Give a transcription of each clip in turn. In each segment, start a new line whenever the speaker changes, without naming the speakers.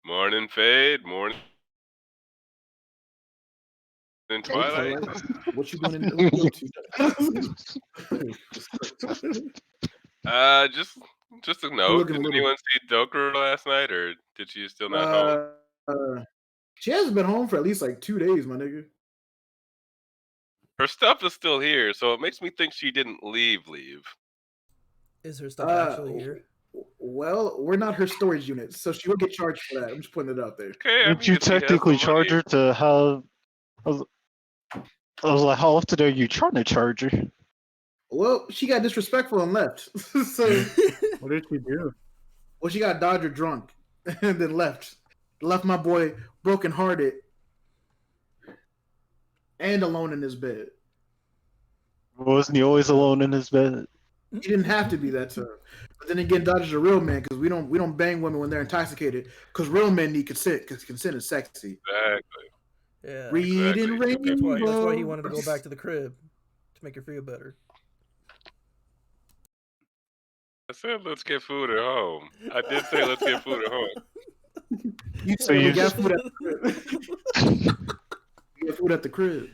Morning, Fade. Morning,
Hey,
Twilight.
Twilight. What you doing? What you up to?
Just a
You're
note.
looking
Did
a little.
anyone see Dokuro last night, or did she still not home?
Uh, she hasn't been home for at least like 2 days, my nigga.
Her stuff is still here, so it makes me think she didn't leave.
Is her stuff actually here?
Well, we're not her storage unit, so she will get charged for that. I'm just putting it out there.
Okay, I
Didn't
mean,
you
if she has the
technically charge
money,
her to have? I was like, how often are you trying to charge her?
Well, she got disrespectful and left. So,
What did she do?
well, she got Dodger drunk and then left. Left my boy brokenhearted and alone in his bed.
Wasn't he always alone in his bed?
He didn't have to be that time. But then again, Dodger's a real man because we don't bang women when they're intoxicated because real men need consent because consent is sexy.
exactly.
Yeah.
Reading
Exactly.
rainbow.
That's why he wanted to go back to the crib to make her feel better.
I said let's get food at home. I did say let's get food at home.
You
So
said we
you
got
just-
food at the crib. We got food at the crib.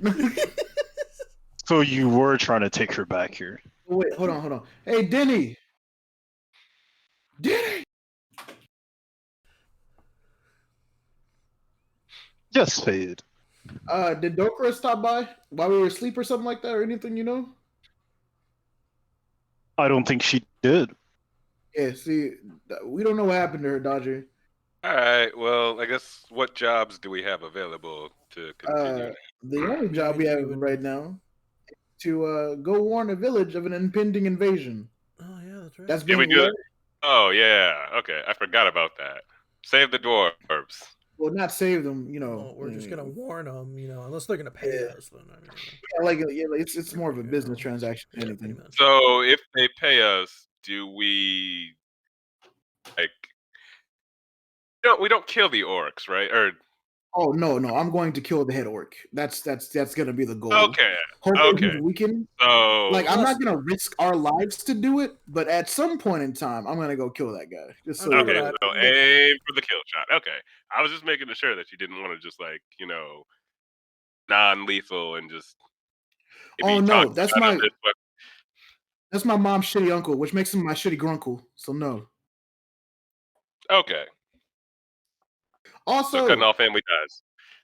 So you were trying to take her back here.
Wait, hold on. Hey, Denny.
Yes, Fade.
Did Dokra stop by while we were asleep or something like that or anything, you know?
I don't think she did.
Yeah, see, we don't know what happened to her, Dodger.
All right. Well, I guess what jobs do we have available to continue?
The only job we have right now is to go warn a village of an impending invasion.
Oh yeah, that's right.
That's
Did we
being
do
led.
that? Oh yeah. Okay, I forgot about that. Save the dwarves.
Well, not save them, you know.
Well, we're just gonna warn them, unless they're gonna pay
Yeah.
us. Then I mean,
It's more of a business transaction than anything.
So if they pay us, do we like? We don't kill the orcs, right? Or
Oh no, I'm going to kill the head orc. That's gonna be the goal.
okay.
Hopefully we can.
So
Like, I'm not gonna risk our lives to do it, but at some point in time, I'm gonna go kill that guy. Just so
okay,
that.
so aim for the kill shot. Okay, I was just making sure that you didn't want to just like non-lethal and just.
Oh no, that's my mom's shitty uncle, which makes him my shitty grunkle. So no.
Okay.
Also,
So cutting off family ties.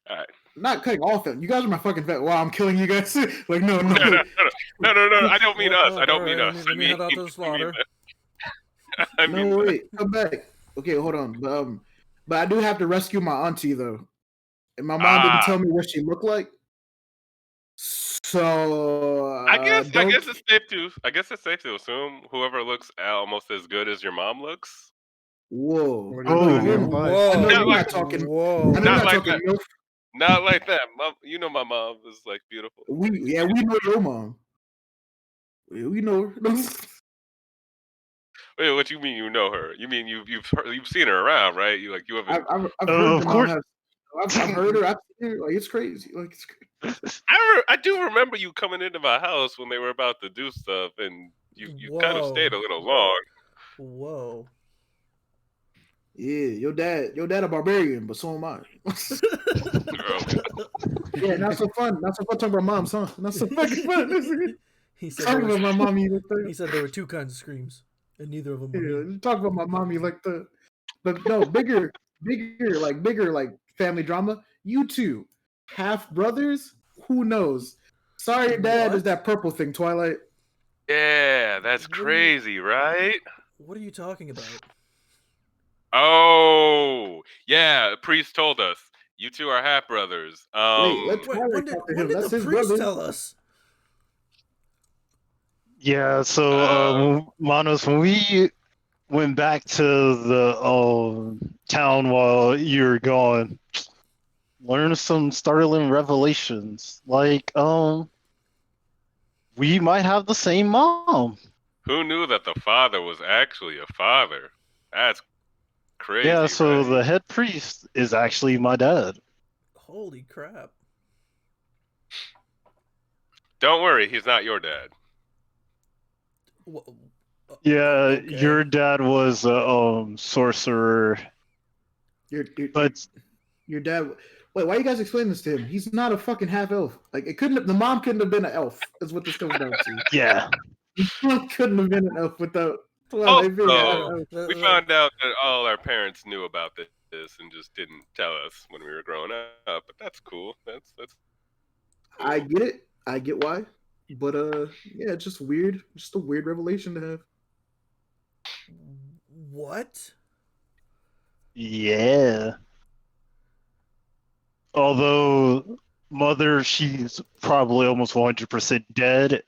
All right.
not cutting off it. You guys are my fucking vet. Wow, I'm killing you guys. Like no.
No. I don't mean us. I don't mean us.
Let me head out to the slaughter.
I mean,
No, wait, come back. Okay, hold on. But I do have to rescue my auntie though, and my mom didn't tell me what she looked like. So
I guess it's safe to. I guess it's safe to assume whoever looks almost as good as your mom looks.
Whoa!
Whoa.
I know you're
Not
not talking.
Whoa!
I know you're
Not
not
like
talking.
that. Not like that. Mom, my mom is like beautiful.
We know your mom. We know her.
Wait, what you mean you know her? You mean you've seen her around, right? You haven't.
I've heard
of course.
I've heard her. I've seen her. Like it's crazy.
I do remember you coming into my house when they were about to do stuff, and you kind of stayed a little long.
Whoa!
Yeah, your dad a barbarian, but so am I. Yeah, not so fun. Not so fun talking about moms, huh? Not so fucking fun.
He said
Talking about my mommy like that.
He said there were two kinds of screams, and neither of them were me.
Yeah, talk about my mommy like that. But no, bigger family drama. You two, half brothers. Who knows? Sorry, Dad.
What?
Is that purple thing, Twilight?
Yeah, that's crazy, right?
What are you talking about?
Oh, yeah. The priest told us you two are half brothers.
Wait, when did
the priest tell us?
Yeah, so Manos, when we went back to the town while you were gone, learned some startling revelations. Like, we might have the same mom.
Who knew that the father was actually a father? That's crazy.
Yeah, so
right?
the head priest is actually my dad.
Holy crap.
Don't worry, he's not your dad.
Yeah,
okay.
your dad was a sorcerer But
Your dad. Wait, why you guys explain this to him? He's not a fucking half elf. Like it couldn't. The mom couldn't have been an elf. Is what this comes down to.
yeah,
The mom couldn't have been an elf without Twilight being an
Also,
elf.
we found out that all our parents knew about this and just didn't tell us when we were growing up. But that's cool. That's.
I get it. I get why. But yeah, it's just weird. Just a weird revelation to have.
What?
yeah. Although mother, she's probably almost 100% dead.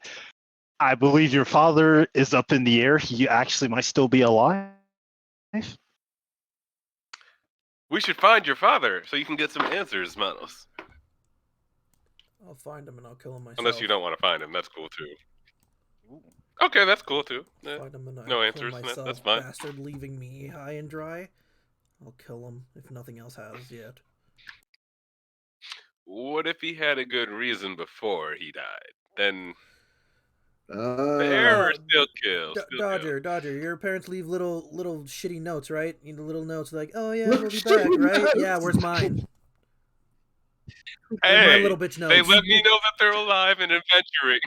I believe your father is up in the air. He actually might still be alive.
We should find your father so you can get some answers, Manos.
I'll find him and I'll kill him myself.
Unless you don't want to find him, that's cool too. Okay, that's cool too. Yeah.
Find him and
no
I'll kill
answers,
myself,
that's fine.
Bastard leaving me high and dry. I'll kill him if nothing else has yet.
What if he had a good reason before he died? Then the error still kills.
Dodger, your parents leave little shitty notes, right? You know, little notes like, "Oh yeah,
Little
we'll be back,"
shitty
right?
notes.
Yeah, where's mine?
Hey,
My little bitch notes.
they let me know that they're alive and adventuring.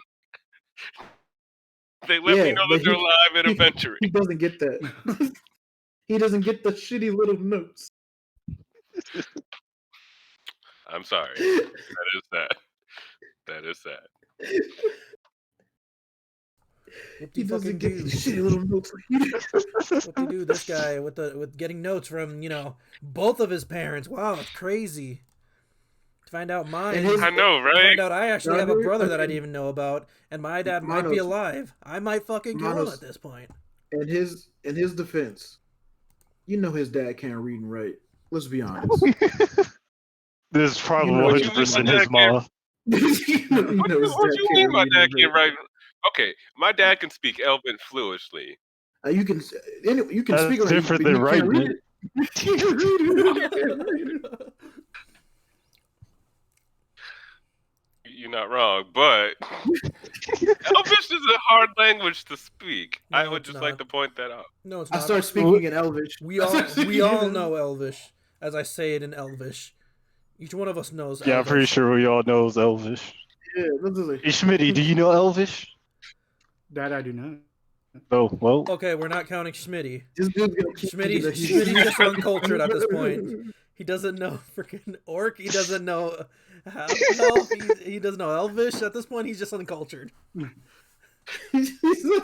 They let me know that they're alive and adventuring.
He doesn't get that. He doesn't get the shitty little notes.
I'm sorry. That is sad. That is sad.
He doesn't get the shitty little notes.
Whoop-de-doo, this guy with getting notes from, both of his parents. Wow, that's crazy. To find out mine.
I know,
To
right?
find out I actually have a brother that I didn't even know about, and my dad might be alive. I might fucking kill him at this point.
In his defense, his dad can't read and write. Let's be honest.
This is probably
You know,
100% his mom.
What do you mean my dad can't write? Okay, my dad can speak Elven fluently.
You can
That's
speak
different than writing
it.
You're not wrong, but Elvish is a hard language to speak.
No,
I would
it's
just
not.
like to point that out.
No, it's
I
not.
start speaking in Elvish.
We all know Elvish, as I say it in Elvish. Each one of us knows Elvish.
Yeah, I'm pretty sure we all know Elvish.
Yeah, this is like,
Hey, Schmitty, do you know Elvish?
That I do not.
Oh, well.
Okay, we're not counting Schmitty.
this dude's gonna keep thinking that
Schmitty's
he's-
just uncultured at this point. He doesn't know freaking orc. He doesn't know half elf. He doesn't know Elvish. At this point, he's just uncultured.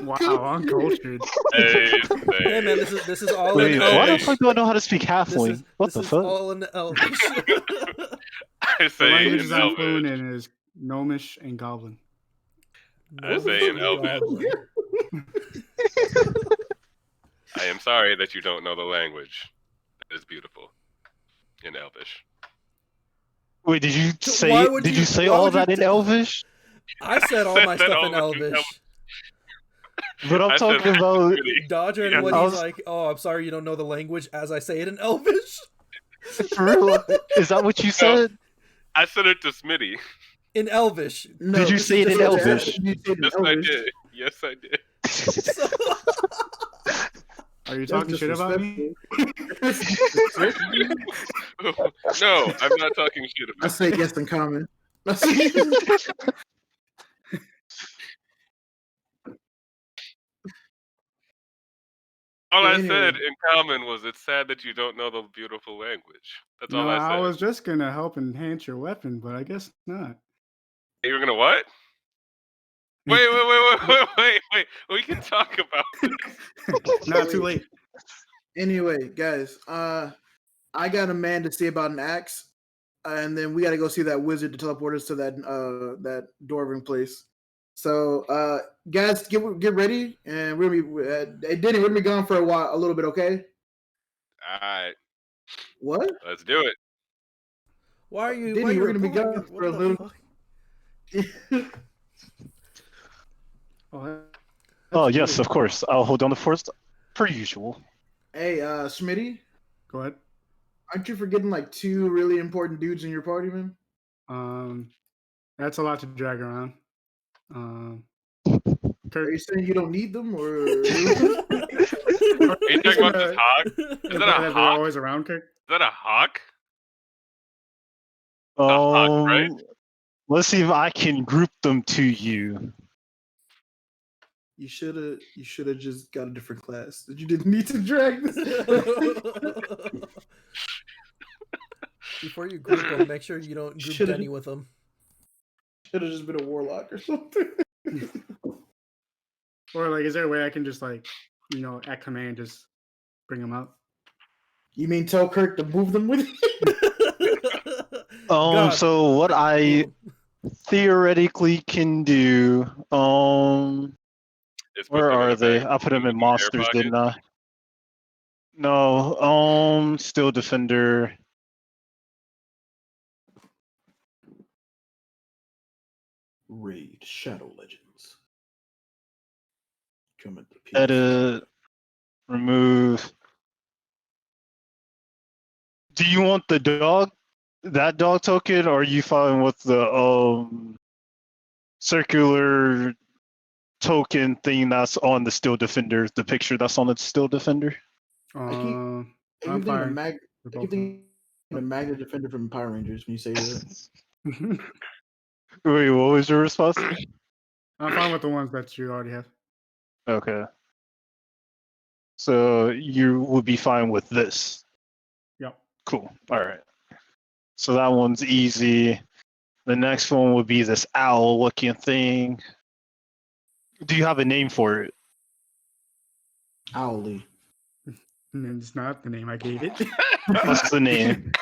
Wow, uncultured.
Hey,
Hey man, this is all
Wait,
in
why the
Elvish.
fuck do I know how to speak halfling? What the
This is
fuck?
all in Elvish.
I
The
say
languages
in
I'm fluent
Elvish.
in is Gnomish and Goblin.
I say in Elvish. I am sorry that you don't know the language. That is beautiful. In Elvish.
Wait, did you
Why
say
why
all
would
that
you
in
t-
Elvish?
I said all
I
my
said
stuff
all
in
of it in
Elvish.
But I'm
I said
talking
that
about.
really.
Dodger and
Yeah.
when
I
he's
was-
like, "Oh, I'm sorry, you don't know the language," as I say it in Elvish.
For real? Is that what you said?
I said it to Smitty.
In Elvish.
No,
Did you say it in Elvish?
You said it in
Yes, I
Elvish.
did. Yes, I did.
Are you
That's
talking shit about me?
disrespectful.
No, I'm not talking shit
I
about
say yes in common.
All I
Anyway.
said in common was it's sad that you don't know the beautiful language. That's all
No,
I said.
I was just gonna help enhance your weapon, but I guess not.
You were gonna what? Wait. We can talk about this.
Not too late.
Anyway, guys, I got a man to see about an axe, and then we got to go see that wizard to teleport us to that dwarven place. So, guys, get ready, and we're gonna be Denny, we're gonna be gone for a little bit, okay?
Alright,
What?
let's do it.
Why are you?
Diddy,
why are you
we're gonna be
reporting
gone
it?
for
What
a
the
little-
fuck?
Oh, yes, of course. I'll hold down the forest per usual.
Hey, Smitty,
Go ahead.
aren't you forgetting like 2 really important dudes in your party, man?
That's a lot to drag around.
Are
Kirk,
you saying you don't need them, or?
Are you talking about this hog? Is that a
they're
hog?
always around, Kirk?
that a hawk? hawk, right?
Let's see if I can group them to you.
You should have just got a different class. You didn't need to drag this.
Before you group them, make sure you don't group
Should've-
Denny with them.
Should have just been a warlock or something.
Or like, is there a way I can just like, at command, just bring them out?
You mean tell Kirk to move them with you?
God.
So what I theoretically can do,
Is put
where
them in
are
a
they?
bag,
I put them
in
in
your air
monsters,
pocket.
didn't I? No, still defender.
Raid Shadow Legends. Come at the PS.
Edit, remove. Do you want the dog, that dog token, or are you fine with the circular token thing that's on the Steel Defender, the picture that's on the Steel Defender?
I keep
I'm
thinking of
fine.
I keep thinking of Magna Defender from Power Rangers when you say that.
Wait, what was your response?
I'm fine with the ones that you already have.
Okay. So you would be fine with this.
Yep.
Cool. All right. So that one's easy. The next one would be this owl-looking thing. Do you have a name for it?
Owly.
And it's not the name I gave it.
What's the name?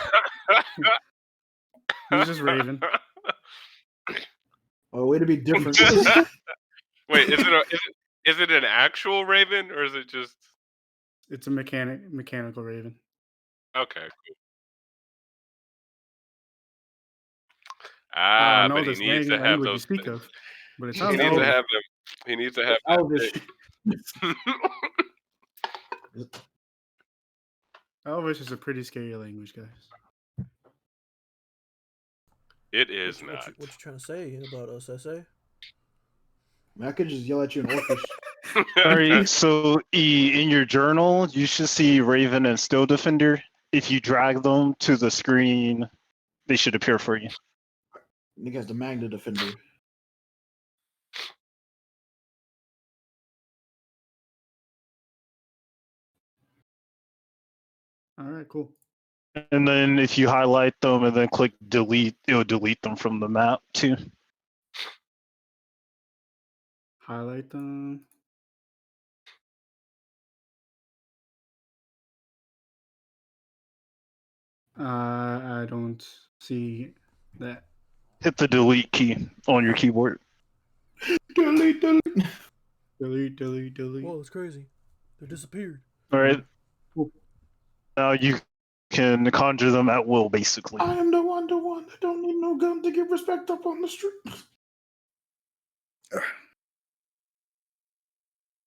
It's just Raven.
Oh, way to be different.
Wait, is it an actual raven or is it just
It's a mechanical Raven.
okay? Cool. Ah,
know
but he
this
needs to have
language you
those.
speak of, but it
He
sounds
needs to
Elvish.
have them. He needs to have that
Elvish.
thing.
Elvish is a pretty scary language, guys.
It is
What
not.
you trying to say about us, SA?
I could just yell at you in Orcish.
All right. So in your journal, you should see Raven and Steel Defender. If you drag them to the screen, they should appear for you.
Nigga has the Magna Defender.
All right, cool.
And then if you highlight them and then click delete, it will delete them from the map too.
Highlight them. I don't see that.
Hit the delete key on your keyboard.
Delete, delete.
Delete, delete, delete.
Whoa, it's crazy. They disappeared.
All right.
Cool.
Now you can conjure them at will, basically.
I am the one. I don't need no gun to give respect up on the street.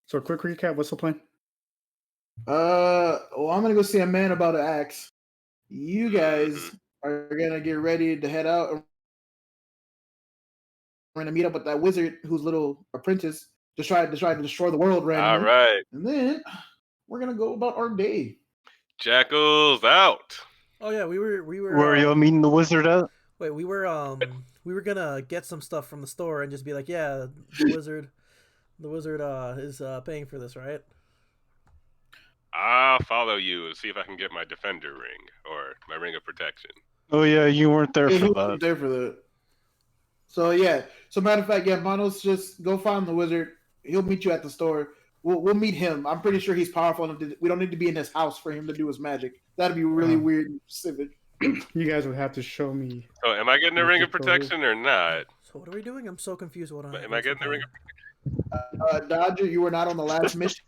So, quick recap. What's the plan?
Well, I'm gonna go see a man about an axe. You guys are gonna get ready to head out. And we're gonna meet up with that wizard whose little apprentice to try to destroy the world
All
randomly.
right,
And then we're gonna go about our day.
Jackals out.
Oh yeah, we were.
Where are you meeting the wizard at?
Wait, we were gonna get some stuff from the store and just be like, yeah, the wizard is paying for this, right?
I'll follow you and see if I can get my defender ring or my ring of protection.
Oh yeah, you weren't there
Yeah,
for
he wasn't
that.
there for that. So yeah. So matter of fact, yeah, Manos, just go find the wizard. He'll meet you at the store. We'll meet him. I'm pretty sure he's powerful enough to, we don't need to be in his house for him to do his magic. That'd be really weird and specific.
You guys would have to show me.
So, am I getting a ring of protection or not?
So what are we doing? I'm so confused. What
Am I getting the ring of
Dodger, you were not on the last mission.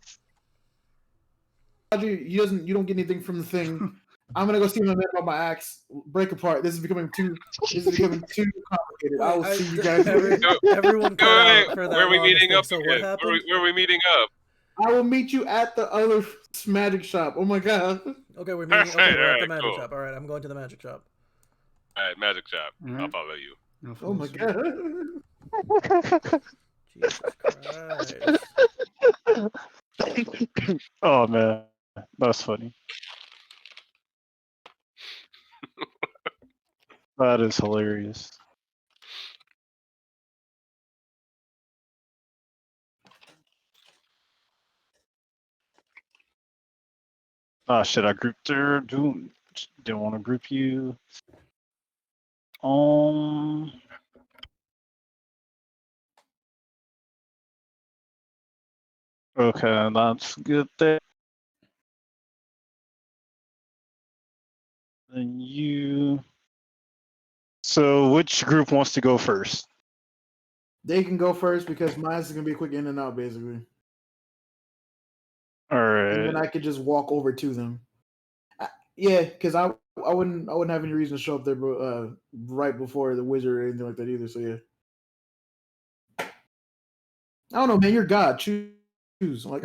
Dodger, you don't get anything from the thing. I'm gonna go see my man about my axe. Break apart. This is becoming too complicated. I will see you guys.
Everyone cut out for that.
Where are we
long
meeting
thing.
up
So
again?
what happened?
Where are we meeting up?
I will meet you at the other magic shop. Oh my god.
Okay, we're meeting. Okay, we're at the
Alright,
magic
cool.
shop. All right, I'm going to the magic shop.
All right, magic shop.
All
I'll
right.
follow you.
No,
Oh my god.
Jesus Christ.
Oh man, that's funny. That is hilarious. Ah, shit, I grouped her. Didn't want to group you. Okay, that's good there. And you. So, which group wants to go first?
They can go first because mine's gonna be a quick in and out, basically.
All
And then
right.
I could just walk over to them. Yeah, because I wouldn't have any reason to show up there right before the wizard or anything like that either. So yeah, I don't know, man. You're God. Choose. Like,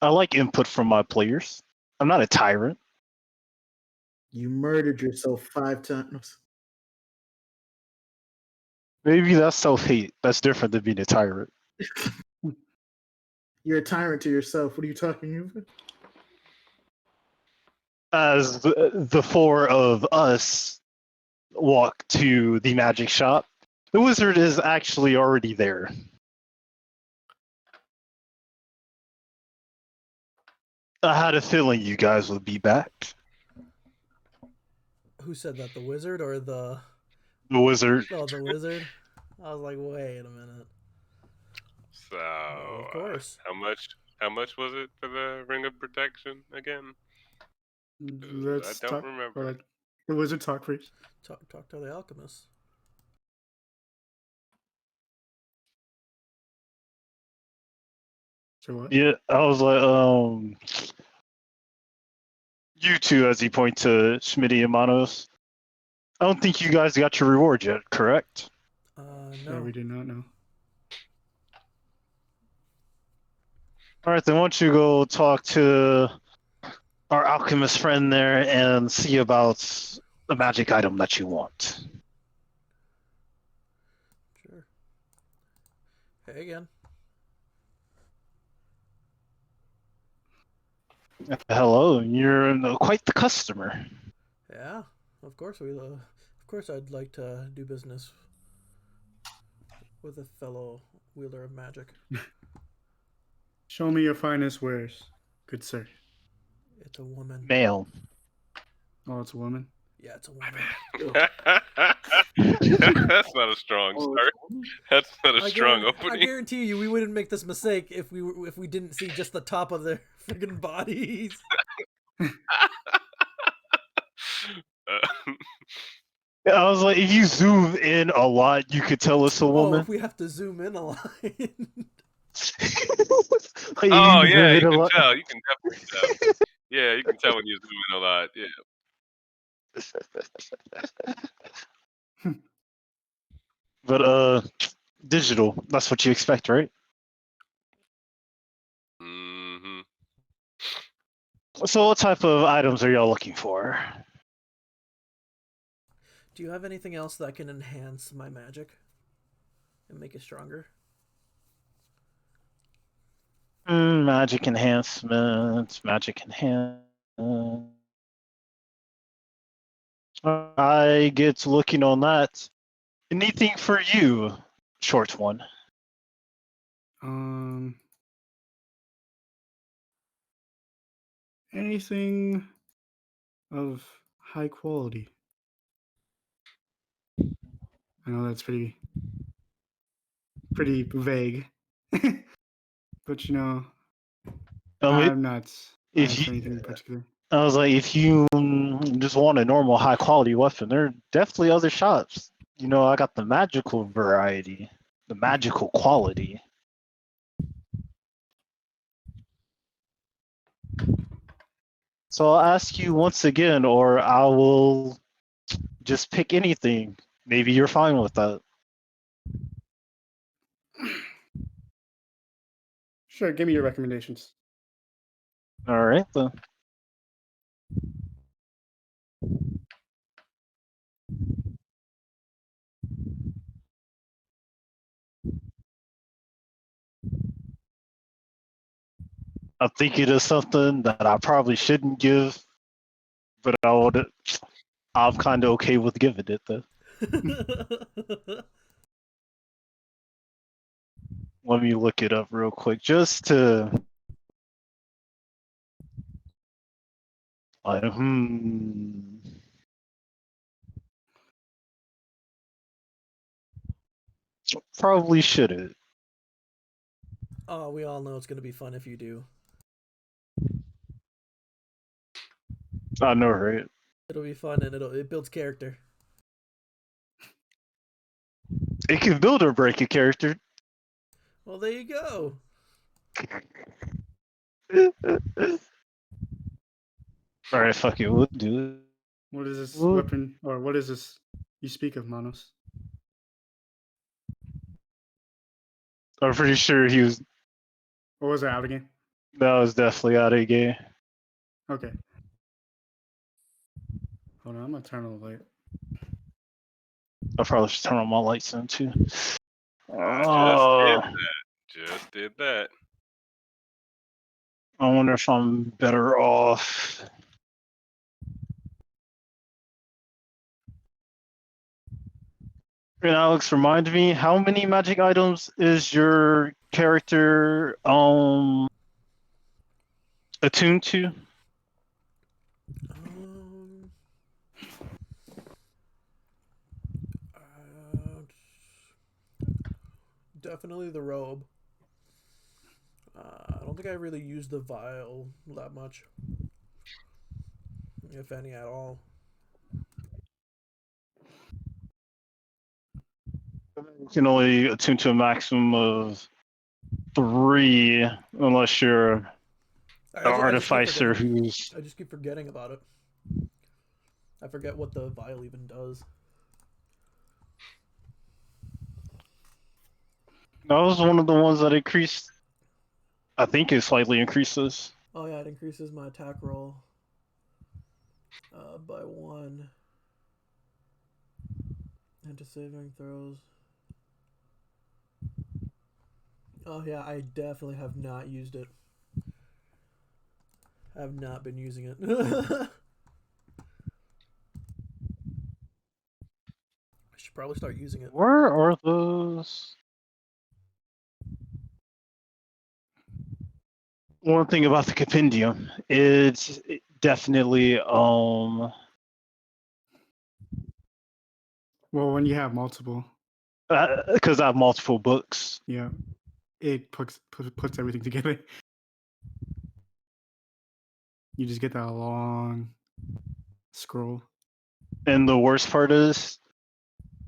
I like input from my players. I'm not a tyrant.
you murdered yourself 5 times.
Maybe that's self-hate. That's different than being a tyrant.
You're a tyrant to yourself. What are you talking about?
As the four of us walk to the magic shop, the wizard is actually already there. I had a feeling you guys would be back.
Who said that? The wizard or the?
The wizard.
Oh, the wizard. I was like, wait a minute.
So,
Of course.
how much was it for the ring of protection again?
Let's
I don't
talk.
remember.
Or let the wizard talk first.
Talk to the alchemist.
So what?
Yeah, I was like, you two, as he points to Schmitty and Manos. I don't think you guys got your reward yet, correct?
No,
No.
we did not know.
All right, then why don't you go talk to our alchemist friend there and see about the magic item that you want.
Sure. Hey again.
Hello, you're quite the customer.
Yeah, of course of course I'd like to do business with a fellow wielder of magic.
Show me your finest wares, good sir.
It's a woman.
Male.
Oh, it's a woman.
Yeah, it's a woman.
That's not a strong start. That's not a strong
I
opening.
guarantee you, we wouldn't make this mistake if we didn't see just the top of their friggin' bodies.
I was like, if you zoom in a lot, you could tell it's a
Oh,
woman.
if we have to zoom in a line.
Like,
Oh
you
yeah,
zoom
you
in a
can
lot.
tell. You can definitely tell. Yeah, you can tell when you zoom in a lot. Yeah.
But digital. That's what you expect, right?
Mm-hmm.
So, what type of items are y'all looking for?
Do you have anything else that can enhance my magic and make it stronger?
Magic enhancements. Magic enhance. I get to looking on that. Anything for you, short one?
Anything of high quality. I know that's pretty vague, but you know, I'm not
if
asked for
you,
anything in particular.
I was like, if you just want a normal high quality weapon, there are definitely other shops. You know, I got the magical variety, the magical quality. So I'll ask you once again, or I will just pick anything. Maybe you're fine with that.
Sure, give me your recommendations.
All right, then. I think it is something that I probably shouldn't give, but I'm kind of okay with giving it though. Let me look it up real quick, just to. Like, Probably shouldn't.
Oh, we all know it's gonna be fun if you do.
I know, right?
It'll be fun and it builds character.
It can build or break a character.
Well, there you go.
Alright, fuck it, we'll do it.
What is this
Well-
weapon, or what is this you speak of, Manos?
I'm pretty sure
What was that out again?
that was definitely out of the game.
Okay. Hold on, I'm gonna turn on the light.
I probably should turn on my lights on too.
I just did that.
I wonder if I'm better off. And Alex, remind me, how many magic items is your character attuned to?
Definitely the robe. I don't think I really use the vial that much, if any at all.
You can only attune to a maximum of 3, unless you're an artificer who's.
I just keep forgetting about it. I forget what the vial even does.
That was one of the ones that increased. I think it slightly increases.
Oh yeah, it increases my attack roll by 1. Into saving throws. Oh yeah, I definitely have not used it. I have not been using it. I should probably start using it.
Where are those? One thing about the compendium, it's definitely
Well, when you have multiple,
because I have multiple books.
yeah, it puts everything together. You just get that long scroll.
And the worst part is,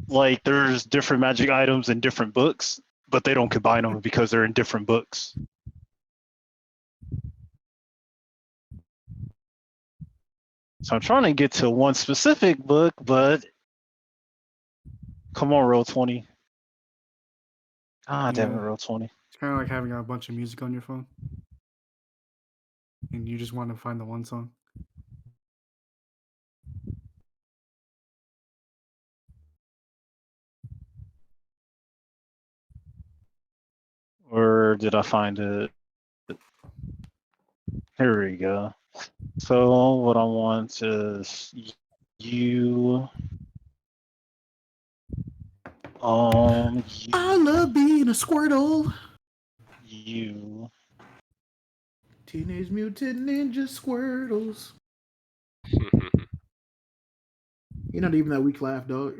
like, there's different magic items in different books, but they don't combine them because they're in different books. So I'm trying to get to one specific book, but come on, roll 20. Ah, damn it,
Yeah.
roll 20.
It's kind of like having a bunch of music on your phone, and you just want to find the one song.
Where did I find it? Here we go. So what I want is you.
I love being a Squirtle.
You.
Teenage Mutant Ninja Squirtles. You're not even that weak laugh, dog.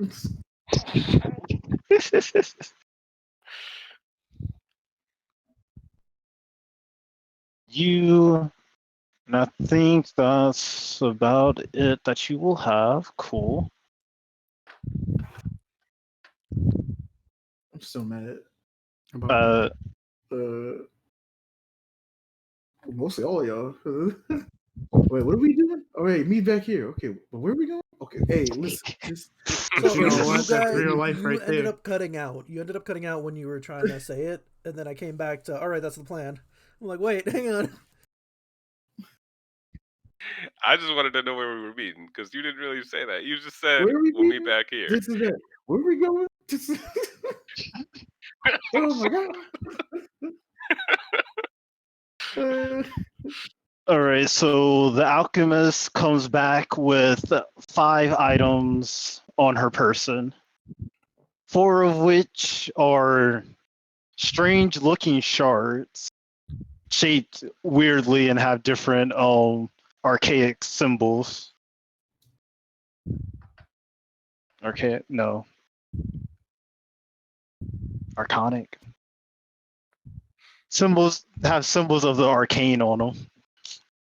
You. And I think that's about it that you will have. Cool.
I'm so mad.
About
Mostly all of y'all. Wait, what are we doing? Oh, wait, me back here. Okay, but where are we going? Okay, hey, listen.
But you know what? That's real life
you
right
ended
there.
up cutting out. You ended up cutting out when you were trying to say it, and then I came back to, all right, that's the plan. I'm like, wait, hang on.
I just wanted to know where we were meeting because you didn't really say that. You just said
Where are we
we'll meet
meeting?
back here.
This is it. Where are we going? Oh my god.
All right, so the alchemist comes back with 5 items on her person, 4 of which are strange-looking shards, shaped weirdly and have different archaic symbols. Archaic? No. Arcanic. Symbols have symbols of the arcane on them.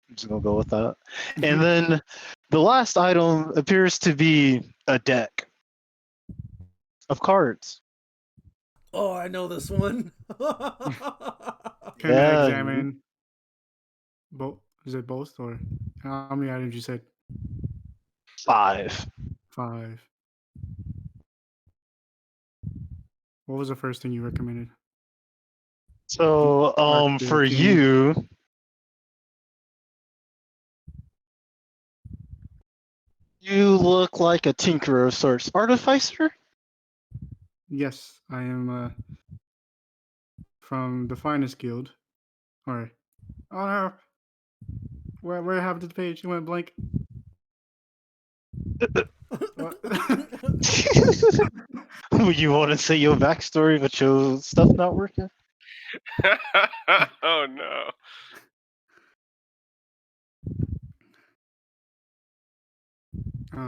I'm just gonna go with that. And then the last item appears to be a deck of cards.
Oh, I know this one.
Can I
Yeah.
examine both? Is it both or how many items you said?
5.
5. What was the first thing you recommended?
So,
The
for
arcane.
you, you look like a tinkerer of sorts. Artificer?
Yes, I am from the finest guild. All right. Oh no. Where have the page? It went blank. What?
You want to say your backstory, but your stuff not working?
Oh no.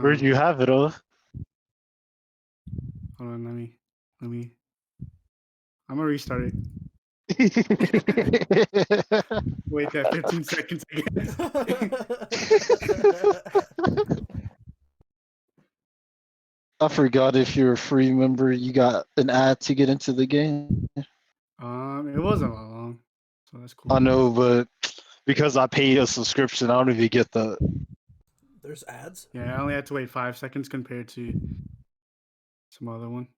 Where'd you have it of?
Hold on, let me. I'm gonna restart it. Wait that 15 seconds again.
I forgot if you're a free member, you got an ad to get into the game.
It wasn't that long, so that's cool.
I know, but because I paid a subscription, I don't even get that.
There's ads?
Yeah, I only had to wait 5 seconds compared to some other one.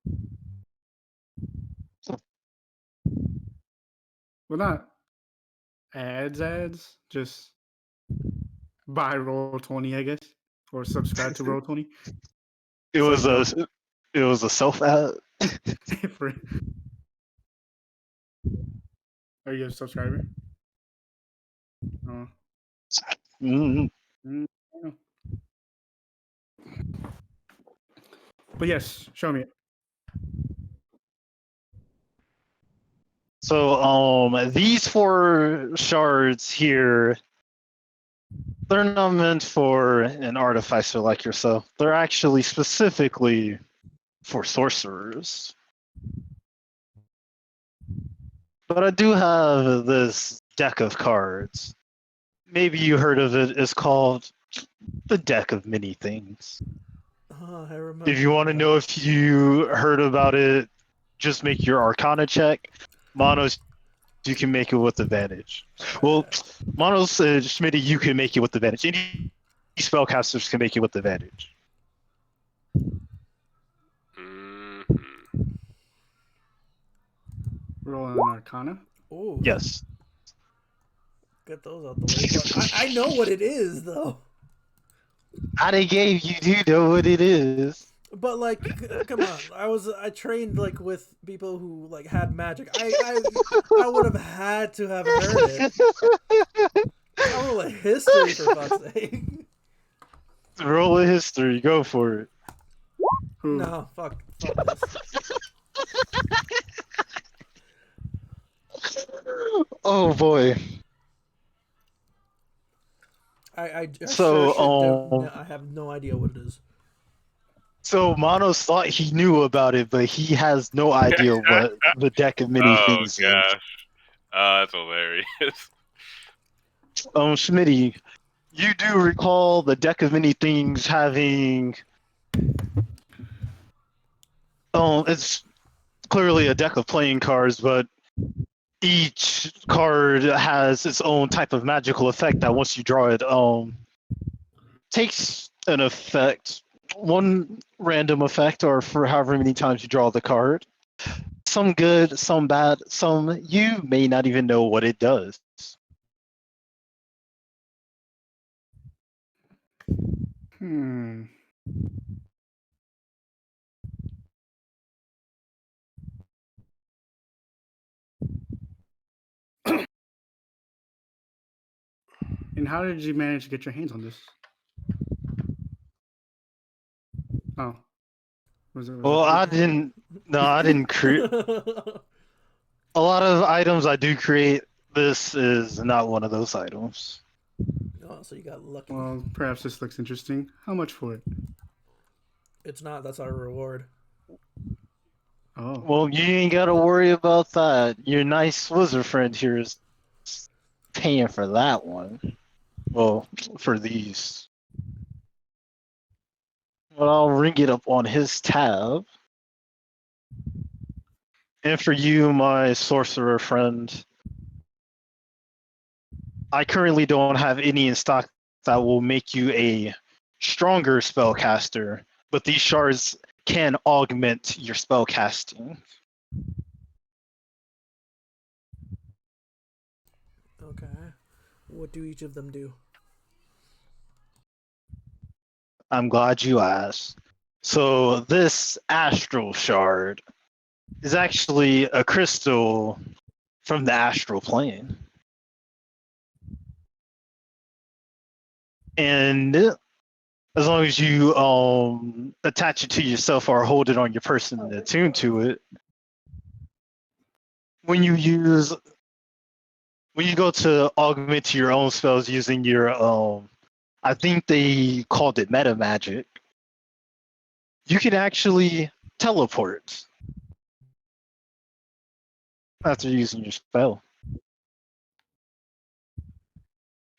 Well, not ads, just buy Roll20, I guess, or subscribe to Roll20.
It
So
was
dumb.
a self ad.
Are you a subscriber? Oh.
Mm.
Mm, I don't know. But yes, show me it.
So these 4 shards here, they're not meant for an artificer like yourself. They're actually specifically for sorcerers. But I do have this deck of cards. Maybe you heard of it. It's called the deck of many things.
Oh, I remember.
If you want to know if you heard about it, just make your Arcana check. Manos, you can make it with advantage. Well, Manos, Schmitty, you can make it with advantage. Any spellcasters can make it with advantage.
Mhm.
Roll an Arcana.
Oh,
Yes.
get those out the way. But I know what it is, though.
Out of game, you do know what it is.
But like, come on! I trained like with people who like had magic. I would have had to have heard it. I roll a history for fuck's sake.
Roll a history. Go for it.
Who?
No, fuck this.
Oh boy.
I
So,
sure should I have no idea what it is.
So Manos thought he knew about it, but he has no idea what the deck of many
Oh
things is.
gosh. That's hilarious.
Schmitty, you do recall the deck of many things having it's clearly a deck of playing cards, but each card has its own type of magical effect that once you draw it takes an effect, one random effect, or for however many times you draw the card. Some good, some bad, some you may not even know what it does.
Hmm. And how did you manage to get your hands on this? Oh.
Well, I didn't. No, I didn't create. A lot of items I do create. This is not one of those items.
Oh, so you got lucky.
Well, perhaps this looks interesting. How much for it?
It's not. That's our reward.
Oh.
Well, you ain't gotta worry about that. Your nice wizard friend here is paying for that one. Well, for these. Well, I'll ring it up on his tab. And for you, my sorcerer friend, I currently don't have any in stock that will make you a stronger spellcaster, but these shards can augment your spellcasting.
Okay. What do each of them do?
I'm glad you asked. So this astral shard is actually a crystal from the astral plane. And as long as you attach it to yourself or hold it on your person and attune to it, when you go to augment your own spells using your I think they called it meta magic, you can actually teleport after using your spell.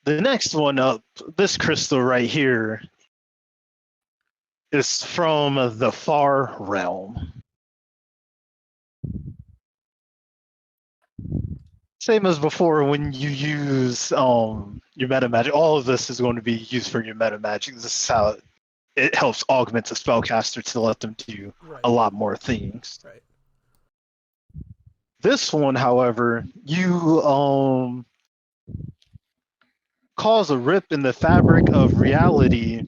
The next one up, this crystal right here, is from the far realm. Same as before, when you use your meta magic, all of this is going to be used for your meta magic. This is how it helps augment the spellcaster to let them do a lot more things.
Right.
This one, however, you cause a rip in the fabric of reality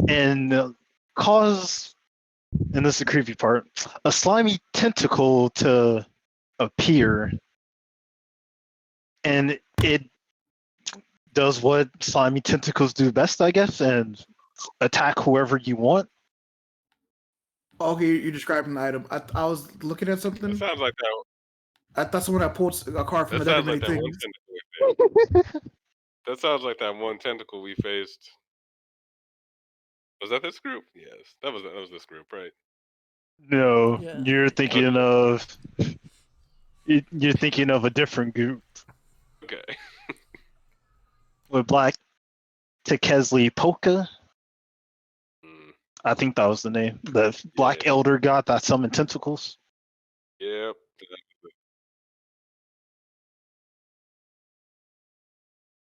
and cause, and this is the creepy part, a slimy tentacle to appear. And it does what slimy tentacles do best, I guess, and attack whoever you want.
Okay, you're describing the item. I was looking at something.
That sounds like that.
I thought someone had pulled a card from
That
the
sounds
many
like that one
things.
tentacle we faced. That sounds like that one tentacle we faced. Was that this group? Yes, that was this group, right?
No,
Yeah.
you're thinking of a different group
Okay.
with Black Tekezli Polka.
Mm,
I think that was the name. The Black
Yeah.
Elder god that summoned tentacles.
Yep.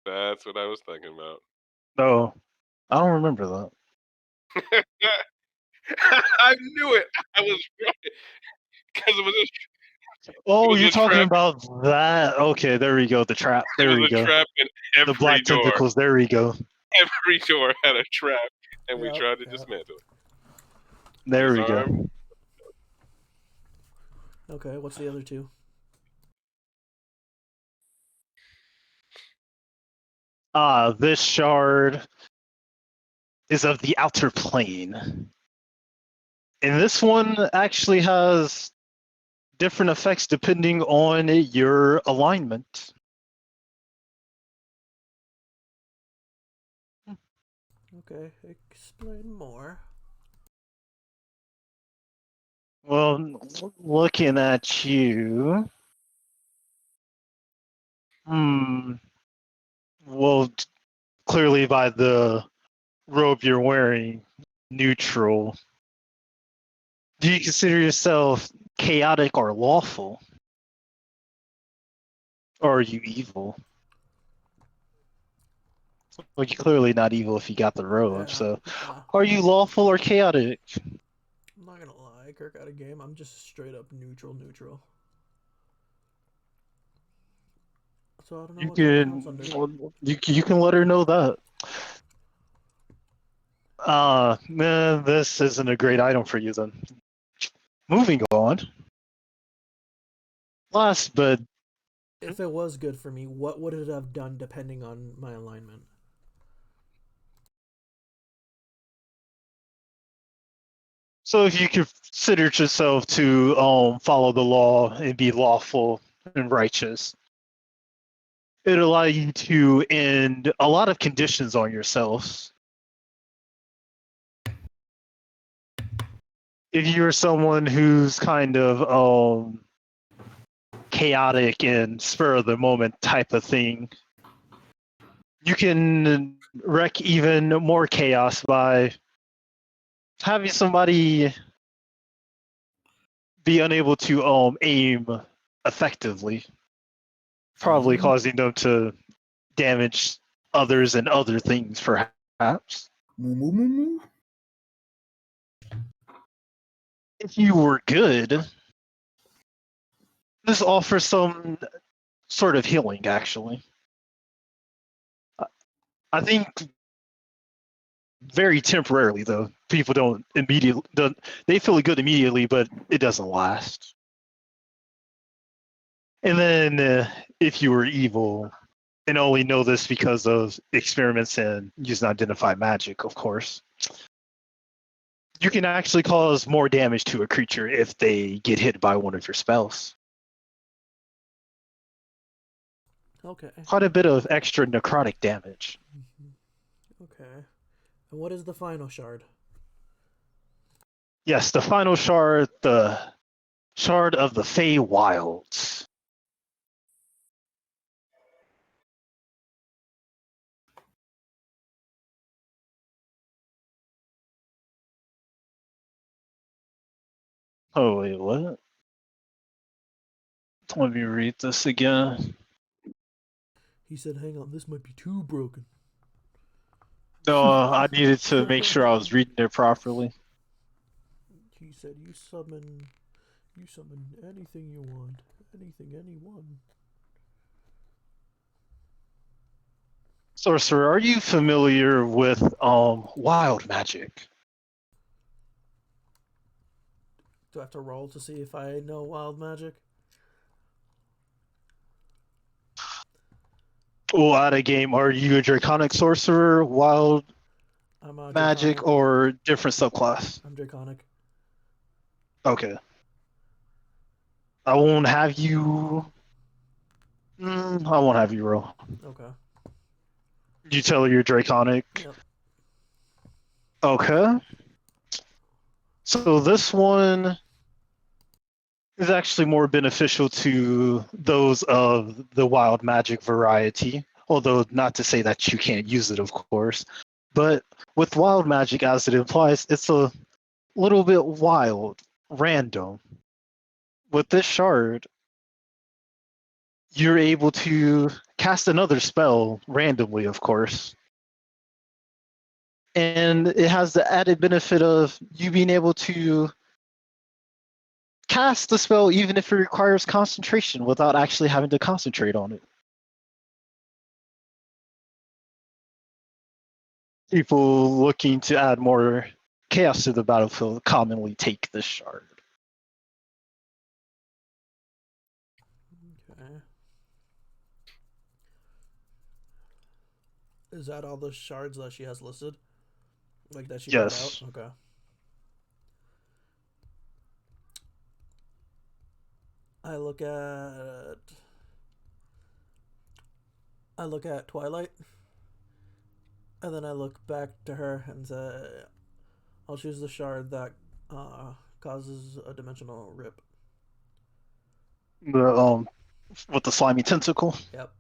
That's what I was thinking about.
No, I don't remember that.
I knew it. I was right because it was
Oh,
was
you're
a
talking
trap.
about that. Okay, there we go. The trap. There
It
we
was a
go.
trap in
The
every
black
door.
tentacles. There we go.
Every door had a trap, and we
Yep,
tried to
yep.
dismantle it.
There we
Disarm.
go.
Okay, what's the other two?
This shard is of the outer plane. And this one actually has different effects depending on your alignment.
Okay, explain more.
Well, looking at you. Well, clearly by the robe you're wearing, neutral. Do you consider yourself chaotic or lawful? Or are you evil? Well, you're clearly not evil if you got the robe,
Yeah,
so
yeah.
are you lawful or chaotic?
I'm not gonna lie, Kirk out of game. I'm just straight up neutral. So I don't know
You
what that counts
can
under.
you can let her know that. Man, this isn't a great item for you then. Moving on. Last but
if it was good for me, what would it have done depending on my alignment?
So if you considered yourself to follow the law and be lawful and righteous, it allow you to end a lot of conditions on yourselves. If you're someone who's kind of chaotic and spur of the moment type of thing, you can wreak even more chaos by having somebody be unable to aim effectively, probably causing them to damage others and other things, perhaps.
Moo, moo, moo, moo.
If you were good, this offers some sort of healing, actually. I think very temporarily, though. People don't immediately, they feel good immediately, but it doesn't last. And then if you were evil, and only know this because of experiments and using identified magic, of course, you can actually cause more damage to a creature if they get hit by one of your spells.
Okay.
Quite a bit of extra necrotic damage.
Okay. And what is the final shard?
Yes, the final shard, the shard of the Fey Wilds. Oh, wait, what? Let me read this again.
He said, hang on, this might be too broken.
No, I needed to make sure I was reading it properly.
He said, you summon anything you want. Anything, anyone.
Sorcerer, are you familiar with wild magic?
Do I have to roll to see if I know wild magic?
Well, out of game, are you a draconic sorcerer, wild
I'm a
magic,
draconic.
or different subclass?
I'm draconic.
Okay. I won't have you. I won't have you roll.
Okay.
You tell her you're draconic.
Yep.
Okay. So this one is actually more beneficial to those of the wild magic variety, although not to say that you can't use it, of course. But with wild magic, as it implies, it's a little bit wild, random. With this shard, you're able to cast another spell randomly, of course. And it has the added benefit of you being able to cast the spell even if it requires concentration without actually having to concentrate on it. People looking to add more chaos to the battlefield commonly take this shard.
Okay. Is that all the shards that she has listed? Like that she put
Yes.
out? Okay. I look at Twilight, and then I look back to her and say, I'll choose the shard that causes a dimensional rip.
The with the slimy tentacle.
Yep.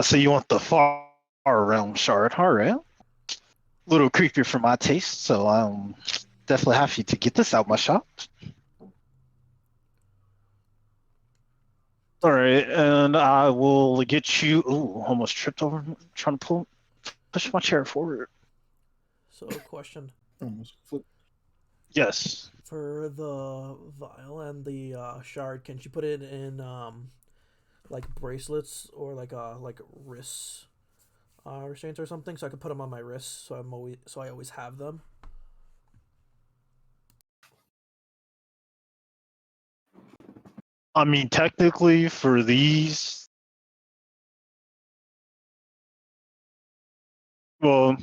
So you want the far realm shard? All right. Little creepy for my taste, so I'm definitely happy to get this out my shop. All right, and I will get you. Ooh, almost tripped over. Trying to push my chair forward.
So, question.
Almost flip.
Yes.
For the vial and the shard, can she put it in like bracelets or like wrist restraints or something, so I can put them on my wrists, so I always have them?
I mean, technically, for these, well,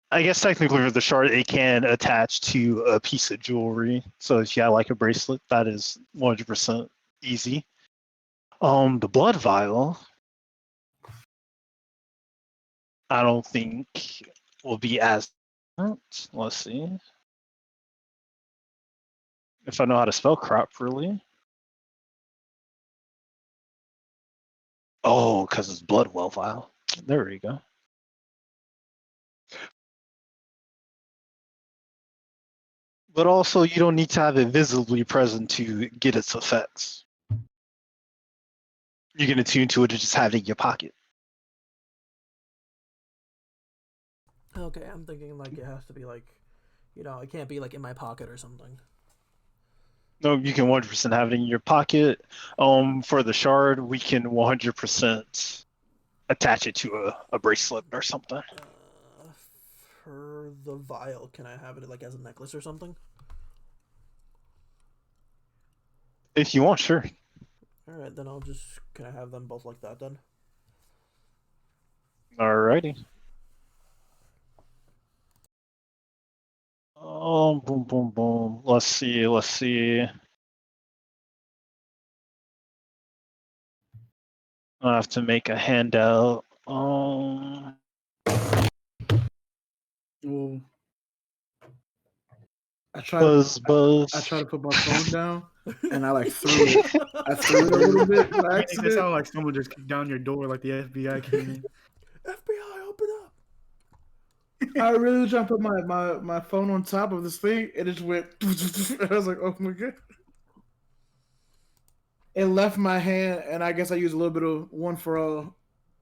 I guess technically for the shard, it can attach to a piece of jewelry. So if you have like a bracelet, that is 100% easy. The blood vial, I don't think will be as. Let's see if I know how to spell properly. Oh, because it's blood well vial. There we go. But also, you don't need to have it visibly present to get its effects. You can attune to it and just have it in your pocket.
Okay, I'm thinking like it has to be like, it can't be like in my pocket or something.
No, you can 100% have it in your pocket. For the shard, we can 100% attach it to a bracelet or something.
For the vial, can I have it like as a necklace or something?
If you want, sure.
All right, then can I have them both like that then?
Alrighty. Boom, boom, boom. Let's see. I have to make a handout.
Well,
I tried.
Buzz.
I tried to put my phone down, and I like threw it. I threw it a little bit by
it
accident.
sounded like someone just kicked down your door, like the FBI came in.
FBI, open up!
I really was trying to put my phone on top of this thing, and it just went. I was like, oh my god. It left my hand, and I guess I used a little bit of one for all,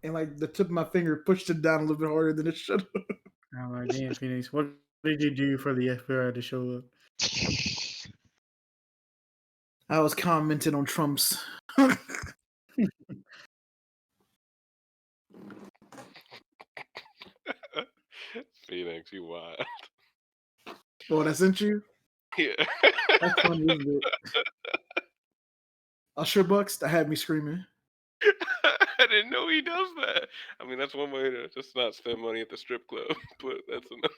and like the tip of my finger pushed it down a little bit harder than it should have.
I'm like, damn, Phoenix, what did you do for the FBI to show up?
I was commenting on Trump's.
Phoenix, you wild.
What I sent you?
Yeah.
That's funny, isn't it? Usher Bucks, that had me screaming.
I didn't know he does that. I mean, that's one way to just not spend money at the strip club, but that's another.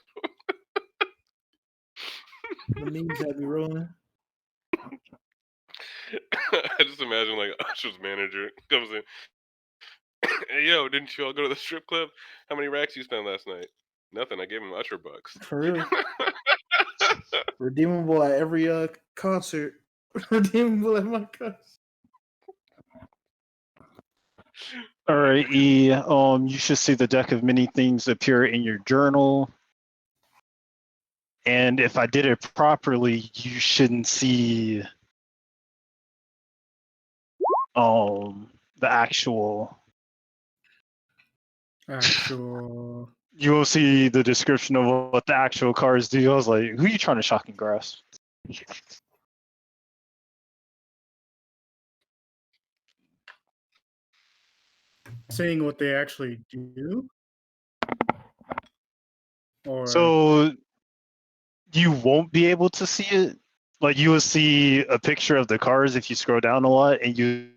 The memes had me rolling.
I just imagine like Usher's manager comes in. Hey, yo, didn't you all go to the strip club? How many racks you spent last night? Nothing. I gave him Usher bucks.
For real. Redeemable at every concert. Redeemable at my concert.
All right, E. You should see the deck of many things appear in your journal. And if I did it properly, you shouldn't see the actual. You will see the description of what the actual cards do. I was like, who are you trying to shock and grasp?
Saying what they actually do? Or
So you won't be able to see it. Like you will see a picture of the cards if you scroll down a lot, and you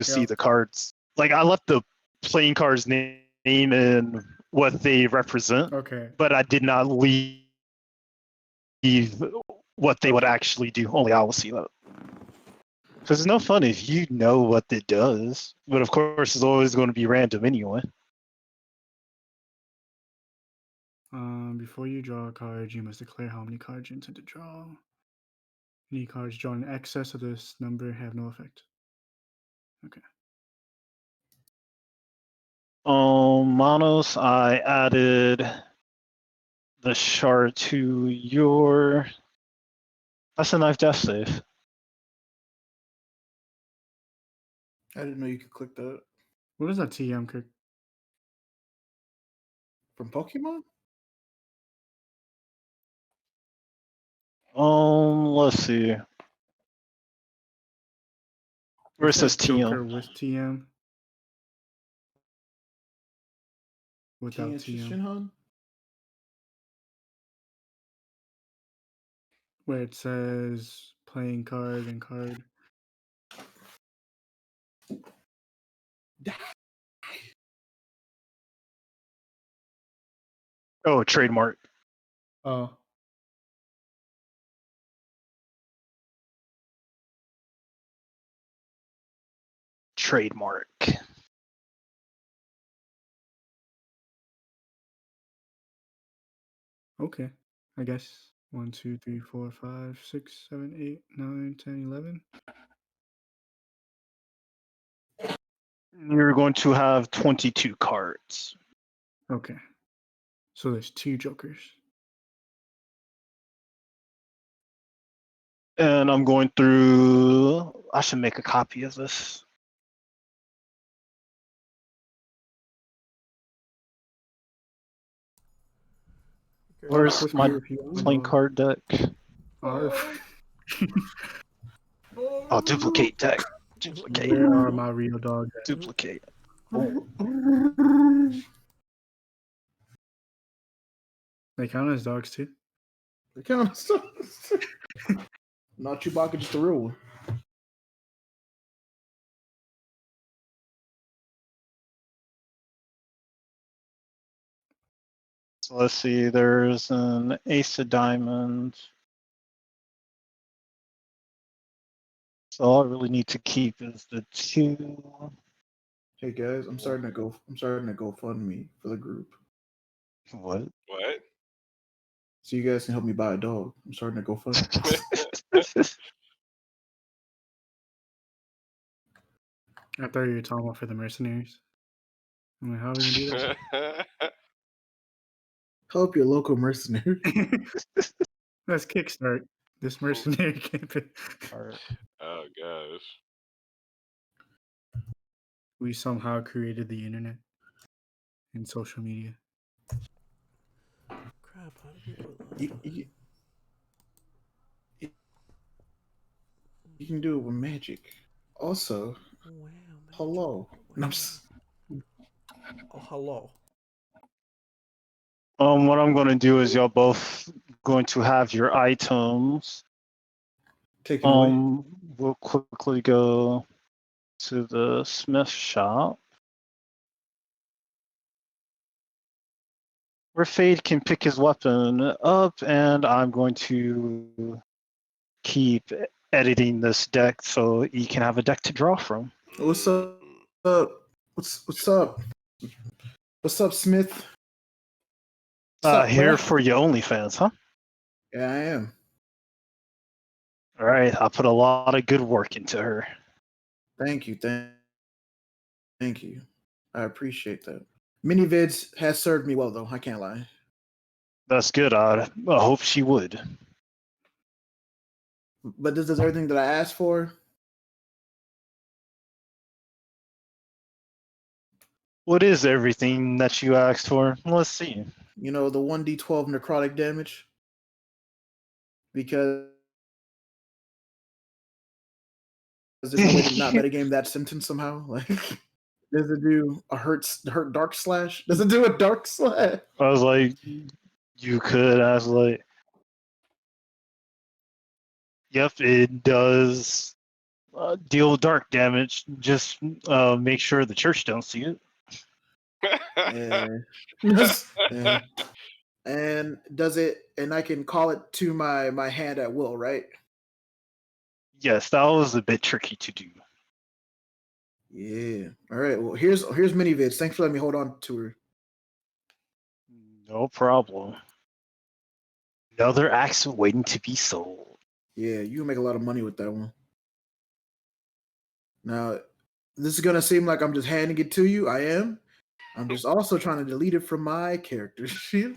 see the cards. Like I left the playing cards name and what they represent,
okay.
but I did not leave what they would actually do. Only I will see that. Because it's no fun if you know what it does, but of course it's always going to be random anyway.
Before you draw a card, you must declare how many cards you intend to draw. Any cards drawn in excess of this number have no effect. Okay.
Manos, I added the shard to your. That's a knife death save.
I didn't know you could click that.
What is that TM, Kirk?
From Pokemon?
Let's see. Where it says
Joker
TM.
with TM. Without TM.
Shinhan?
Where it says playing card and card.
Oh, trademark.
Oh,
Trademark.
okay. I guess 1, 2, 3, 4, 5, 6, 7, 8, 9, 10, 11.
You're going to have 22 cards.
Okay. So there's 2 jokers.
And I'm going through. I should make a copy of this. Where's
With
my
European
playing
dog.
card deck?
Arf.
Oh, duplicate deck. Duplicate.
Where are my real dogs at?
Duplicate. Oh.
They count as dogs too.
They count as dogs. Not Chewbacca, just a real one.
So let's see. There's an ace of diamonds. So all I really need to keep is the 2.
Hey guys, I'm starting to go fund me for the group.
What?
What?
So you guys can help me buy a dog. I'm starting to go fund me.
I thought you were talking about for the mercenaries. I'm like, how are we gonna do that?
Help your local mercenary.
Let's kickstart this mercenary campaign.
Oh gosh.
We somehow created the internet and social media.
Crap, how did we do that?
You can do it with magic. Also,
Wow,
hello. No, I'm s-
Oh, hello.
What I'm going to do is y'all both going to have your items.
take it away.
We'll quickly go to the smith shop where Fade can pick his weapon up, and I'm going to keep editing this deck so he can have a deck to draw from.
What's up? What's up? What's up, Smith? What's up,
Here
bruh?
for your OnlyFans, huh?
Yeah, I am.
All right, I put a lot of good work into her.
Thank you. Thank you. I appreciate that. Minivids has served me well, though. I can't lie.
That's good. I hope she would.
But this is everything that I asked for.
What is everything that you asked for? Let's see.
You know, the 1d12 necrotic damage. Because there's no way to not metagame that sentence somehow. Like, does it do a hurt dark slash? Does it do a dark slash?
I was like, you could ask, like, yep, it does deal dark damage. Just make sure the church don't see it.
Yeah. And does it? And I can call it to my hand at will, right?
Yes, that was a bit tricky to do.
Yeah. All right. Well, here's Minivids. Thanks for letting me hold on to her.
No problem. Another axe waiting to be sold.
Yeah, you can make a lot of money with that one. Now, this is gonna seem like I'm just handing it to you. I am. I'm just also trying to delete it from my character sheet.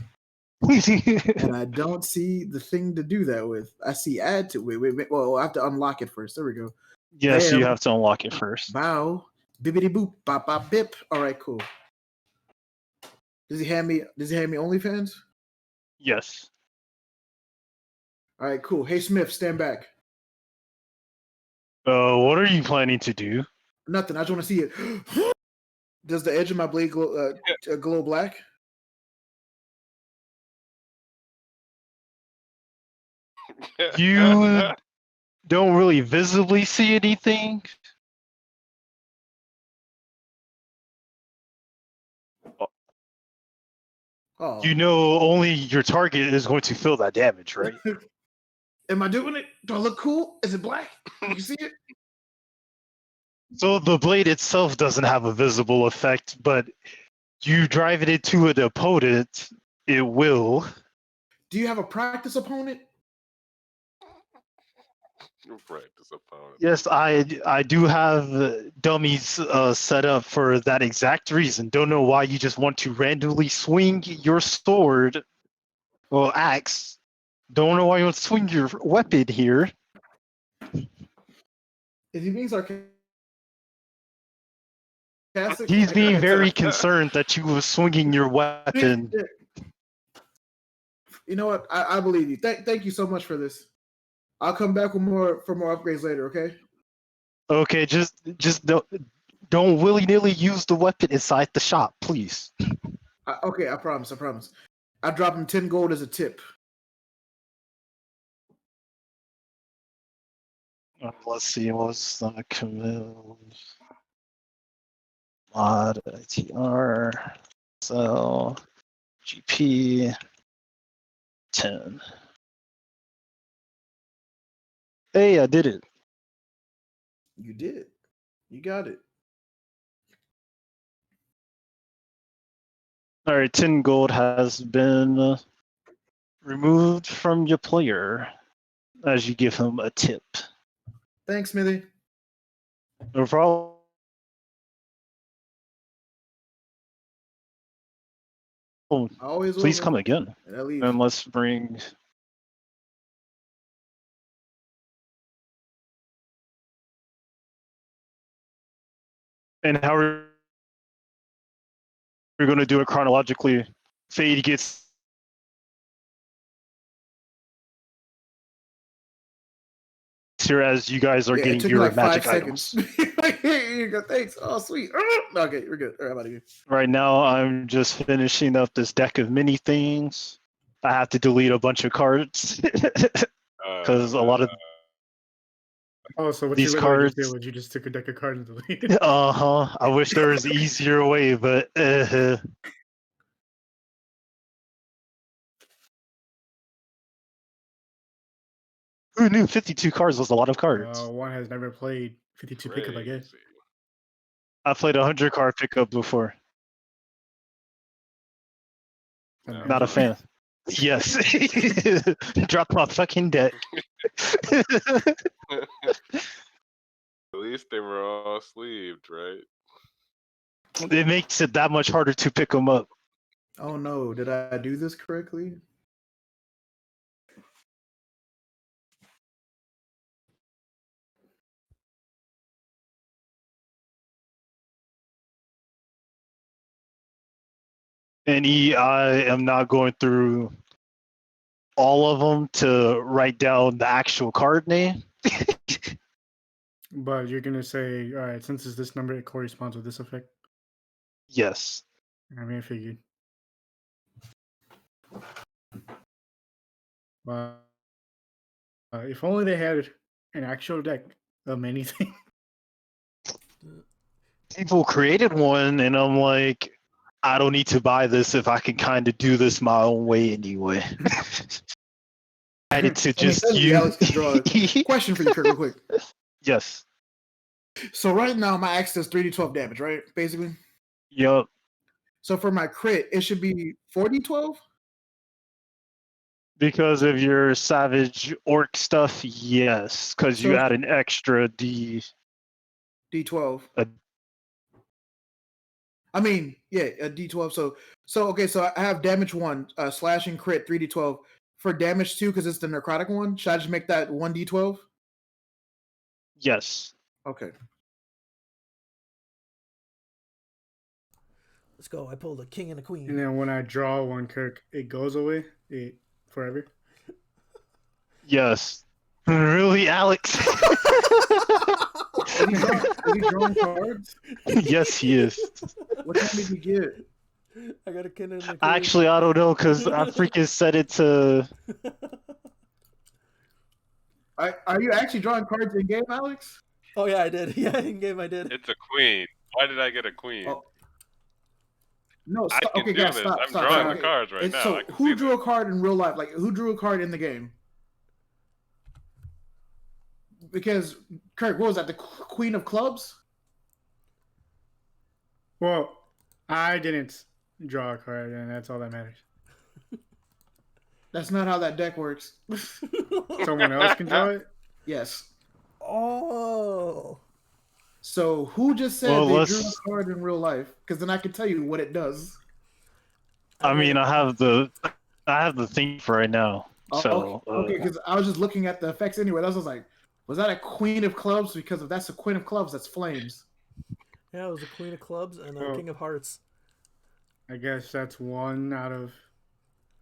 And I don't see the thing to do that with. I see add to wait. Well, I have to unlock it first. There we go.
Yes,
Bam.
you have to unlock it first.
Bow. Bibbity boop. Bop bop bip. All right, cool. Does he hand me OnlyFans?
Yes.
All right, cool. Hey Smith, stand back.
What are you planning to do?
Nothing. I just want to see it. Does the edge of my blade glow black?
You don't really visibly see anything.
Oh,
You know only your target is going to feel that damage, right?
am I doing it? Do I look cool? Is it black? You can see it?
So the blade itself doesn't have a visible effect, but you drive it into an opponent, it will.
Do you have a practice opponent?
Practice opponent.
Yes, I do have dummies set up for that exact reason. Don't know why you just want to randomly swing your sword, well, axe. Don't know why you want to swing your weapon here.
Is he being sarcastic?
He's
I
being
can't
very
tell.
concerned that you were swinging your weapon.
You know what? I believe you. Thank you so much for this. I'll come back with more upgrades later. Okay.
Okay, just don't willy-nilly use the weapon inside the shop, please.
Okay, I promise. I drop him 10 gold as a tip.
Let's see, what's the command? Mod ITR, so GP 10. Hey, I did it.
You did. You got it.
All right, 10 gold has been removed from your player as you give him a tip.
Thanks, Smithy.
No problem.
I always will.
Please
man.
come again.
And I leave.
And let's bring. And how are we going to do it chronologically? Fade gets here as you guys are
Yeah, it
getting
took me
your
like 5
magic
seconds.
items.
Here you go. Thanks. Oh, sweet. Okay, we're good. All right, I'm out of here.
Right now, I'm just finishing up this deck of mini things. I have to delete a bunch of cards because a lot of
Oh, so what
these
you literally just did
cards.
was you just took a deck of cards and deleted it.
I wish there was an easier way, but who knew 52 cards was a lot of cards?
One has never played 52 pickup, I guess.
Crazy.
I played a 100 card pickup before. Not a fan. Yes. Drop my fucking deck.
At least they were all sleeved, right?
It makes it that much harder to pick them up.
Oh no, did I do this correctly?
And I am not going through all of them to write down the actual card name.
But you're gonna say, all right, since it's this number, it corresponds with this effect.
Yes.
I mean, I figured. If only they had an actual deck of many things.
People created one, and I'm like, I don't need to buy this if I can kind of do this my own way anyway. I had to just
Alex can
use.
draw it. Question for you, Kirk, real quick.
Yes.
So right now my axe does 3d12 damage, right? Basically.
Yup.
So for my crit, it should be 4d12?
Because of your savage orc stuff, yes. Because you
So-
add an extra D.
D12.
A-
I mean, yeah, a D12. So okay, so I have damage 1, slashing crit 3d12. For damage 2, because it's the necrotic one, should I just make that 1d12?
Yes.
Okay.
Let's go. I pulled a king and a queen.
And then when I draw one Kirk, it goes away. It forever.
Yes. Really, Alex?
Is he drawing cards?
Yes, he is.
What time did you get?
I got a king and a queen.
Actually, I don't know because I freaking set it to.
Are you actually drawing cards in game, Alex?
Oh yeah, I did. Yeah, in game I did.
It's a queen. Why did I get a queen?
Oh. No,
I can
okay,
do
guys,
this.
stop,
I'm
stop.
drawing
stop.
the cards right now.
So
I can
who
see
drew
this.
a card in real life? Like, who drew a card in the game? Because Kirk, what was that? The Queen of Clubs?
Well, I didn't draw a card, and that's all that matters.
That's not how that deck works.
Someone else can draw it.
Yes.
Oh.
So who just said
Well,
they
let's-
drew a card in real life? Because then I can tell you what it does.
I mean, I have the thing for right now.
Oh,
So
okay, because I was just looking at the effects anyway. I was just like, was that a Queen of Clubs? Because if that's a Queen of Clubs, that's flames.
Yeah, it was a Queen of Clubs and a
Oh.
King of Hearts.
I guess that's 1 out of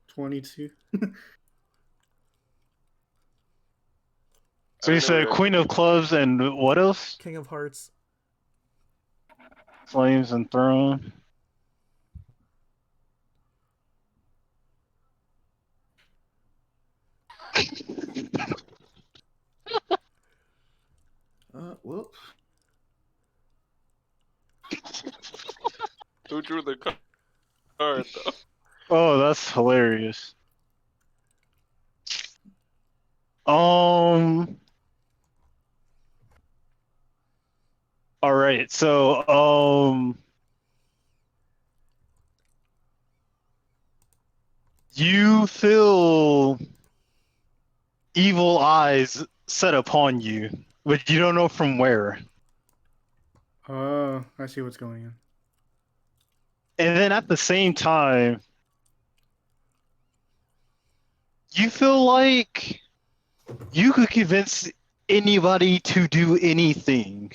22.
So you said Queen of Clubs and what else?
King of Hearts.
Flames and Throne.
Whoop.
Who drew the card though?
Oh, that's hilarious. All right. So you feel evil eyes set upon you, but you don't know from where.
Oh, I see what's going on.
And then at the same time, you feel like you could convince anybody to do anything.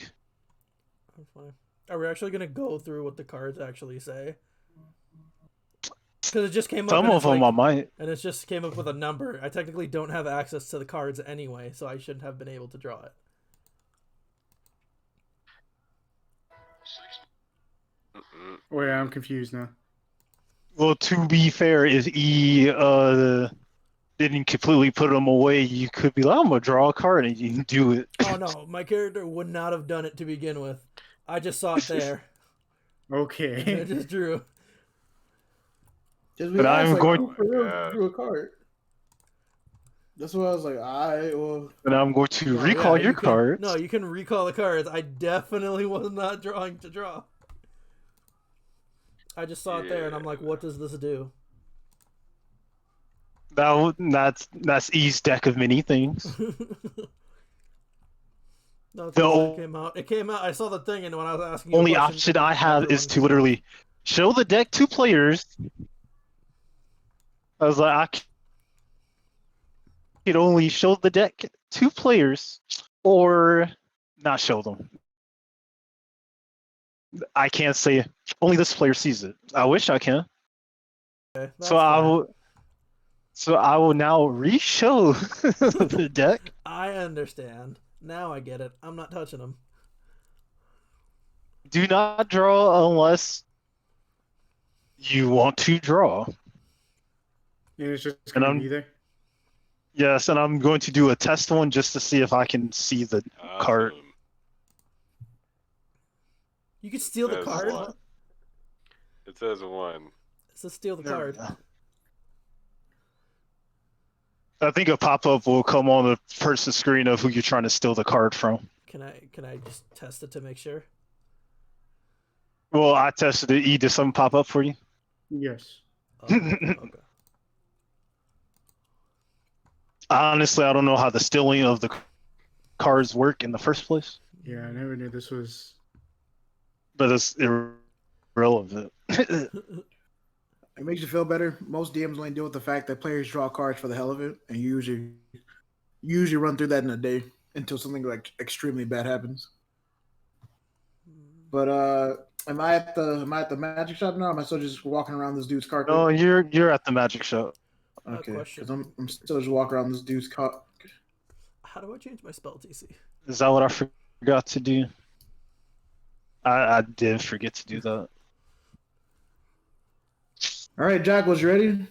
That's fine. Are we actually gonna go through what the cards actually say? Because it just came up.
Some
and
of
it's
them
like,
I might.
and it just came up with a number. I technically don't have access to the cards anyway, so I shouldn't have been able to draw it.
Wait, I'm confused now.
Well, to be fair, if E didn't completely put them away, you could be like, I'm gonna draw a card and you can do it.
Oh no, my character would not have done it to begin with. I just saw it there. I
Okay.
just drew.
Just
But I'm going-
who for real
God.
drew a card. That's why I was like, alright, well.
And I'm going to
No,
recall
yeah,
your
you can-
cards.
No, you can recall the cards. I definitely was not drawing to draw. I just saw it there, and I'm like, what does this do?
That's E's deck of many things.
No, it's
The
because it came out. It came out. I saw the thing, and when I was asking you a
Only
question,
option I have is
everyone-
to literally show the deck to players. I was like, I can only show the deck to players or not show them. I can't say only this player sees it. I wish I can.
Okay, that's
So
fine.
I will now re-show the deck.
I understand. Now I get it. I'm not touching them.
Do not draw unless you want to draw.
And it's just
And
gonna
I'm-
be there.
Yes, and I'm going to do a test one just to see if I can see the card.
Awesome.
You could steal the
That's
card.
one. It says 1.
It's a steal the
There we
card.
go. I think a pop-up will come on the person's screen of who you're trying to steal the card from.
Can I just test it to make sure?
Well, I tested it. E, did something pop up for you?
Yes.
Oh, okay.
Honestly, I don't know how the stealing of the cards work in the first place,
Yeah, I never knew this was.
but it's irrelevant.
It makes you feel better. Most DMs only deal with the fact that players draw cards for the hell of it, and you usually run through that in a day until something like extremely bad happens. But am I at the magic shop now? Or am I still just walking around this dude's carpet?
No, you're at the magic shop.
Okay,
question.
because I'm still just walking around this dude's car.
How do I change my spell TC?
Is that what I forgot to do? I did forget to do that.
All right, Jack, was you ready,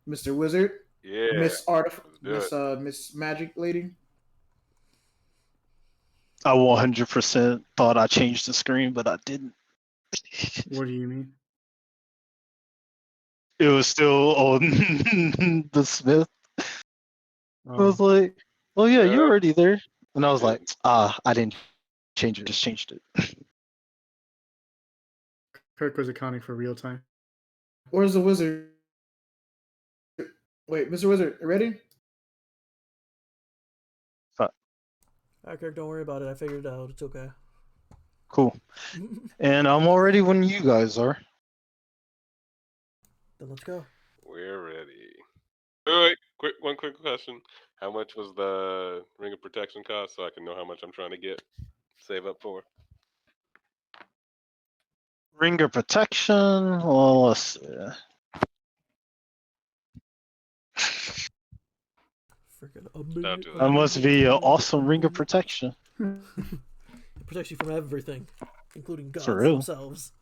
Mr. Wizard,
Yeah.
Miss
Let's do
Miss Magic Lady?
I 100% thought I changed the screen, but I didn't.
What do you mean?
It was still on the Smith. I was
Oh,
like, "Oh yeah, you're
Yeah.
already there," and I was
Yeah.
like, I didn't change it. Just changed it."
Kirk was accounting for real time.
Where's the wizard? Wait, Mr. Wizard, you ready?
Alright, Kirk, don't worry about it. I figured it out. It's okay.
Cool. And I'm all ready when you guys are.
Then let's go.
We're ready. Wait, one quick question. How much was the ring of protection cost so I can know how much I'm trying to save up for?
Ring of protection. Well, let's see.
Freaking
Don't do
That must be an awesome ring of protection.
It protects you from everything, including gods
For real.
themselves.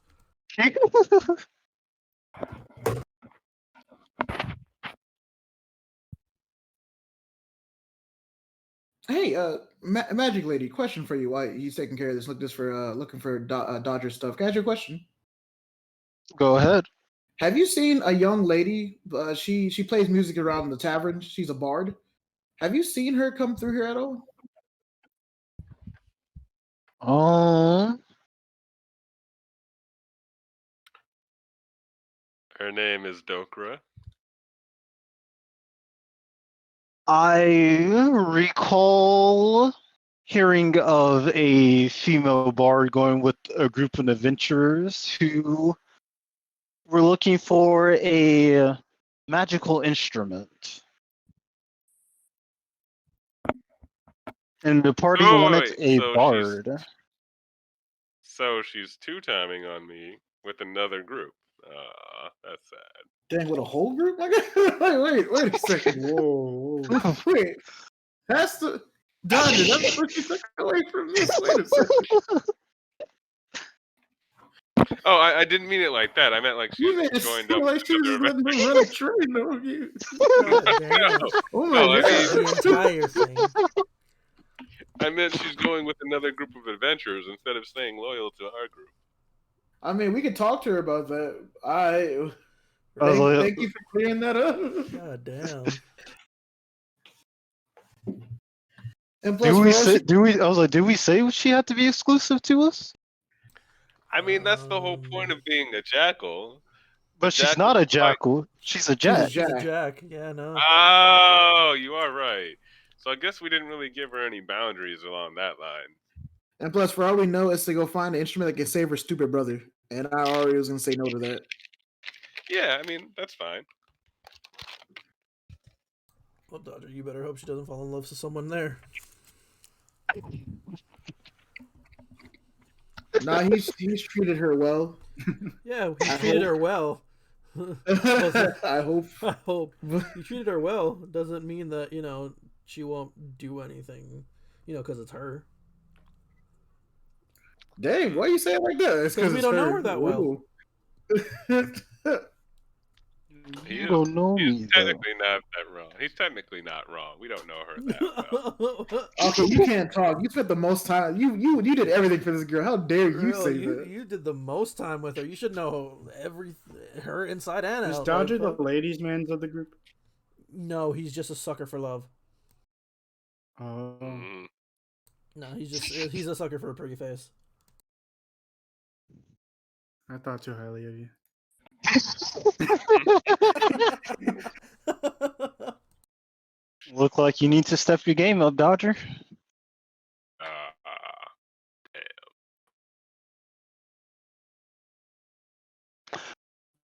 Hey, Magic Lady, question for you. Why he's taking care of this? Looking for Dodger stuff. Can I ask you a question?
Go ahead.
Have you seen a young lady? She plays music around the tavern. She's a bard. Have you seen her come through here at all?
Her name is Dokra.
I recall hearing of a female bard going with a group of adventurers who were looking for a magical instrument. And the party wanted
wait,
a
so
bard.
she's two-timing on me with another group. That's sad.
Dang, with a whole group? Wait a second.
whoa.
Wait, that's the Dodger. That's what you took away from this. Wait a second.
Oh, I didn't mean it like that. I meant like
You
she's
made it
joined
seem
up
like
with
she was
another
letting her run a train over you.
God damn.
Oh my
No, I
god.
mean-
The entire thing.
I meant she's going with another group of adventurers instead of staying loyal to our group.
I mean, we could talk to her about that.
I was like,
Thank you for clearing that up.
God damn.
And plus,
do we
for all
say?
she-
Do we? I was like, did we say she had to be exclusive to us?
I mean, that's the whole point of being a jackal.
But she's
jackal
not a
fight-
jackal. She's a
She's a
jack.
She's a
Jack.
jack. Yeah, no.
Oh, you are right. So I guess we didn't really give her any boundaries along that line.
And plus, for all we know, it's to go find an instrument that can save her stupid brother. And I already was gonna say no to that.
Yeah, I mean, that's fine.
Well, Dodger, you better hope she doesn't fall in love with someone there.
Nah, he's treated her well.
Yeah, he
I
treated
hope-
her well.
I hope.
I hope he treated her well. Doesn't mean that she won't do anything. Because it's her.
Dang, why you say it like that? It's
'Cause we
it's
don't know her that well.
Ooh.
You don't know
He's
me though.
technically not that wrong. He's technically not wrong. We don't know her that well.
Okay, you can't talk. You spent the most time. You did everything for this girl. How dare you
Girl,
say
you,
that?
you did the most time with her. You should know her inside and
Is
out.
Dodger
like,
the ladies' man of the group?
No, he's just a sucker for love.
Oh.
Mm.
No, he's a sucker for a pretty face.
I thought too highly of you.
Look like you need to step your game up, Dodger.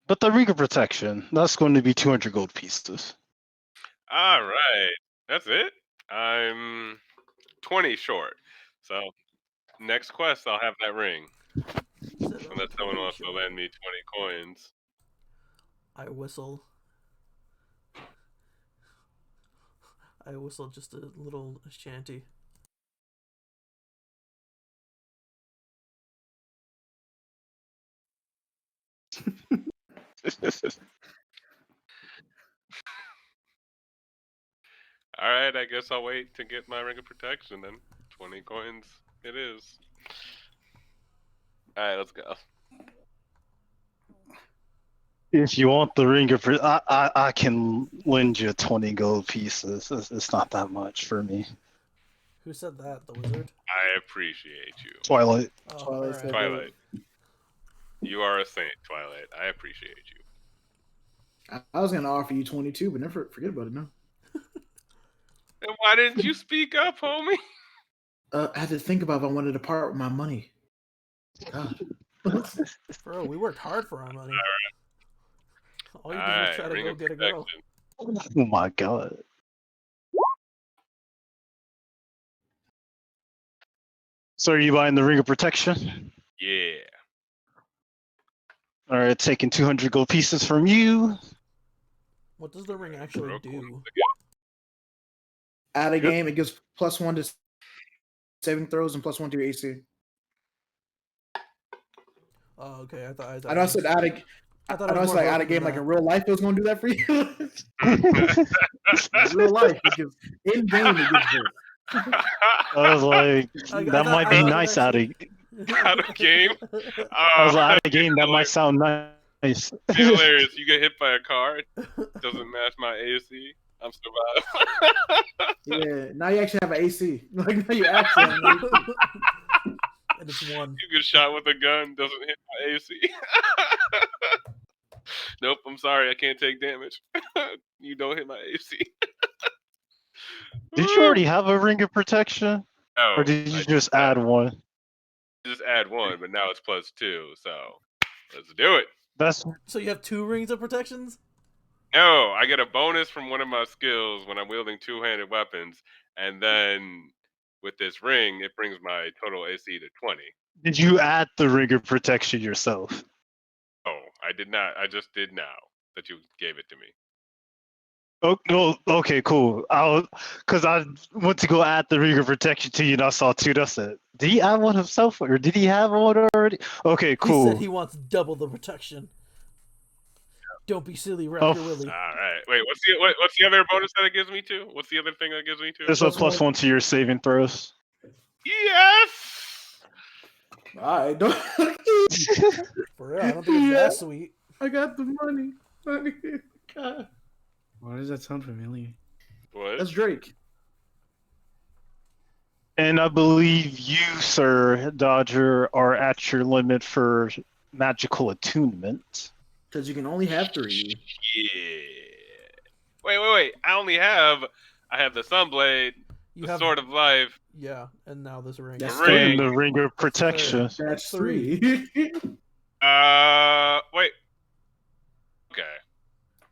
But the ring of protection, that's going to be 200 gold pieces.
All right. That's it. I'm 20 short. So next quest, I'll have that ring. Unless someone wants to lend me 20 coins.
I whistle. I whistle just a little shanty.
All right, I guess I'll wait to get my ring of protection then. 20 coins. It is. All right, let's go.
If you want the ring of, I can lend you 20 gold pieces. It's not that much for me.
Who said that? The wizard?
I appreciate you.
Twilight.
Oh,
Twilight
alright.
said
Twilight. You are a saint, Twilight. I appreciate you.
I was gonna offer you 22, but never forget about it now.
And why didn't you speak up, homie?
I had to think about if I wanted to part with my money. God.
Bro, we worked hard for our money. All you did was
Alright,
try to
ring
go
of
get a girl.
protection.
Oh my god. So are you buying the ring of protection?
Yeah.
All right, taking 200 gold pieces from you.
What does the ring actually do?
Out of
Yep.
game, it gives +1 to saving throws and +1 to your AC.
Oh, okay. I thought
I know I said out of.
I
I
thought
know
it was
it's
more
like out of
broken
game,
than
like in
that.
real life, it was gonna do that for you. In real life, it gives in game it gives this.
I was like,
I
that
thought-
might
I
be
thought it
nice out of.
Out of game?
I was like, out of
It's
game. That might
hilarious.
sound nice.
It's hilarious. You get hit by a car, it doesn't match my AC. I'm surviving.
Yeah, now you actually have an AC. Like now you actually have an AC.
And it's one.
You get shot with a gun, doesn't hit my AC. Nope, I'm sorry, I can't take damage. You don't hit my AC.
Did you already have a ring of protection,
No,
or did you
I
just add one?
just add one, but now it's +2, so let's do it.
That's
So you have 2 rings of protections?
No, I get a bonus from one of my skills when I'm wielding two-handed weapons, and then with this ring, it brings my total AC to 20.
Did you add the ring of protection yourself?
Oh, I did not. I just did now that you gave it to me.
Oh, no, okay, cool. Cause I went to go add the ring of protection to you, and I saw 2. That's it. Did he add one himself, or did he have one already? Okay, cool.
He said he wants double the protection. Don't be silly, wrap
Oh.
your willy.
All right. Wait, what's the other bonus that it gives me to? What's the other thing that it gives me to?
There's a +1 to your saving throws.
Yes.
All right, don't.
For real, I don't think it's that sweet.
I got the money. God.
Why does that sound familiar?
What?
That's Drake.
And I believe you, Sir Dodger, are at your limit for magical attunement.
Because you can only have 3.
Yeah. Wait. I have the Sunblade,
You
the
have
Sword of Life.
Yeah, and now this ring.
That's
Ring.
And the ring of protection.
That's
3.
3.
Wait. Okay.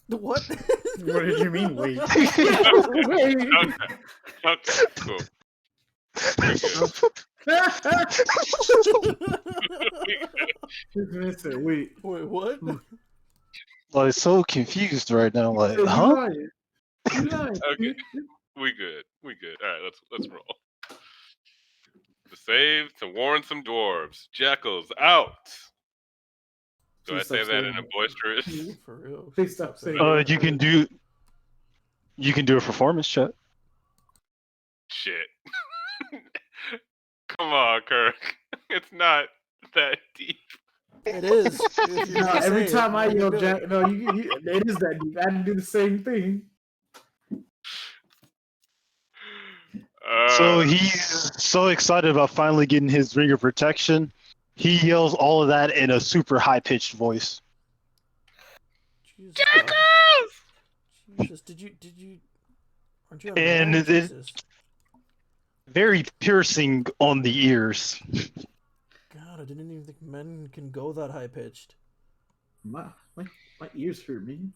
What?
What did you mean? Wait.
Wait.
Okay. Cool.
Wait.
Wait, what?
Like, so confused right now. Like,
You
huh?
lying. You lying.
Okay. We good. All right. Let's roll. The save to warn some dwarves. Jackals out. Do I
Please
say
stop
that
saying
in a boisterous?
For real.
Please stop saying
You can do a performance check.
Shit. Come on, Kirk. It's not that deep.
It is. If you're
No,
gonna
every
say it,
time I
you're
yell
gonna do
Jack,
it.
no, it is that deep. I had to do the same thing.
So he's so excited about finally getting his ring of protection. He yells all of that in a super high-pitched voice.
Jesus,
Jackals!
God. Jesus, did you? Aren't you?
And
And Jesus.
Very piercing on the ears.
God, I didn't even think men can go that high pitched.
My ears hurt me.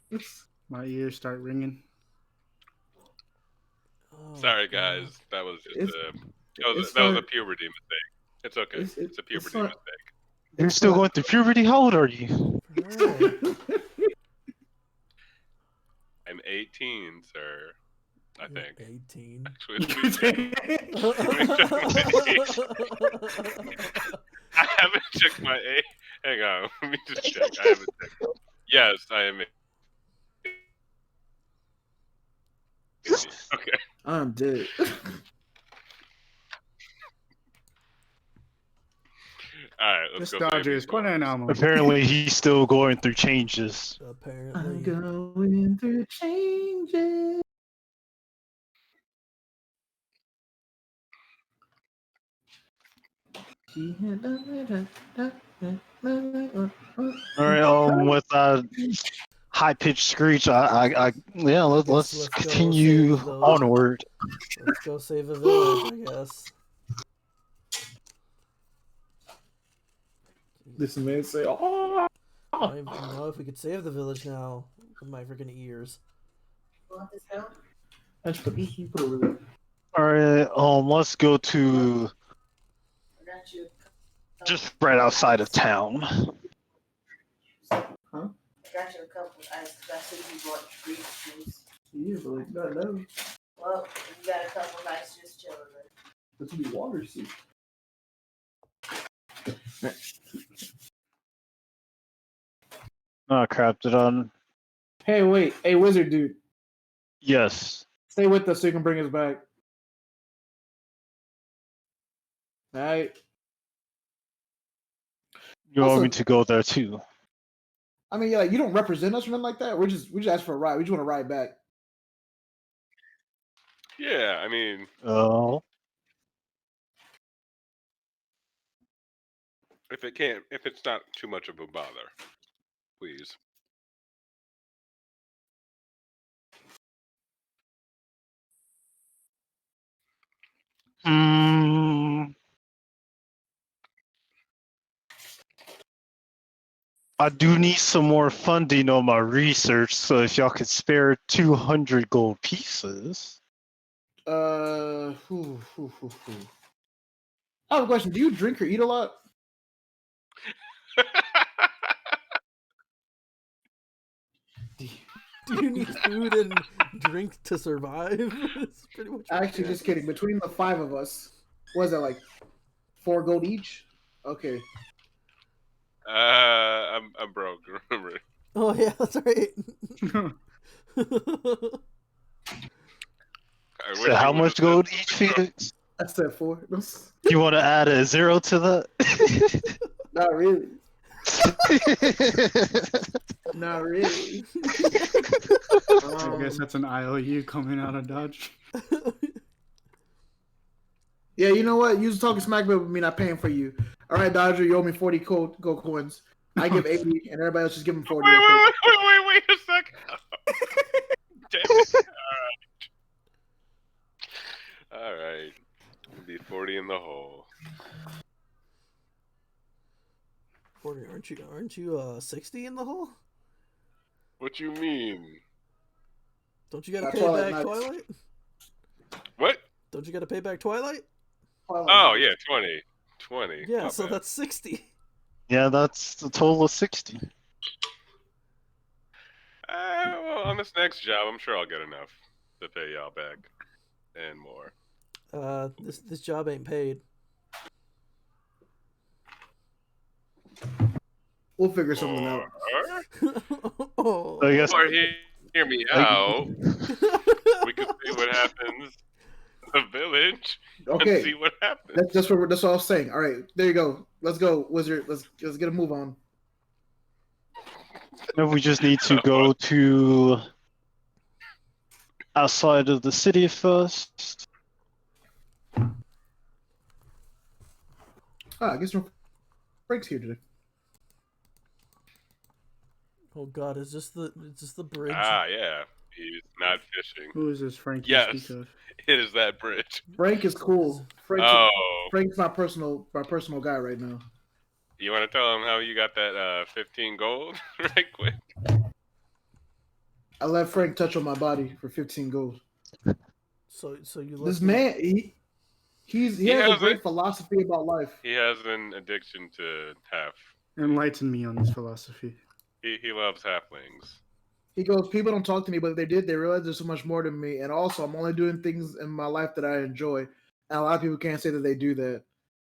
My ears start ringing.
Oh,
Sorry,
God.
guys. That was just
It's-
that was a puberty mistake. It's okay.
It's-
It's a puberty
fine.
mistake.
You're still going through puberty? How old are you?
For real.
I'm 18, sir. I
You're
think.
18.
Actually, let me check. I haven't checked my age. Hang on. Let me just check. I haven't checked. Yes, I am. Okay.
I'm dead.
All right, let's
This
go. Save
Dodger
these
is quite an
boys.
anomaly.
Apparently, he's still going through changes.
I'm
Apparently.
going through changes.
All right. With that high pitched screech, yeah. Let's
Let's go
continue
save those.
onward.
Let's go save a village, I guess.
This man say, "Oh."
If we could save the village now with my freaking ears.
That's put it over there.
All right. Let's go to just right outside of town.
Huh?
I got you a couple of ice because I see you bought free juice.
Yeah, but like, no.
Well, you got a couple of ice just chilling there.
This would be water soup.
Oh crap! Did on?
Hey, wait. Hey, wizard dude.
Yes.
Stay with us so you can bring us back. All right.
You
Also-
want me to go there too?
I mean, yeah, like, you don't represent us or nothing like that. We just ask for a ride. We just want to ride back.
Yeah, I mean,
Oh.
if it's not too much of a bother, please.
I do need some more funding on my research, so if y'all could spare 200 gold pieces.
I have a question. Do you drink or eat a lot?
Do you need food and drink to survive? It's pretty much.
Actually, just kidding. Between the 5 of us, what is that, like 4 gold each? Okay.
I'm broke. Remember?
Oh yeah, that's right.
I wish
So how
you would've
much
said-
gold each, Phoenix?
I said 4.
You want to add a 0 to that?
Not really. Not really.
I guess that's an IOU coming out of Dodge.
Yeah, you know what? You was talking smack with me not paying for you. All right, Dodger, you owe me 40 gold coins. I give 80, and everybody else just give him 40.
Wait
real quick.
a second. Damn it. All right. It'll be 40 in the hole.
40, aren't you 60 in the hole?
What you mean?
Don't you gotta
That's
pay
Twilight
back
Nights.
Twilight?
What?
Don't you gotta pay back Twilight?
Oh, yeah, 20. 20.
Yeah,
My
so
bad.
that's 60.
Yeah, that's a total of 60.
Well, on this next job, I'm sure I'll get enough to pay y'all back and more.
This job ain't paid.
We'll figure something out.
Oh.
I guess
Or hear me out. We can see what happens in the village and
Okay,
see what happens.
that's what I was saying. All right, there you go. Let's go, wizard. Let's get a move on.
we just need to go to outside of the city first.
I guess Frank's here today.
Oh God, is this the bridge?
Ah, yeah. He's not fishing.
Who is this Frank you
Yes.
speak of?
It is that bridge.
Frank is cool.
Oh.
Frank's my personal guy right now.
You want to tell him how you got that 15 gold right quick?
I let Frank touch on my body for 15 gold.
So you let
This
me-
man, he has a
has
great
it.
philosophy about life.
He has an addiction to half.
Enlighten me on this philosophy.
He loves halflings.
He goes, people don't talk to me, but if they did, they realize there's so much more to me. And also, I'm only doing things in my life that I enjoy. And a lot of people can't say that they do that.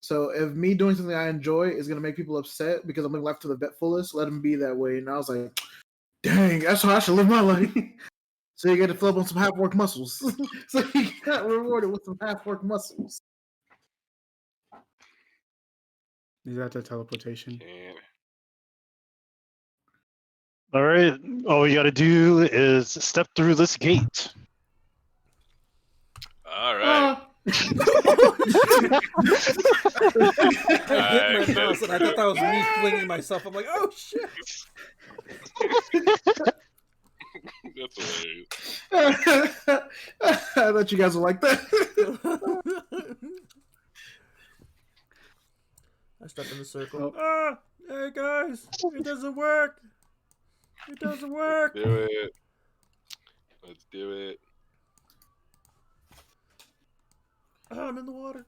So if me doing something I enjoy is going to make people upset because I'm living life to the fullest, let them be that way. And I was like, dang, that's how I should live my life. So you got to fill up on some half-work muscles. So he got rewarded with some half-work muscles.
Is that the teleportation?
Can't.
All right. All you got to do is step through this gate.
All right.
I hit my mouse and I thought that was me flinging myself. I'm like, oh shit.
That's hilarious.
I thought you guys would like that.
I stepped in the circle. Ah, hey guys, it doesn't work. It doesn't work.
Do it. Let's do it.
Oh, I'm in the water.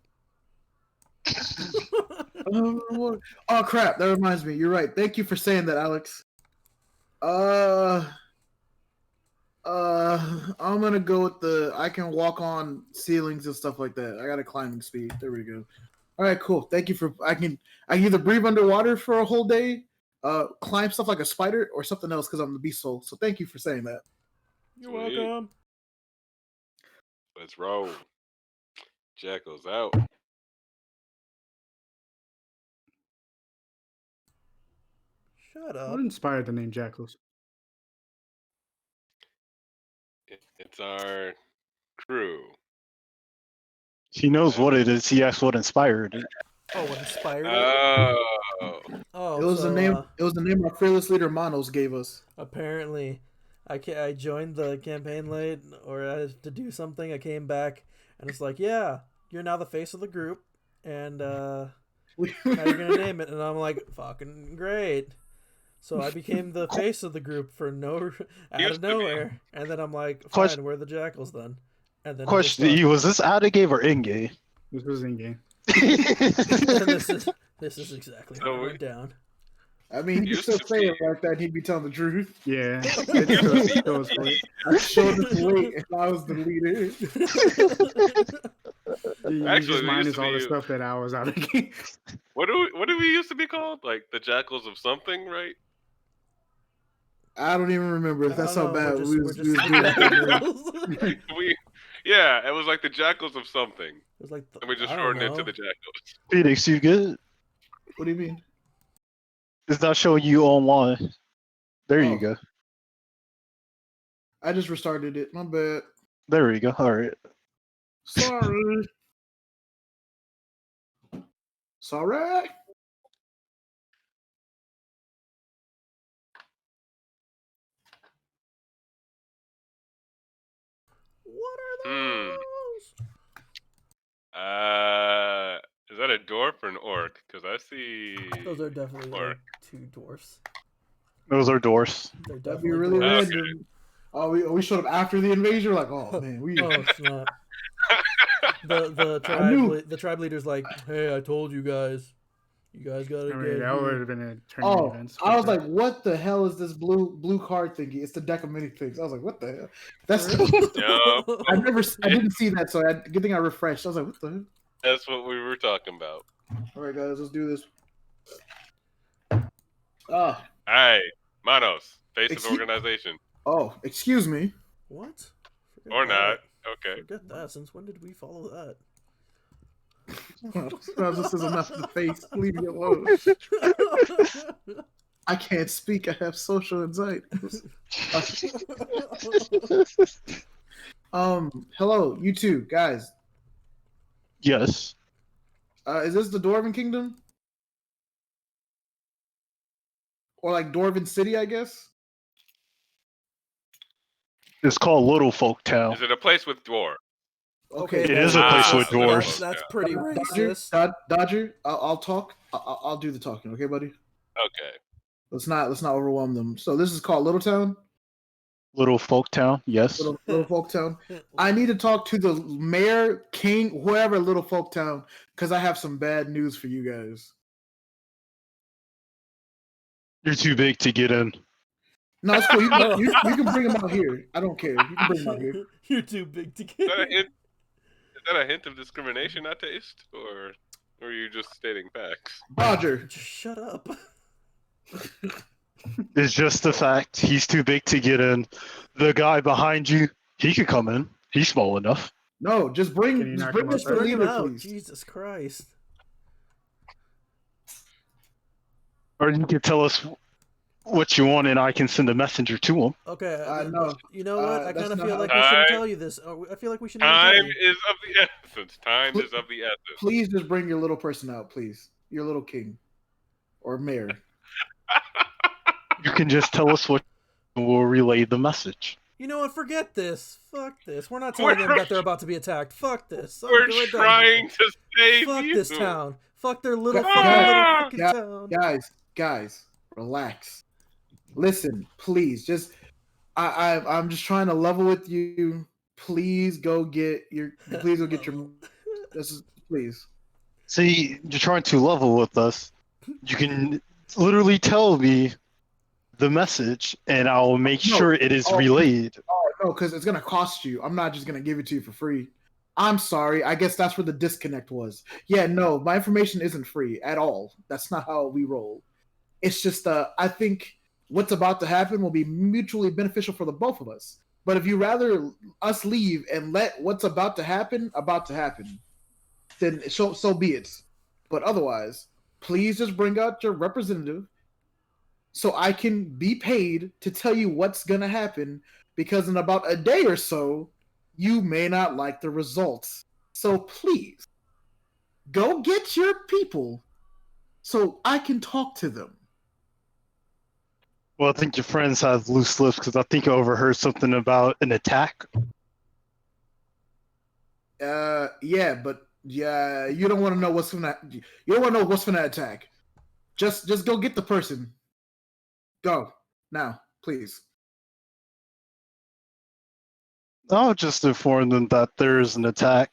Oh crap! That reminds me. You're right. Thank you for saying that, Alex. I'm gonna go with I can walk on ceilings and stuff like that. I got a climbing speed. There we go. All right, cool. Thank you for. I can either breathe underwater for a whole day, climb stuff like a spider, or something else because I'm the beast soul. So thank you for saying that.
You're
Sweet.
welcome.
Let's roll. Jackal's out.
Shut up.
What inspired the name Jackals?
It's our crew.
He knows what it is. He asked what inspired it.
Oh, what inspired it?
Oh.
Oh,
It was
so,
the name. It was the name our fearless leader Manos gave us.
Apparently, I joined the campaign late, or I had to do something. I came back, and it's like, yeah, you're now the face of the group, and now you're gonna name it. And I'm like, fucking great. So I became the face of the group for out of nowhere, and then I'm like, fine,
Question-
we're the Jackals then. And then it just
Question:
stuck.
was this out of game or in game?
This was in game.
And this is exactly how it went down.
I mean, he
Used
still
to
say
be.
it like that. He'd be telling the truth.
Yeah. It was late.
I showed his weight if I was the leader.
You
Actually,
just
it
minus
used to
all the
be-
stuff that I was out of game.
What do we used to be called? Like the Jackals of something, right?
I don't even remember. That's how bad we was doing.
It
Yeah, it was like the Jackals of something.
was like
And we just
I don't
shortened it to
know.
the Jackals.
Phoenix, you good?
What do you mean?
It's not showing you online. There you
Oh.
go.
I just restarted it. My bad.
There we go. All right.
Sorry. Sorry.
What are
Hmm.
those?
Is that a dwarf or an orc? Because I see.
Those are definitely
Or-
like two dwarfs.
Those are doors.
They're
That'd be
definitely
really
dwarfs.
random. Oh, we showed up after the invasion. We're like, oh man, we.
Oh snap! The
I knew.
tribe leader's like, hey, I told you guys. You guys gotta
I
get
mean, that would
here.
have been a tournament
Oh,
event.
I was like, what the hell is this blue card thingy? It's the deck of many things. I was like, what the hell? That's.
Yup.
I didn't see that, so good thing I refreshed. I was like, what the hell?
That's what we were talking about.
All right, guys, let's do this. Ah,
Alright, Manos, face of
Excuse-
organization.
excuse me.
What? Forget
Or
that.
not. Okay.
Forget that. Since when did we follow that?
This is enough to face. Leave me alone. I can't speak. I have social anxiety. Hello, you two guys.
Yes.
Is this the Dwarven Kingdom? Or like Dwarven City, I guess?
It's called Little Folk Town.
Is it a place with dwarf?
Okay.
It is a place with dwarves.
That's pretty
Dodger,
racist.
Dodger, I'll talk. I'll do the talking, okay, buddy?
Okay.
Let's not overwhelm them. So this is called Little Town,
Little Folk Town. Yes.
Little Folk Town. I need to talk to the mayor, king, whoever, Little Folk Town, because I have some bad news for you guys.
You're too big to get in.
No, it's cool. You can bring them out here. I don't care. You can bring them out here.
You're too big to
Is
get.
that a hint? Is that a hint of discrimination I taste, or are you just stating facts?
Dodger.
Just shut up.
It's just the fact he's too big to get in. The guy behind you, he could come in. He's small enough.
No, just
Can you
bring
knock
bring
him
us
out
the
Bring him
leader,
out.
please.
Jesus Christ.
Or you can tell us what you want, and I can send a messenger to him.
Okay.
No.
You know what? I
that's
kind of
not
feel
how-
like we shouldn't tell you this. I feel like we shouldn't even tell
Time
you.
is of the essence. Time is of the essence.
Please just bring your little person out, please. Your little king or mayor.
You can just tell us what, and we'll relay the message.
You know what? Forget this. Fuck this. We're not telling them that they're about to be attacked. Fuck this.
We're
done.
trying to save
Fuck
you.
this town. Fuck their little
Guys,
fucking little fucking town.
Guys, relax. Listen, please. Just I'm just trying to level with you. Please go get your. Please go get your. This is please.
See, you're trying to level with us. You can literally tell me the message, and I'll make sure it is relayed.
Oh no, because it's gonna cost you. I'm not just gonna give it to you for free. I'm sorry. I guess that's where the disconnect was. Yeah, no, my information isn't free at all. That's not how we roll. It's just I think what's about to happen will be mutually beneficial for the both of us. But if you rather us leave and let what's about to happen, then so be it. But otherwise, please just bring out your representative so I can be paid to tell you what's gonna happen, because in about a day or so, you may not like the results. So please, go get your people so I can talk to them.
Well, I think your friends have loose lips because I think I overheard something about an attack.
Yeah, but yeah, you don't want to know what's gonna. You don't want to know what's gonna attack. Just go get the person. Go now, please.
I'll just inform them that there's an attack.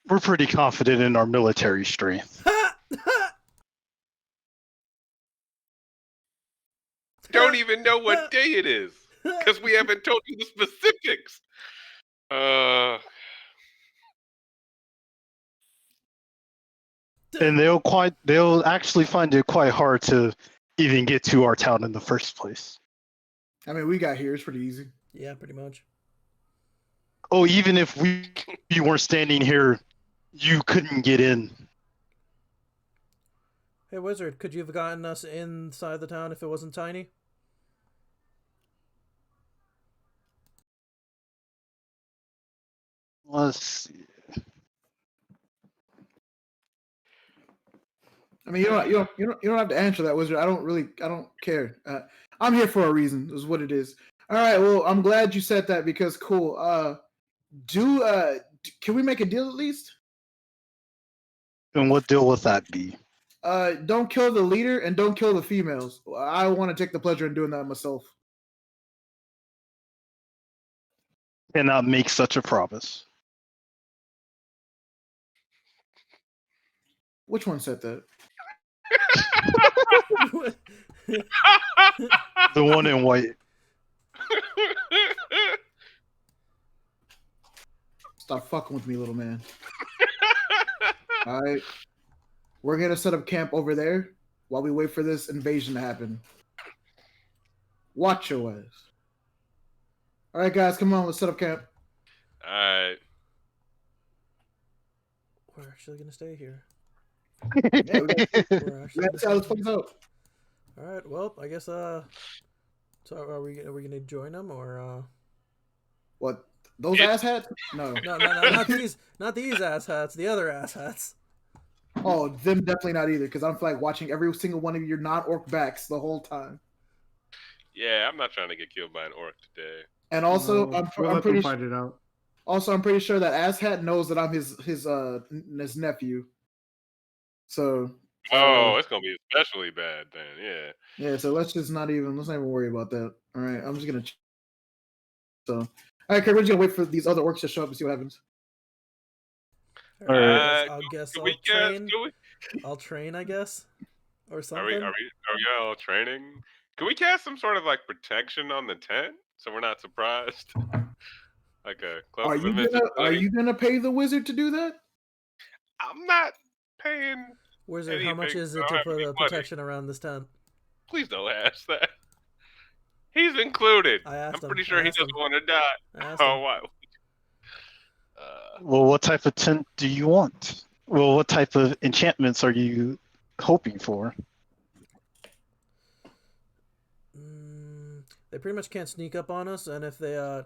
We're pretty confident in our military strength.
Don't even know what day it is because we haven't told you the specifics.
And they'll actually find it quite hard to even get to our town in the first place.
I mean, we got here. It's pretty easy.
Yeah, pretty much.
Oh, even if we weren't standing here, you couldn't get in.
Hey, Wizard, could you have gotten us inside the town if it wasn't tiny?
Let's see.
I mean, you don't have to answer that, Wizard. I don't care. I'm here for a reason. Is what it is. All right. Well, I'm glad you said that because cool. Can we make a deal at least?
And what deal would that be?
Don't kill the leader and don't kill the females. I want to take the pleasure in doing that myself.
Cannot make such a promise.
Which one said that?
The one in white.
Stop fucking with me, little man. All right. We're going to set up camp over there while we wait for this invasion to happen. Watch your ass. All right, guys, come on. Let's set up camp.
All right.
We're actually going to stay here.
Yeah, we
We're actually
got to see how this plays out.
All right. Well, I guess. So are we gonna join them or?
What? Those asshats? No.
No, not these asshats. The other asshats.
Oh, them definitely not either. Because I'm like watching every single one of your non-orc backs the whole time.
Yeah, I'm not trying to get killed by an orc today.
And also,
No, we'll
I'm
let
pretty
them fight it out.
Also, I'm pretty sure that asshat knows that I'm his nephew. So.
Oh, it's gonna be especially bad then. Yeah.
Yeah. So let's not even worry about that. All right. I'm just gonna. So. All right, Kirk, we're just gonna wait for these other orcs to show up and see what happens.
All right,
Uh,
I guess
Can
I'll
we
train.
can
I'll train, I guess, or
are
something.
we all training? Can we cast some sort of like protection on the tent so we're not surprised? Like a cloak
Are
of
you
invincibility?
gonna pay the wizard to do that?
I'm not paying.
Wizard, how much
anything,
is
so
it
I
to
have
put
any
a
money.
protection around this tent?
Please don't ask that. He's included.
I asked
I'm
him.
pretty sure
I
he
asked
doesn't
him.
want to die.
I asked
Oh,
him.
why?
Well, what type of tent do you want? Well, what type of enchantments are you hoping for?
They pretty much can't sneak up on us, and if they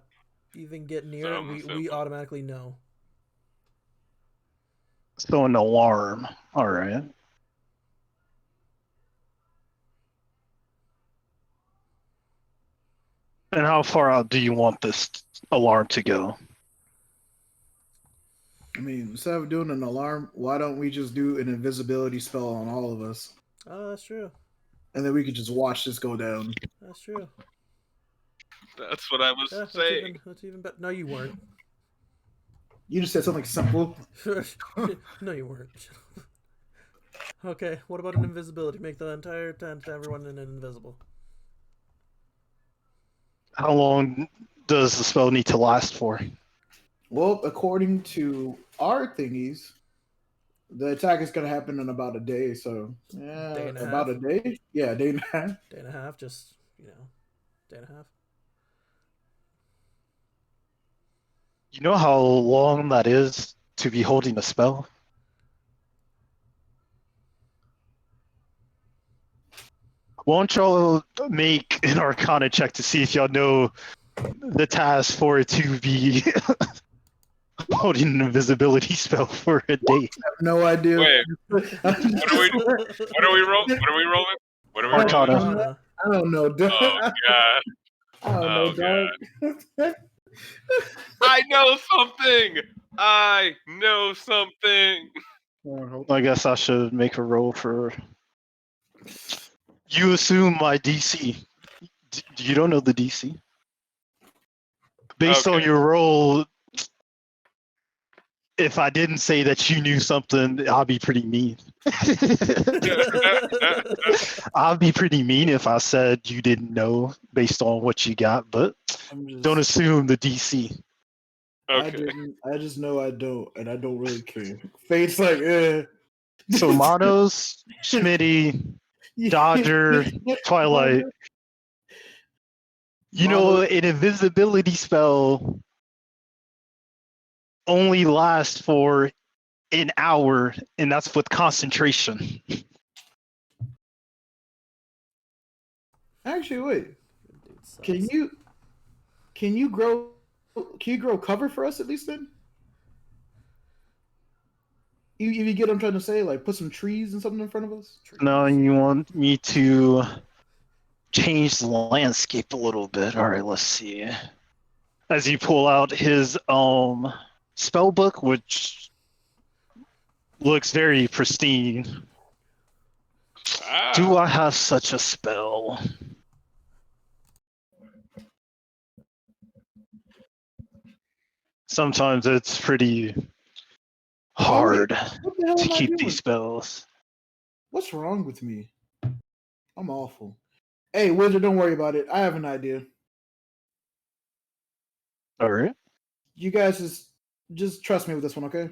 even get near it, we automatically know.
So an alarm. All right. And how far out do you want this alarm to go?
I mean, instead of doing an alarm, why don't we just do an invisibility spell on all of us?
Oh, that's true.
And then we could just watch this go down.
That's true.
That's what I was saying.
That's even better. No, you weren't.
You just said something simple.
No, you weren't. Okay, what about an invisibility? Make the entire tent, everyone invisible.
How long does the spell need to last for?
Well, according to our thingies, the attack is going to happen in about a day. So, yeah,
Day and a
about
half?
a day. Yeah, a day and a half.
Day and a half, just, day and a half.
You know how long that is to be holding a spell? Why don't y'all make an Arcana check to see if y'all know the task for it to be holding an invisibility spell for a day?
I have no idea.
Wait, what are we rolling? What are we rolling? What are we
Arcana.
rolling?
I don't know, dog.
Oh god.
I don't know, dog.
I know something. I know something.
I guess I should make a roll for. You assume my DC. You don't know the DC. Based on
Okay.
your roll, if I didn't say that you knew something, I'll be pretty mean. I'll be pretty mean if I said you didn't know based on what you got, but don't assume the DC.
Okay.
I just know I don't, and I don't really care. Fate's like, eh.
So Manos, Schmitty, Dodger, Twilight. You know, an invisibility spell only lasts for an hour, and that's with concentration.
Actually, wait.
Dude,
Can you grow cover for us at least then? You get what I'm trying to say? Like put some trees and something in front of us?
No, you want me to change the landscape a little bit. All right, let's see. As you pull out his spell book, which looks very pristine. Do I have such a spell? Sometimes it's pretty hard to keep these spells.
What's wrong with me? I'm awful. Hey, Wizard, don't worry about it. I have an idea.
All right.
You guys just trust me with this one, okay?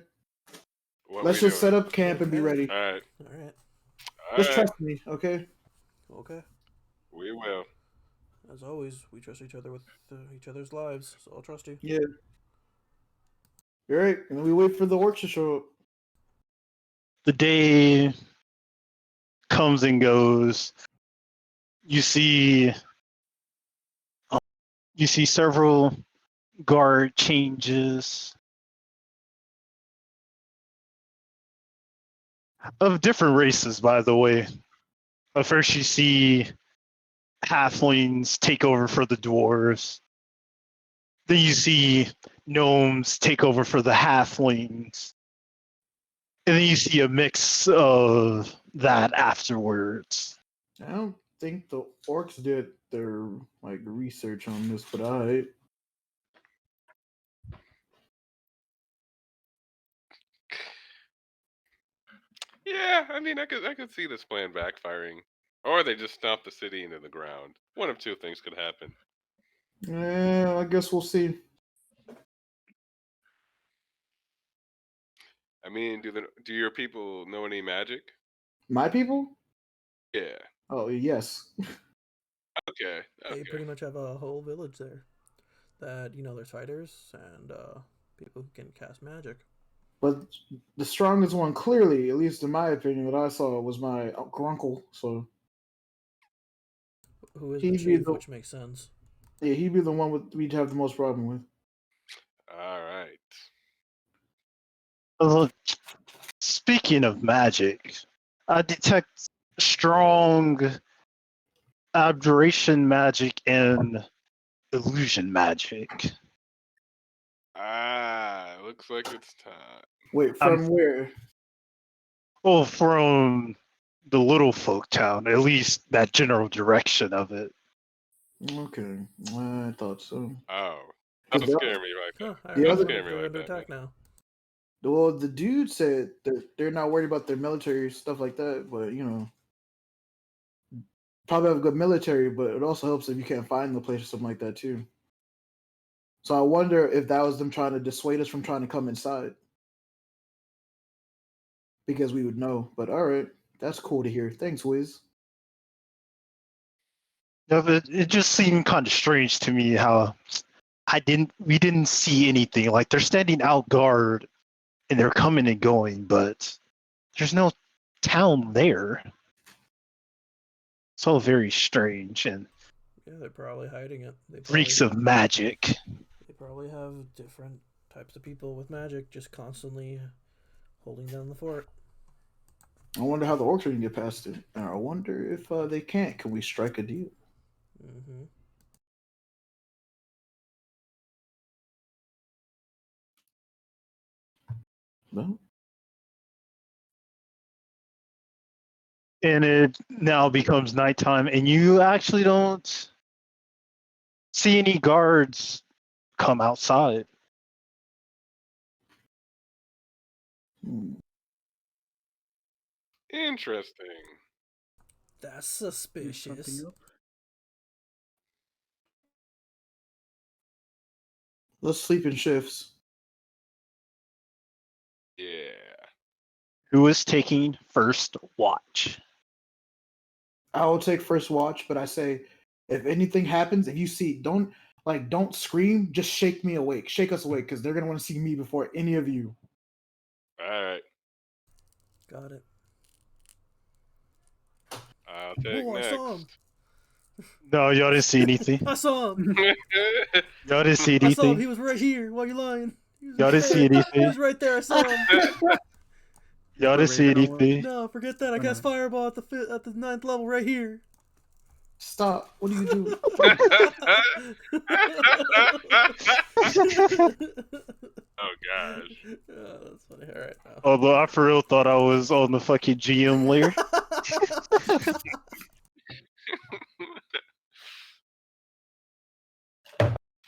What
Let's
we
just
doing?
set up camp and be ready.
All right.
Alright.
Just trust me, okay?
Okay.
We will.
As always, we trust each other with each other's lives, so I'll trust you.
Yeah. All right, and then we wait for the orcs to show up.
The day comes and goes. You see several guard changes of different races, by the way. But first you see halflings take over for the dwarves. Then you see gnomes take over for the halflings. And then you see a mix of that afterwards.
I don't think the orcs did their research on this, but alright.
Yeah, I mean, I could see this plan backfiring, or they just stomp the city into the ground. One of two things could happen.
Yeah, I guess we'll see.
I mean, do your people know any magic?
My people?
Yeah.
Oh yes.
Okay.
You pretty much have a whole village there. That, there's fighters and people who can cast magic.
But the strongest one, clearly, at least in my opinion, that I saw was my grunkle. So
who is the chief, which makes sense.
Yeah, he'd be the one we'd have the most problem with.
All right.
Look, speaking of magic, I detect strong abjuration magic and illusion magic.
Looks like it's time.
Wait, from where?
Well, from the little folk town, at least that general direction of it.
Okay, I thought so.
Oh, don't scare me like that.
Huh,
The
I
other-
don't
scare me
they're
like
under
that.
attack now.
Well, the dude said that they're not worried about their military stuff like that, but probably have a good military, but it also helps if you can't find the place or something like that too. So I wonder if that was them trying to dissuade us from trying to come inside. Because we would know. But all right, that's cool to hear. Thanks, Wiz.
Yeah, but it just seemed kind of strange to me how we didn't see anything. Like they're standing out guard and they're coming and going, but there's no town there. It's all very strange and
Yeah, they're probably hiding it.
reeks of magic.
They probably have different types of people with magic just constantly holding down the fort.
I wonder how the orcs are gonna get past it. And I wonder if they can't. Can we strike a deal?
Mm-hmm.
No.
And it now becomes nighttime, and you actually don't see any guards come outside.
Interesting.
That's
There's
suspicious.
something up.
Let's sleep in shifts.
Yeah.
Who is taking first watch?
I will take first watch, but I say if anything happens, if you see, don't scream, just shake me awake. Shake us awake, because they're gonna want to see me before any of you.
All right.
Got it.
I'll take
Oh, I
next.
saw him.
No, y'all didn't see anything.
I saw him.
Y'all didn't see
I saw him.
anything.
He was right here. Why are you lying? He was
Y'all didn't see
He
anything.
was right there. I saw him.
Y'all didn't see
Raven on
anything.
No, forget that. I cast fireball at the 9th level right here.
Stop. What do you do?
Oh gosh.
Oh, that's funny. All right. Now.
Although I for real thought I was on the fucking GM layer.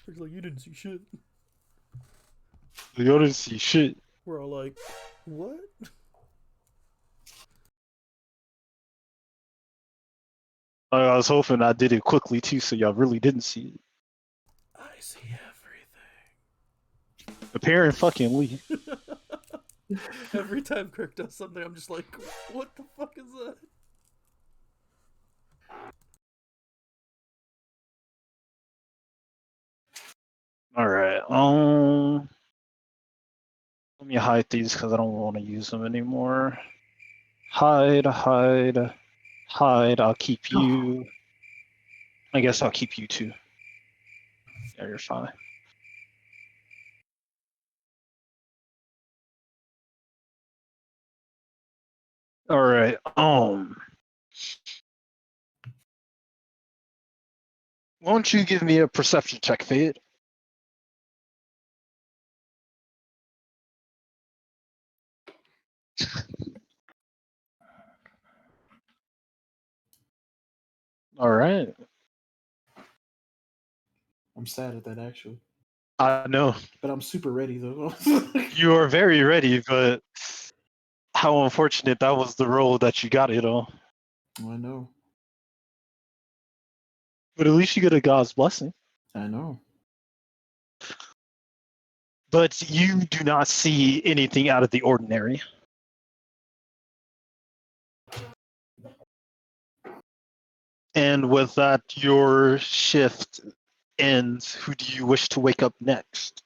He's like, you didn't see shit.
Y'all didn't see shit.
We're all like, what?
I was hoping I did it quickly too, so y'all really didn't see it.
I see everything.
Apparently, fucking Lee.
Every time Kirk does something, I'm just like, what the fuck is that?
All right. Let me hide these because I don't want to use them anymore. Hide. I'll keep you. I guess I'll keep you too. Yeah, you're fine. All right. Why don't you give me a perception check, Fade? All right.
I'm sad at that, actually.
I know
But I'm super ready, though.
you are very ready, but how unfortunate that was the role that you got it on.
I know.
But at least you get a God's blessing.
I know.
But you do not see anything out of the ordinary. And with that, your shift ends. Who do you wish to wake up next?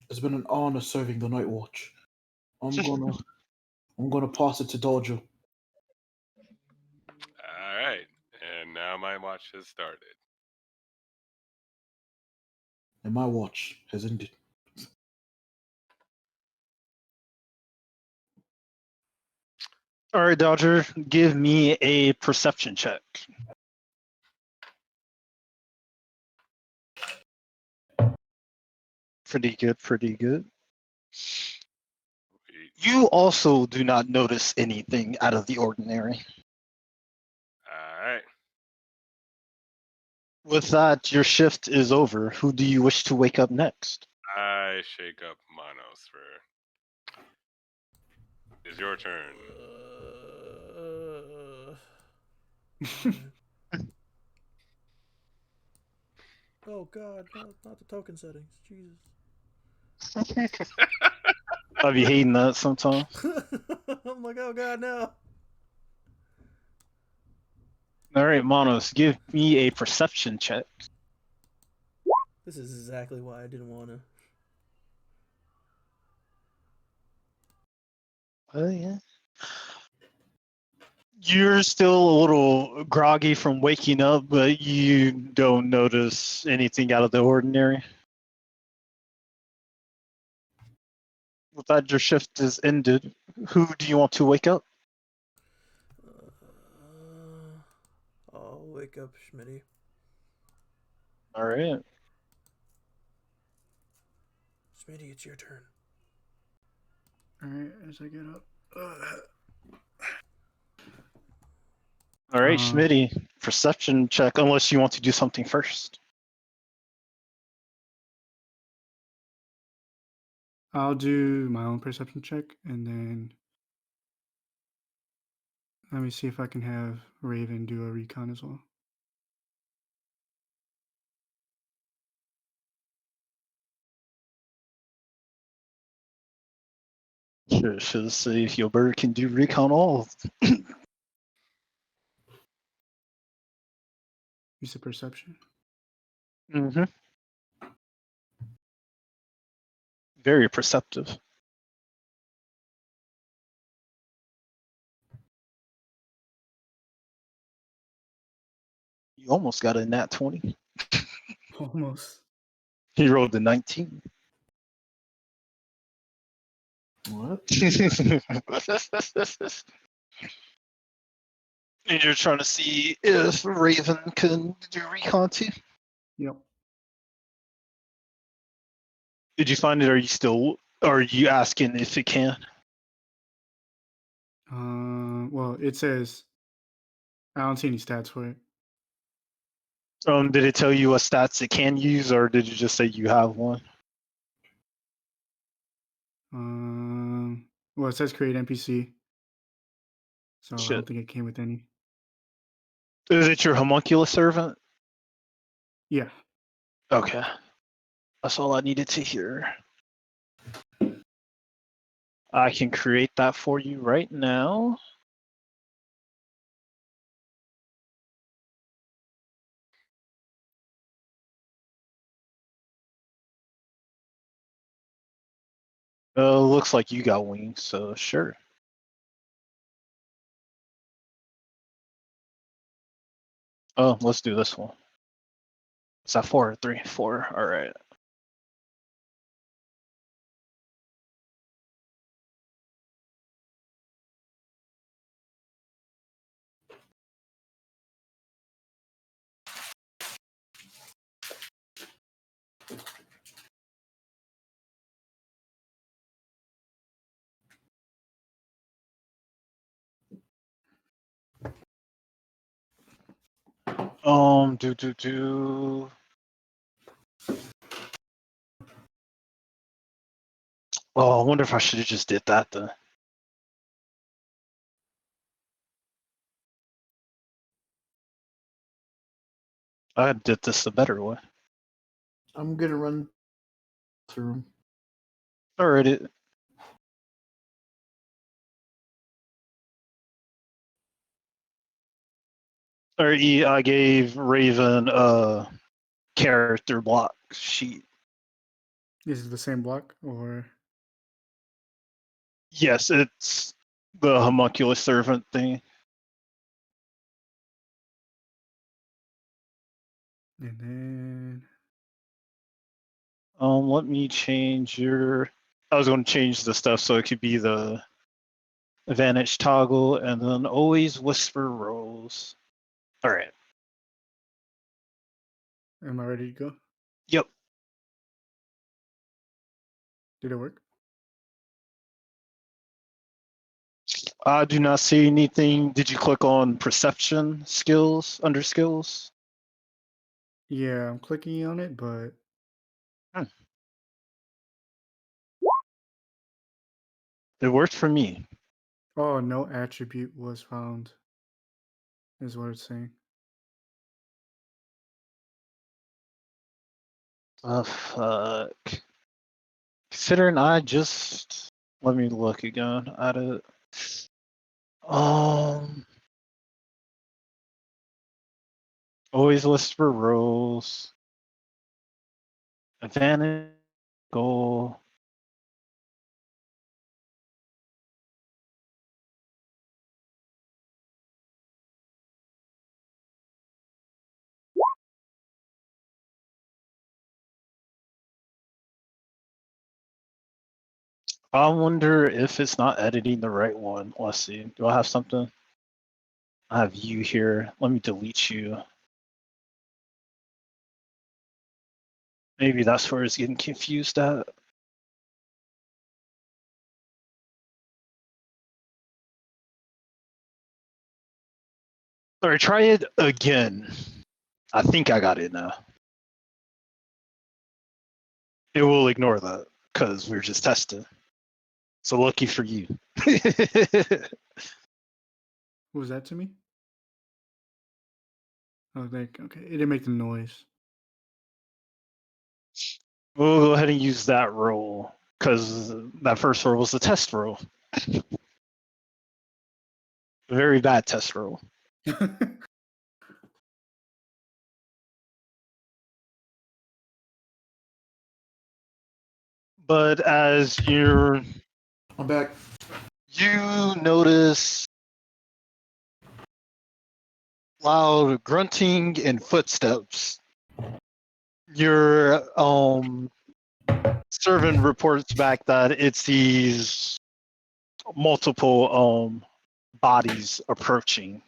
It's been an honor serving the Night Watch. I'm gonna pass it to Dojo.
All right. And now my watch has started.
and my watch has ended.
All right, Dodger, give me a perception check. Pretty good, pretty good. You also do not notice anything out of the ordinary.
All right.
With that, your shift is over. Who do you wish to wake up next?
I shake up Manos for. It's your turn.
Oh God, not the token settings. Jesus.
I'll be hating that sometimes.
I'm like, oh God, no.
All right, Manos, give me a perception check.
This is exactly why I didn't want to.
Oh, yeah. You're still a little groggy from waking up, but you don't notice anything out of the ordinary. With that, your shift is ended. Who do you want to wake up?
I'll wake up Schmitty.
All right.
Schmitty, it's your turn.
Alright, as I get up.
All right, Schmitty, perception check, unless you want to do something first.
I'll do my own perception check, and then let me see if I can have Raven do a recon as well.
Should see if your bird can do recon all.
Use a perception.
Mm-hmm. Very perceptive. You almost got a nat 20.
Almost.
He rolled a 19.
What?
And you're trying to see if Raven can do recon too?
Yep.
Did you find it? Are you asking if it can?
Well, it says I don't see any stats for it.
Did it tell you what stats it can use, or did you just say you have one?
Well, it says create NPC, so I
Shit.
don't think it came with any.
Is it your homunculus servant?
Yeah.
Okay. That's all I needed to hear. I can create that for you right now. Looks like you got wings, so sure. Oh, let's do this one. Is that 4 or 3? 4. All right. Do. Oh, I wonder if I should have just did that then. I did this the better way.
I'm gonna run through.
Alright. Alright, I gave Raven a character block sheet.
Is it the same block or?
Yes, it's the homunculus servant thing.
And then
Let me change your. I was going to change the stuff so it could be the advantage toggle, and then always whisper rolls. All right.
Am I ready to go?
Yep.
Did it work?
I do not see anything. Did you click on perception skills under skills?
Yeah, I'm clicking on it, but
It worked for me.
oh, no attribute was found. Is what it's saying.
Oh fuck. Considering I just let me look again at it. Always whisper rolls. Advantage goal. I wonder if it's not editing the right one. Let's see. Do I have something? I have you here. Let me delete you. Maybe that's where it's getting confused at. All right, try it again. I think I got it now. It will ignore that because we're just testing. So lucky for you.
What was that to me? Oh, okay. It didn't make the noise.
We'll go ahead and use that roll because that first roll was the test roll. Very bad test roll. But as I'm
back.
You notice loud grunting and footsteps. Your servant reports back that it's these multiple bodies approaching.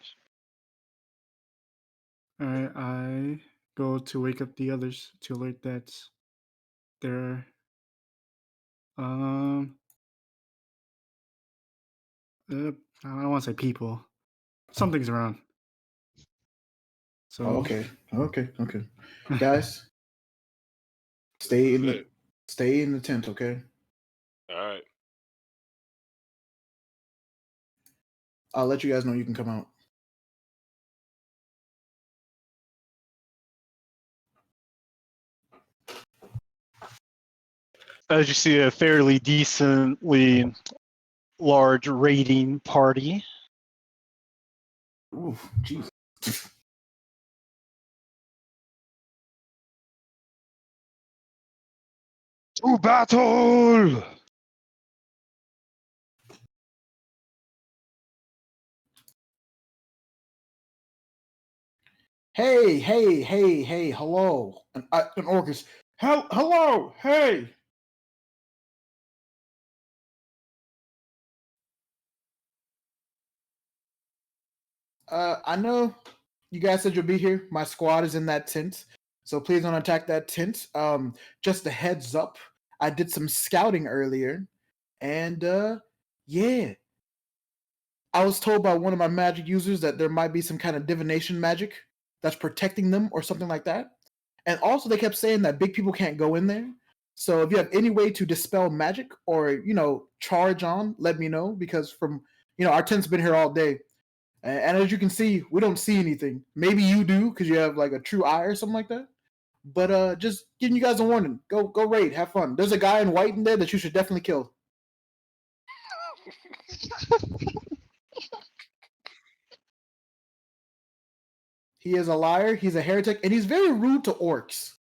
Alright, I go to wake up the others to alert that there are I don't want to say people. Something's around. So
Okay. Guys, stay in the tent, okay?
All right.
I'll let you guys know you can come out.
As you see, a fairly decently large raiding party.
Ooh, jeez.
To battle!
Hey, hello. An Orcus. Hello, hey. I know you guys said you'll be here. My squad is in that tent, so please don't attack that tent. Just a heads up, I did some scouting earlier, and yeah, I was told by one of my magic users that there might be some kind of divination magic that's protecting them or something like that. And also, they kept saying that big people can't go in there. So if you have any way to dispel magic or charge on, let me know, because from our tent's been here all day. And as you can see, we don't see anything. Maybe you do because you have like a true eye or something like that. But just giving you guys a warning. Go raid, have fun. There's a guy in white in there that you should definitely kill. He is a liar, he's a heretic, and he's very rude to orcs.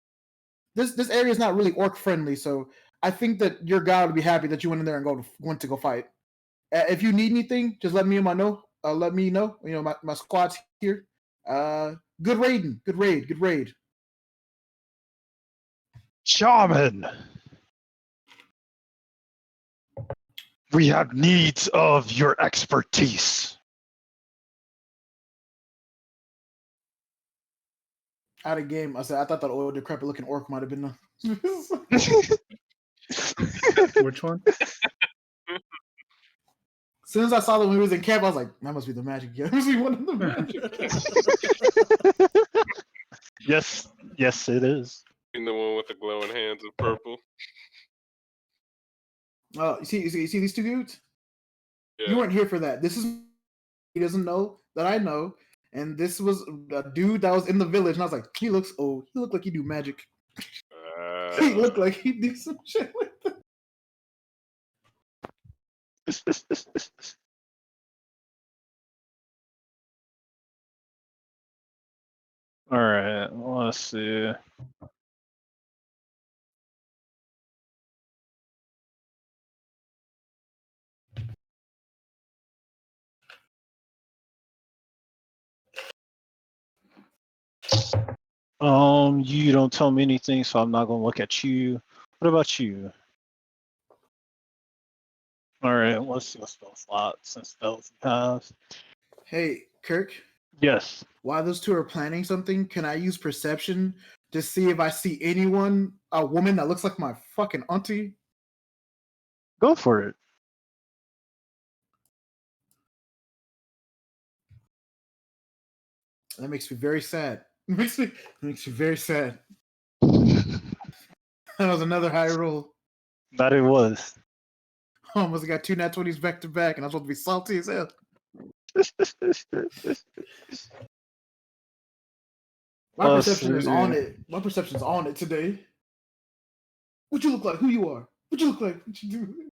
This area is not really orc friendly, so I think that your guy would be happy that you went in there and went to go fight. If you need anything, just let me know. Let me know. My squad's here. Good raiding. Good raid.
Shaman! We have needs of your expertise.
Out of game, I said I thought that old decrepit looking orc might have been the.
Which one?
As soon as I saw them when he was in camp, I was like, that must be the magic. That must be one of the magic.
Yes, it is.
And the one with the glowing hands of purple.
Oh, you see these two dudes?
Yeah.
You weren't here for that. This is he doesn't know that I know, and this was a dude that was in the village, and I was like, he looks old. He looked like he do magic. He looked like he do some shit like that.
All right, let's see. You don't tell me anything, so I'm not gonna look at you. What about you? All right, let's see what spell slots and spells you have.
Hey, Kirk.
Yes.
While those two are planning something, can I use perception to see if I see anyone, a woman that looks like my fucking auntie?
Go for it.
That makes me very sad. It makes me very sad. That was another high roll.
That it was.
I almost got 2 nat 20s back to back, and I was supposed to be salty as hell. My
Let's
perception is
see.
on it. My perception's on it today. What you look like? Who you are? What you look like? What you do?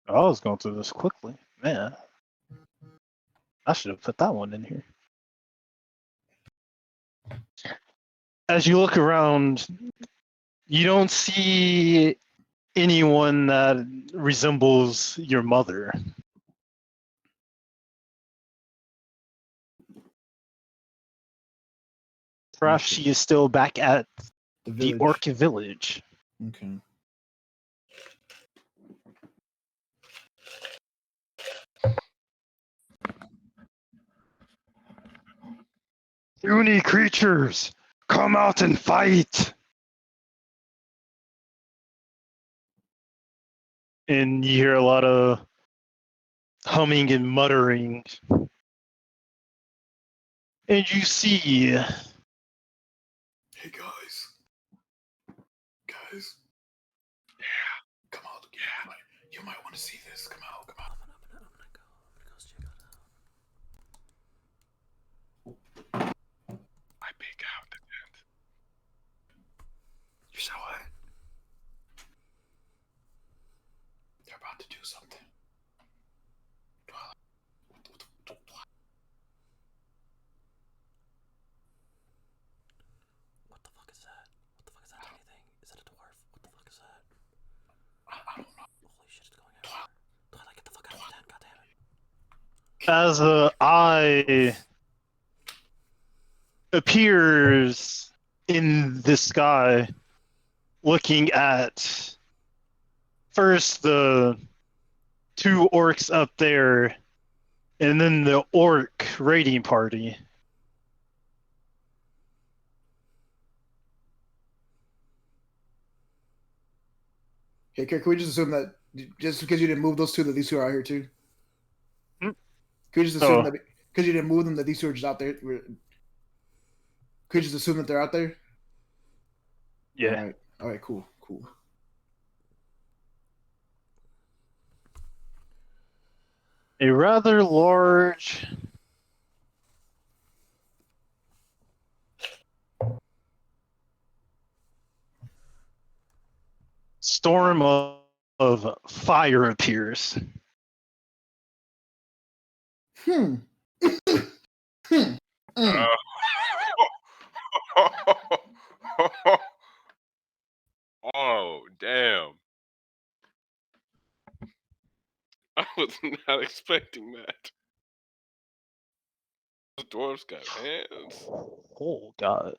I was going through this quickly. Man. I should have put that one in here. As you look around, you don't see anyone that resembles your mother. Perhaps she is still back at the Orc village.
Okay.
Puny creatures, come out and fight! And you hear a lot of humming and muttering. And you see
Hey guys. Guys. Yeah. Come out. Yeah. You might want to see this. Come out. Come out.
I'm gonna go check it out.
I peek out the tent.
You saw what? They're about to do something. Twilight.
What the fuck is that? What the fuck is that tiny thing? Is that a dwarf? What the fuck is that?
I don't know.
Holy shit, it's going everywhere. Twilight, get the fuck out of the tent, goddammit.
as a eye appears in the sky, looking at first the 2 orcs up there, and then the orc raiding party.
Hey, Kirk, can we just assume that just because you didn't move those two, that these two are out here too?
Hmm?
Could we just assume that because you didn't move them, that these two are just out there? Could you just assume that they're out there?
Yeah.
All right. Cool.
A rather large storm of fire appears.
Oh, damn. I was not expecting that. The dwarves got hands.
Oh god.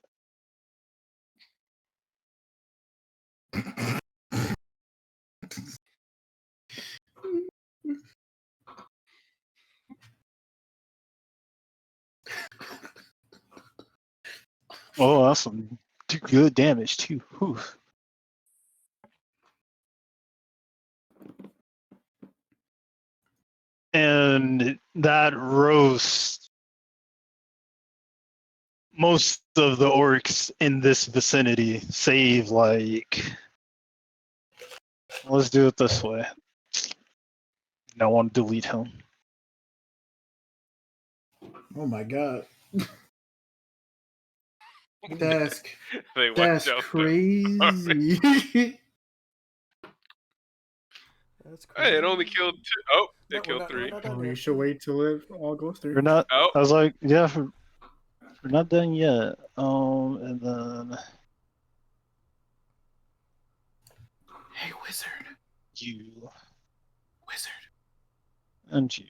Oh, that's some good damage too. Whew. And that roast most of the orcs in this vicinity, save like. Let's do it this way. I want to delete him.
Oh my god. That's
They wiped
that's
out the
crazy.
That's
Hey,
crazy.
it only killed 2. Oh,
No,
it killed 3.
we're not done
Oh, you
yet.
should wait till it all goes through.
We're not.
Oh,
I was like, yeah, we're not done yet. And then
Hey, wizard.
you
Wizard.
and you.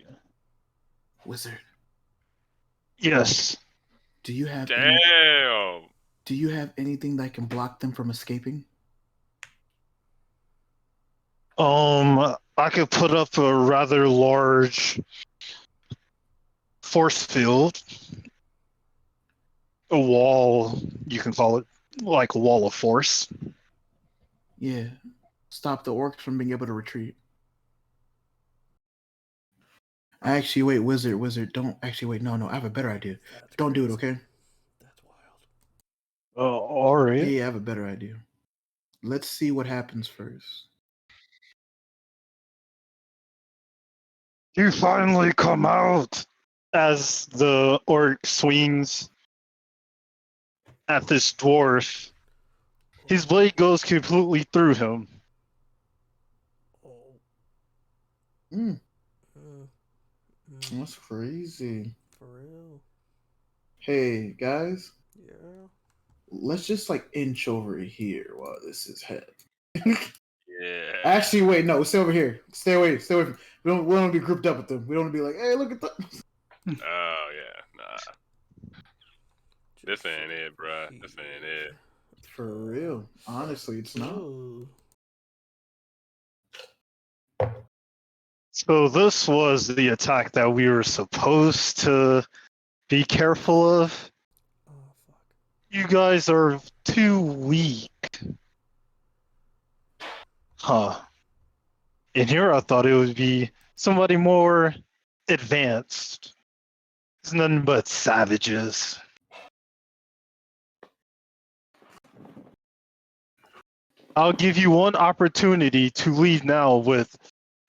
Wizard.
Yes.
Do you have
damn.
do you have anything that can block them from escaping?
I could put up a rather large force field, a wall. You can call it like a wall of force.
Yeah. Stop the orcs from being able to retreat. Actually, wait, wizard, don't actually wait. No, I have a better idea.
That's
Don't do it,
crazy.
okay?
That's wild.
All right.
Yeah, I have a better idea. Let's see what happens first.
You finally come out as the orc swings at this dwarf. His blade goes completely through him.
Oh.
Mm,
Mm.
that's crazy.
For real.
Hey, guys,
Yeah.
let's just like inch over here while this is happening.
Yeah.
Actually, wait, no, stay over here. Stay away. From, we don't want to be grouped up with them. We don't want to be like, hey, look at that.
Oh, yeah. Nah. This ain't it, bruh. This ain't it.
For real. Honestly, it's not.
Ooh.
So this was the attack that we were supposed to be careful of.
Oh fuck.
You guys are too weak. Huh. In here I thought it would be somebody more advanced. It's nothing but savages. I'll give you one opportunity to leave now with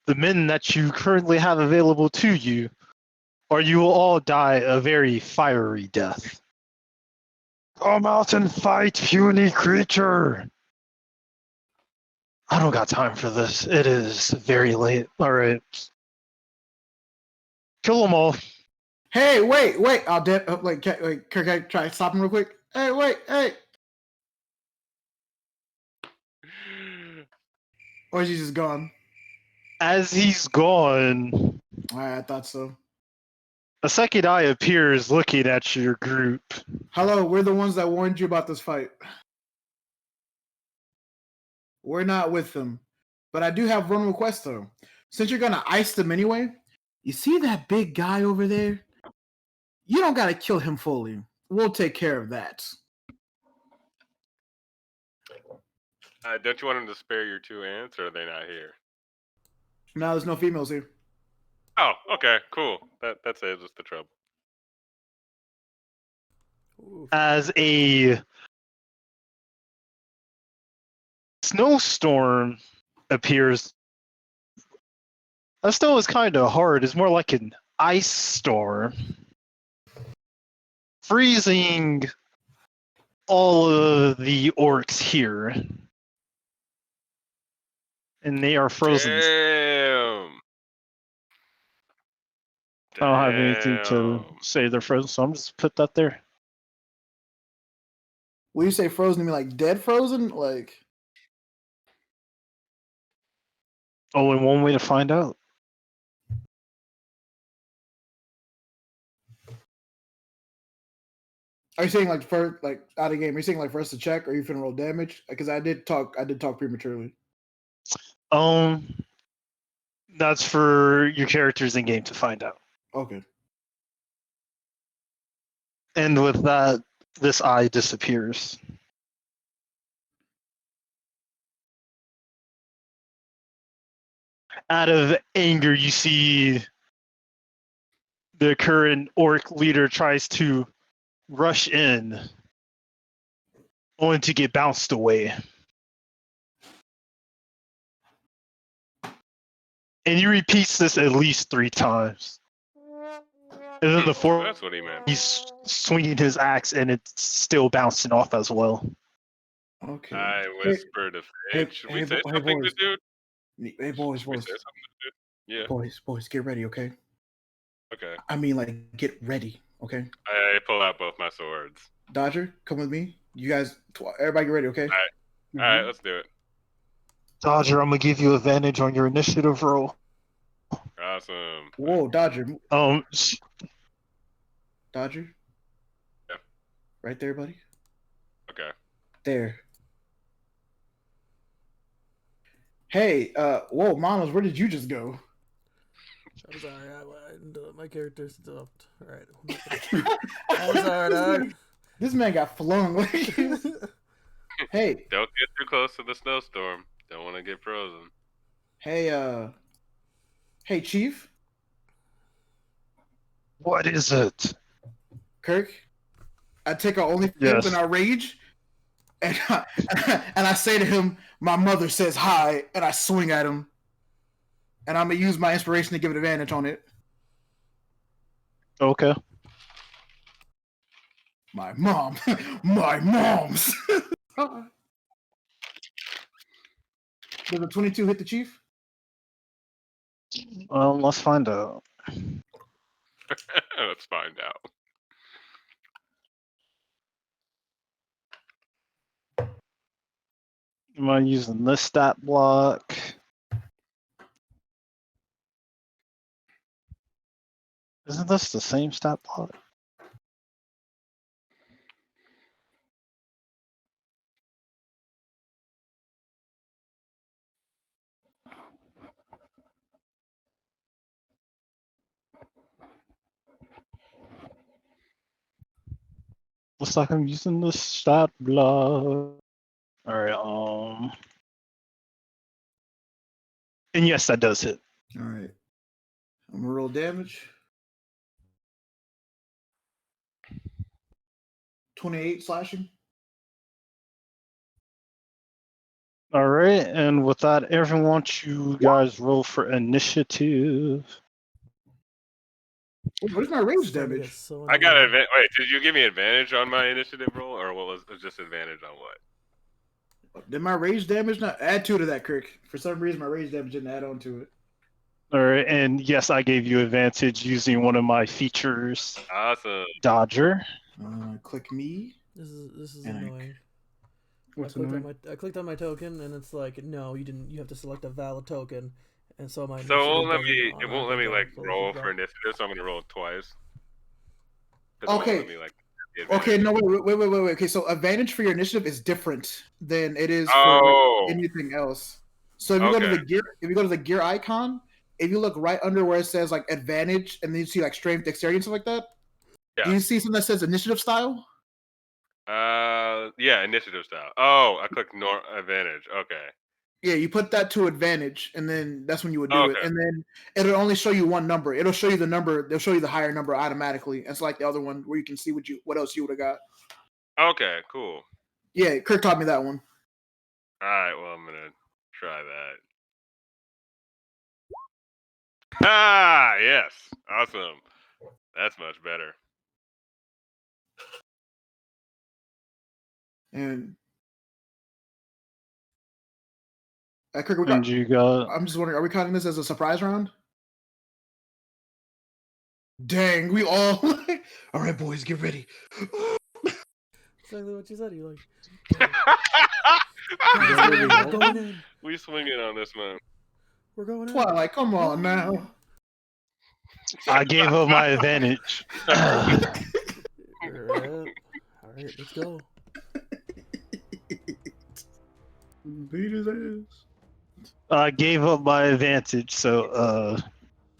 the men that you currently have available to you, or you will all die a very fiery death. Come out and fight, puny creature! I don't got time for this. It is very late. Alright. Kill them all.
Hey, wait. I'll wait, Kirk, can I try to stop him real quick? Hey, wait, hey. Or is he just gone?
As he's gone,
All right, I thought so.
a second eye appears looking at your group.
Hello, we're the ones that warned you about this fight. We're not with them. But I do have one request, though. Since you're going to ice them anyway, you see that big guy over there? You don't got to kill him fully. We'll take care of that.
Don't you want him to spare your 2 ants, or are they not here?
No, there's no females here.
Oh, okay, cool. That saves us the trouble.
Oof.
As a snowstorm appears. That snow is kind of hard. It's more like an ice storm. Freezing all of the orcs here. And they are frozen.
Damn.
I don't have anything to say they're frozen, so I'm just put that there.
When you say frozen, you mean like dead frozen? Like,
Only one way to find out.
Are you saying like first, like out of game? Are you saying like for us to check, or are you finna roll damage? Because I did talk prematurely.
That's for your characters in game to find out.
Okay.
And with that, this eye disappears. Out of anger, you see the current orc leader tries to rush in, only to get bounced away. And he repeats this at least 3 times. And then the
So
fourth,
that's what he meant.
he's swinging his axe, and it's still bouncing off as well.
Okay.
I whispered a
hey,
Should
hey,
we say
hey,
something
boys.
to dude?
Hey, boys,
Should we
boys,
say something to dude? Yeah.
boys, get ready, okay?
Okay.
I mean, like, get ready, okay?
I pull out both my swords.
Dodger, come with me. You guys, everybody, get ready, okay?
All right, let's do it.
Dodger, I'm gonna give you advantage on your initiative roll.
Awesome.
Whoa, Dodger. Dodger.
Yeah.
Right there, buddy.
Okay.
There. Hey, whoa, Manos, where did you just go?
I'm sorry, my character stopped. Alright. I'm sorry, dog.
This man got flung. Hey.
Don't get too close to the snowstorm. Don't want to get frozen.
Hey, hey, Chief.
What is it?
Kirk. I take our only
Yes.
in our rage, and I say to him, "My mother says hi," and I swing at him, and I'm gonna use my inspiration to give it advantage on it.
Okay.
My mom, my mom's. Does a 22 hit the chief?
Let's find out.
Let's find out.
Am I using this stat block? Isn't this the same stat block? Looks like I'm using the stat block. Alright, and yes, that does hit.
All right. I'm gonna roll damage. 28 slashing.
Alright, and with that, everyone wants you guys roll for initiative.
What is my range
Starting to get
damage?
so
I got
annoying.
advantage. Wait, did you give me advantage on my initiative roll, or what was just advantage on what?
Did my rage damage not add 2 to that, Kirk? For some reason, my rage damage didn't add on to it.
Alright, and yes, I gave you advantage using one of my features.
Awesome.
Dodger.
Click me.
This is
And
annoying.
What's
I
annoying?
clicked on my token, and it's like, no, you didn't. You have to select a valid token, and so my.
So it won't let
initiative
me.
doesn't
It won't let me like
automatically
roll
go.
for initiative, so I'm gonna roll it twice. 'Cause it won't
Okay.
let me, like, the
Okay,
advantage.
no, wait. Okay, so advantage for your initiative is different than it is for
Oh.
anything else. So if you go to
Okay.
the gear icon, if you look right under where it says like advantage, and then you see like strength, dexterity, and stuff like that.
Yeah.
Do you see something that says initiative style?
Yeah, initiative style. Oh, I clicked advantage. Okay.
Yeah, you put that to advantage, and then that's when you would do it.
Okay.
And then it'll only show you one number. It'll show you the number. They'll show you the higher number automatically. It's like the other one where you can see what else you would have got.
Okay. Cool.
Yeah, Kirk taught me that one.
All right. Well, I'm gonna try that. Ah, yes. Awesome. That's much better.
And Kirk,
And you got.
I'm just wondering, are we counting this as a surprise round? Dang, we all. All right, boys, get ready.
Exactly what you said. You
We're
like. We're going in.
We swinging on this man.
We're going in.
Twilight, come on now.
I gave up my advantage.
Alright. right, let's go.
Beat his ass.
I gave up my advantage, so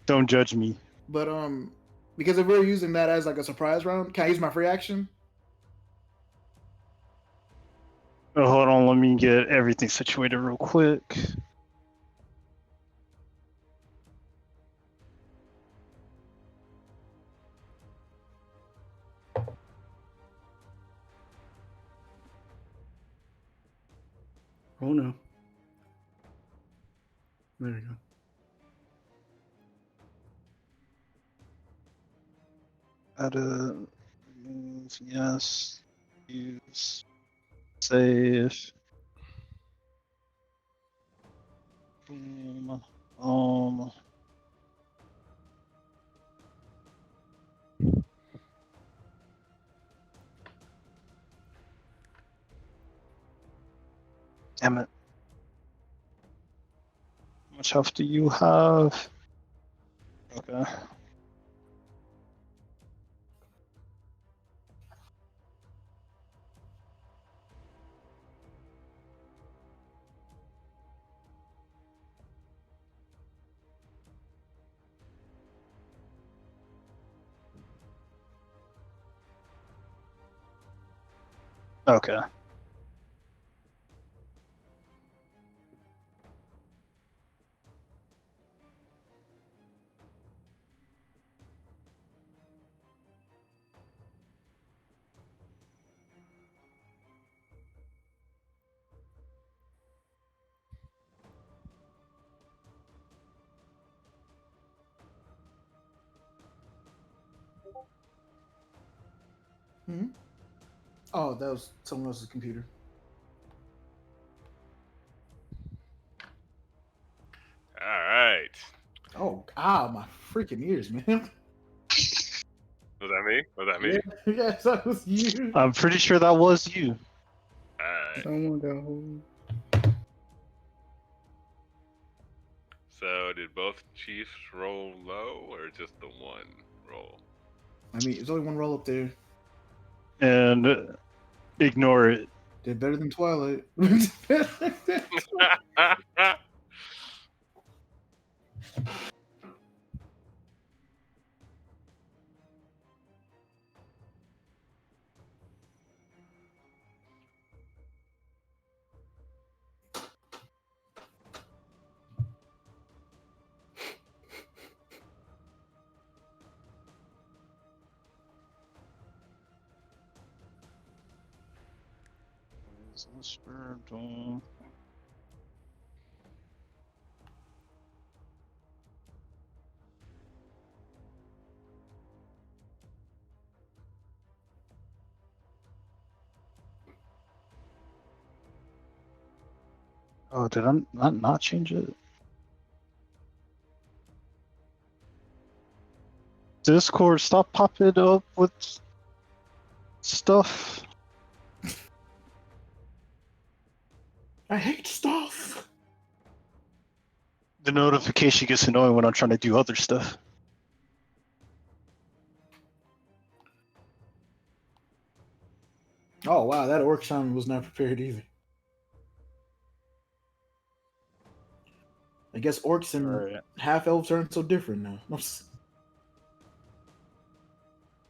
don't judge me.
But because if we're using that as like a surprise round, can I use my free action?
Oh, hold on, let me get everything situated real quick.
Oh no. There we go.
Add a move, yes. Use save. Boom. Damn it. How much health do you have? Okay. Okay.
Hmm? Oh, that was someone else's computer.
All right.
Oh, my freaking ears, man.
Was that me? Was that me?
Yeah, yes, that was you.
I'm pretty sure that was you.
All right.
Someone got hold.
So did both chiefs roll low or just the one roll?
I mean, there's only one roll up there.
And ignore it.
Did better than Twilight.
Oh, did I not change it? Discord, stop popping up with stuff.
I hate stuff.
The notification gets annoying when I'm trying to do other stuff.
Oh wow, that orc shaman was not prepared either. I guess orcs and
Alright.
half elves aren't so different now.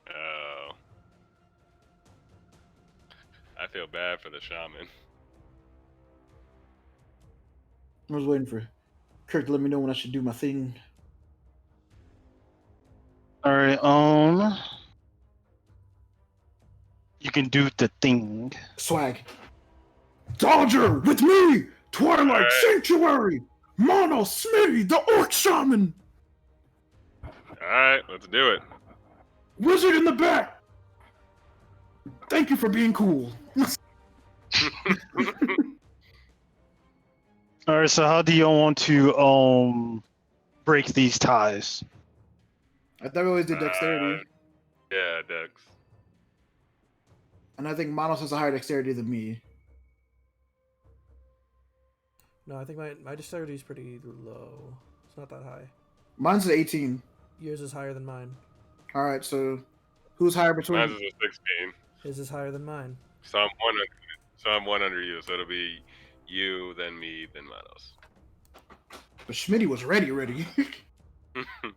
Oh. I feel bad for the shaman.
I was waiting for Kirk to let me know when I should do my thing.
Alright, you can do the thing.
Swag. Dodger, with me! Twilight
Alright.
Sanctuary! Manos Teamlifesucks, the orc shaman!
Alright, let's do it.
Wizard in the back! Thank you for being cool.
Alright, so how do y'all want to break these ties?
I thought we always did dexterity.
Yeah, Dex.
And I think Manos has a higher dexterity than me.
No, I think my dexterity is pretty low. It's not that high.
Mine's at 18.
Yours is higher than mine.
Alright, so who's higher between...
Mine's is a 16.
His is higher than mine.
So I'm one under. So I'm one under you. So it'll be you, then me, then Manos.
But Schmitty was ready.
I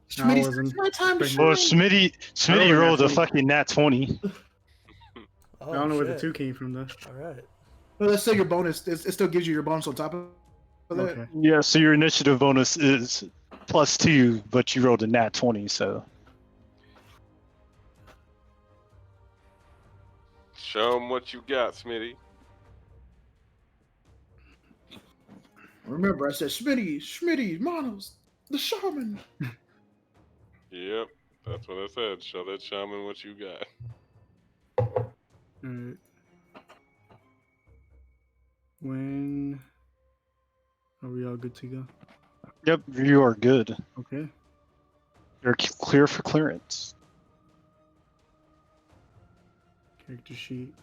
Schmitty
wasn't
said, "It's my time to
expecting-
Well,
shine."
Smitty
rolled a
rolled a
nat 20.
fucking nat 20.
Oh,
I don't know where the
shit.
2 came from though.
All right.
Well, let's say your bonus. It still gives you your bonus on top of that.
Okay.
Yeah, so your initiative bonus is +2, but you rolled a nat 20, so.
Show him what you got, Smitty.
Remember, I said Schmitty, Manos, the shaman.
Yep, that's what I said. Show that shaman what you got.
Alright. When are we all good to go?
Yep, you are good.
Okay.
You're clear for clearance.
Character sheet.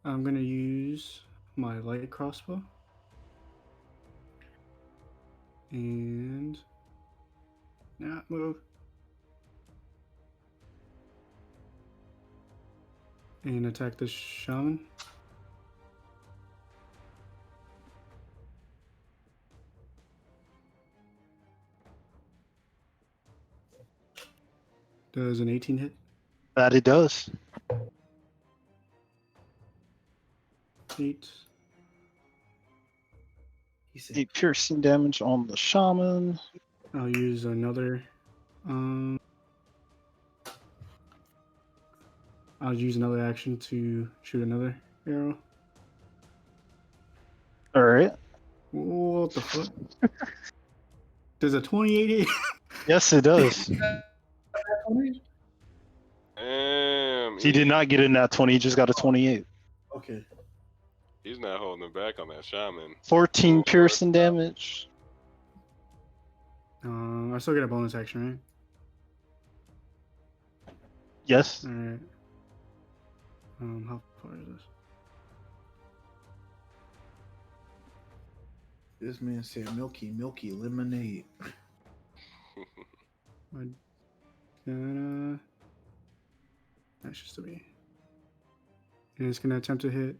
I'm gonna use my light crossbow. And not move. And attack the shaman. Does an 18 hit?
That it does.
8.
He said,
8 piercing damage on the shaman.
I'll use another. I'll use another action to shoot another arrow.
Alright.
What the fuck? Does a 28 hit?
Yes, it does.
Damn.
He did not get a nat 20, he just got a 28.
"Okay,
He's not holding it back on that shaman.
14 piercing damage.
I still get a bonus action, right?
Yes.
Alright. How far is this?
this man said milky lemonade."
That's just a me. And it's gonna attempt to hit.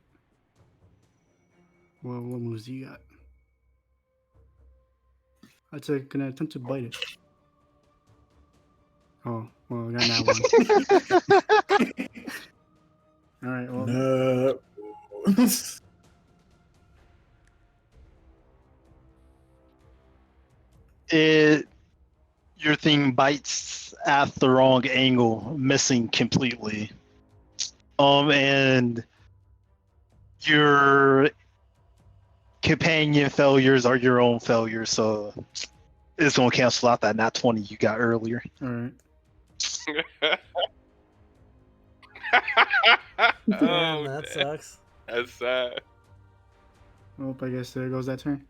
Well, what moves do you got? It's gonna attempt to bite it. Oh, well, I got that one. Alright, well.
No.
Your thing bites at the wrong angle, missing completely. And your companion failures are your own failures, so it's gonna cancel out that nat 20 you got earlier.
Alright.
Damn,
Oh,
that
damn.
sucks.
That's sad.
Well, I guess there goes that turn.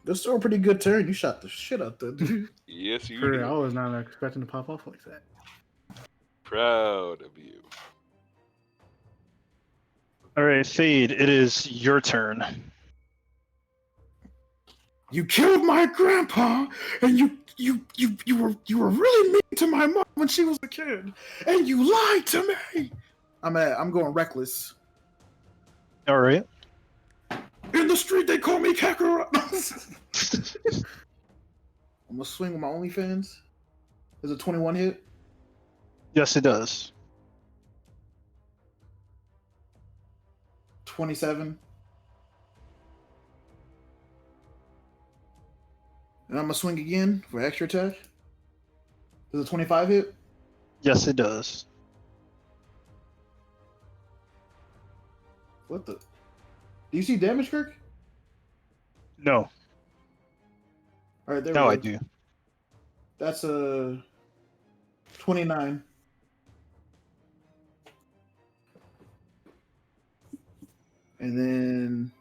That's still a pretty good turn. You shot the shit out there, dude.
Yes, you
I
did.
was not expecting to pop off like that.
Proud of you.
Alright, Fade, it is your turn.
You killed my grandpa, and you were really mean to my mom when she was a kid, and you lied to me. I'm going reckless.
Alright.
In the street, they call me Kakarot. I'm gonna swing with my OnlyFans. Is a 21 hit?
Yes, it does.
27. And I'm gonna swing again for extra attack. Does a 25 hit?
Yes, it does.
What the? Do you see damage, Kirk?
No.
All right, there
No,
we
I
go.
do.
That's a 29. And then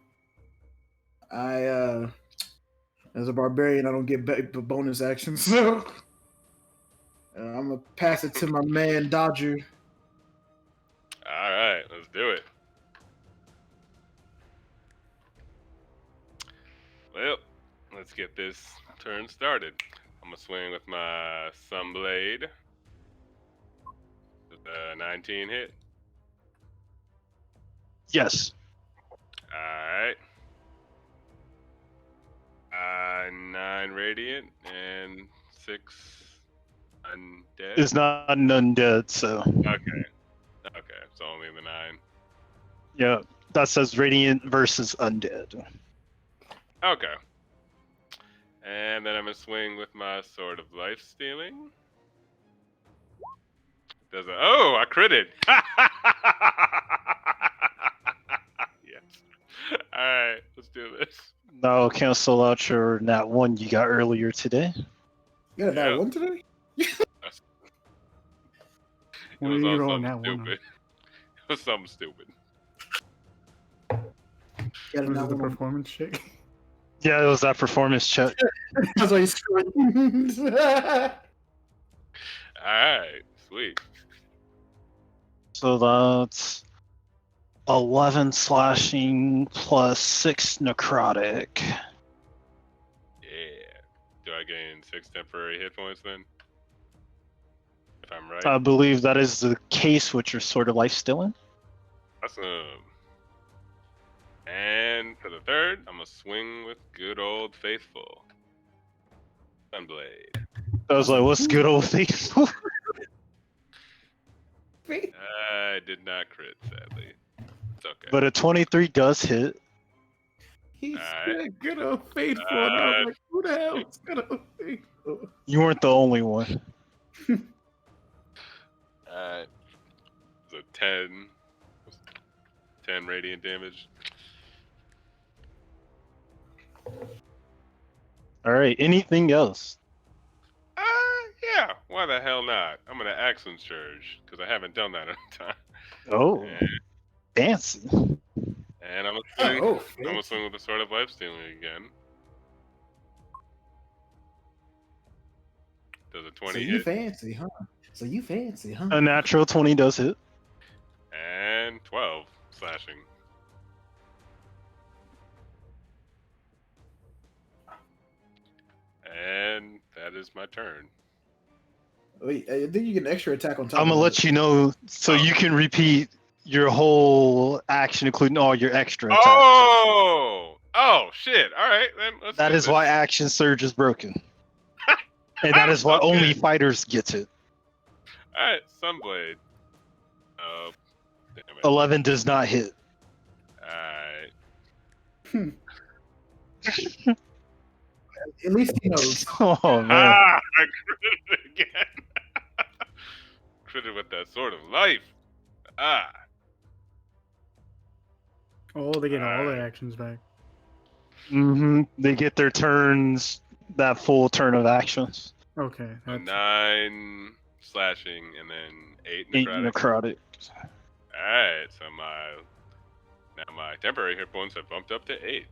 as a barbarian, I don't get bonus actions, so I'm gonna pass it to my man Dodger.
All right, let's do it. let's get this turn started. I'm gonna swing with my Sunblade. With a 19 hit.
Yes.
Alright. 9 radiant and 6 undead.
It's not an undead, so
Okay. Okay, so only the 9.
yeah. That says radiant versus undead.
Okay. And then I'm gonna swing with my Sword of Life Stealing. Does it? Oh, I critted. Yes. All right, let's do this.
Now cancel out your nat 1 you got earlier today.
You got that
Yep.
one today?
It
What
was
are you
on
rolling
something
that one on?
stupid. It was something stupid.
You got
Was
that
it the
one.
performance check?
Yeah, it was that performance check.
That's why you screwed.
All right, sweet.
So that's 11 slashing plus 6 necrotic.
Yeah. Do I gain 6 temporary hit points then? If I'm right.
I believe that is the case with your Sword of Life Stealing.
Awesome. And for the third, I'm gonna swing with good old faithful Sunblade.
I was like, what's good old faithful?
I did not crit, sadly. It's okay.
But a 23 does hit.
He's
Alright.
good old faithful. And I was like, who the hell is good old faithful?
You weren't the only one.
Alright. So 10 radiant damage.
Alright, anything else?
Yeah. Why the hell not? I'm gonna action surge because I haven't done that in a time.
Oh,
And,
fancy.
and I'm gonna
Oh,
swing with the Sword of Life Stealing again. Does a 20
so
hit?
you fancy, huh? So you fancy, huh?
A natural 20 does hit.
And 12 slashing. And that is my turn.
Wait, I think you get an extra attack on top.
I'm gonna
of
let
that.
you know so
Oh.
you can repeat your whole action, including all your extra attacks.
Oh! Oh, shit. All right, then let's
That
do
is
this.
why Action Surge is broken. And that is why
Okay.
only fighters get it.
All right, Sunblade. Oh, damn it.
11 does not hit.
All right.
At least he knows.
Oh, man.
Ah! I critted again. Critted with that Sword of Life. Ah.
Oh, they get all
Alright.
their actions back.
They get their turns, that full turn of actions.
Okay.
So
That's,
9 slashing and then 8
8
necrotic.
necrotic.
Alright, so my temporary hit points have bumped up to 8.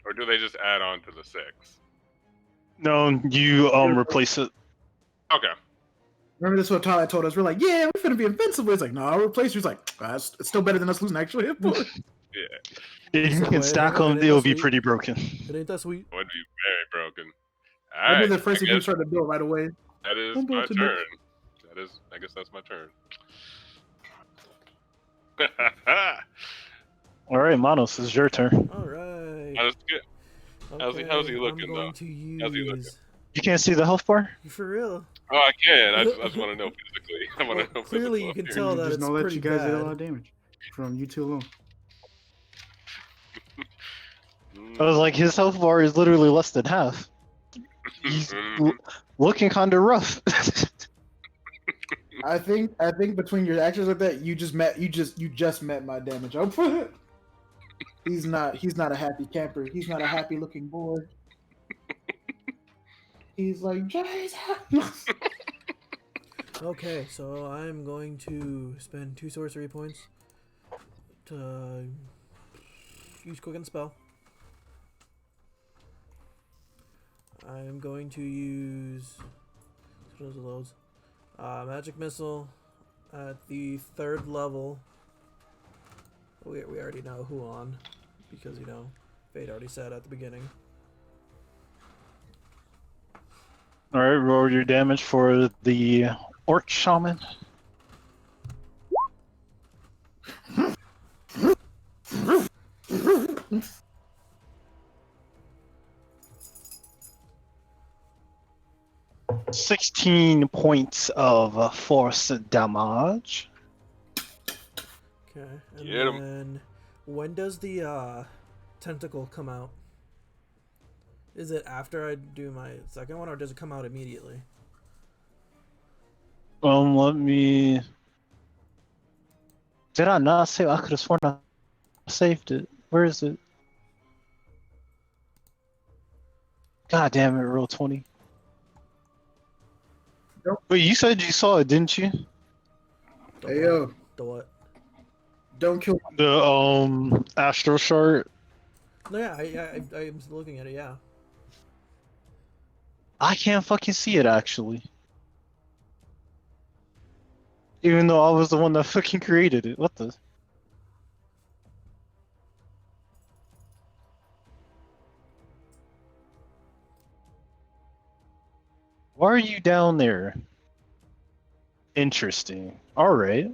Or do they just add on to the 6?
No, you replace it.
Okay.
Remember this is what Twilight told us. We're like, yeah, we're finna be invincible. It's like, no, I'll replace you. He's like, it's still better than us losing actual hit points.
Yeah.
If you
So
can
it
stack
ain't-
them,
it ain't
it'll
that
be
sweet.
pretty broken.
It ain't that sweet.
Would be very broken.
I
Alright.
did the first
I
thing you
guess
started to build right away.
that is
I'm
my
about to
turn. I guess that's my turn.
All right, Manos, it's your turn.
All right.
That's good. How's he looking,
I'm
though?
going to use...
How's he looking?
You can't see the health bar?
For real.
Oh, I can. I just want to know physically. I want to know
Clearly,
physical
you can
appearance.
tell that
just
it's
know that
pretty
you guys did a lot
bad.
of damage from you two alone.
I was like, his health bar is literally less than half. He's looking kind of rough.
I think between your actions like that, you just met my damage output. He's not a happy camper. He's not a happy looking boy. He's like, Jesus.
Okay, so I'm going to spend 2 sorcery points to use Quicken Spell. I'm going to use those are those. Magic Missile at the 3rd level. We already know who on, because, you know, Fate already said at the beginning.
All right, roll your damage for the orc shaman. $16 points of force damage.
Okay, and
Get 'em.
then when does the tentacle come out? Is it after I do my second one, or does it come out immediately?
Let me. Did I not save? I could have sworn I saved it. Where is it? God damn it, roll 20.
Nope.
Wait, you said you saw it, didn't you?
The
Hey
what?
yo,
The what?
don't kill.
The astral shard.
No, yeah, I'm looking at it. Yeah.
I can't fucking see it actually. Even though I was the one that fucking created it. What the? Why are you down there? Interesting. Alright.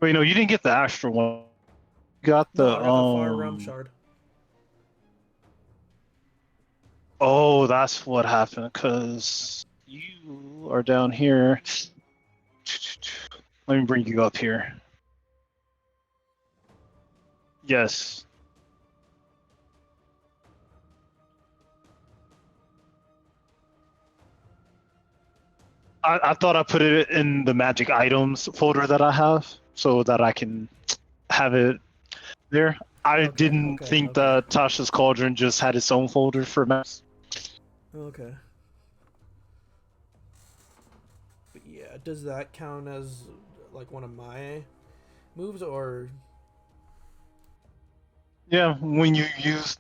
Wait, no, you didn't get the astral one. You got
No,
the
I got the far realm shard.
Oh, that's what happened, because you are down here. Let me bring you up here. Yes. I thought I put it in the magic items folder that I have so that I can have it there. I
Okay,
didn't
okay,
think
okay.
that Tasha's Cauldron just had its own folder for maps.
Okay. But yeah, does that count as like one of my moves, or?
Yeah, when you use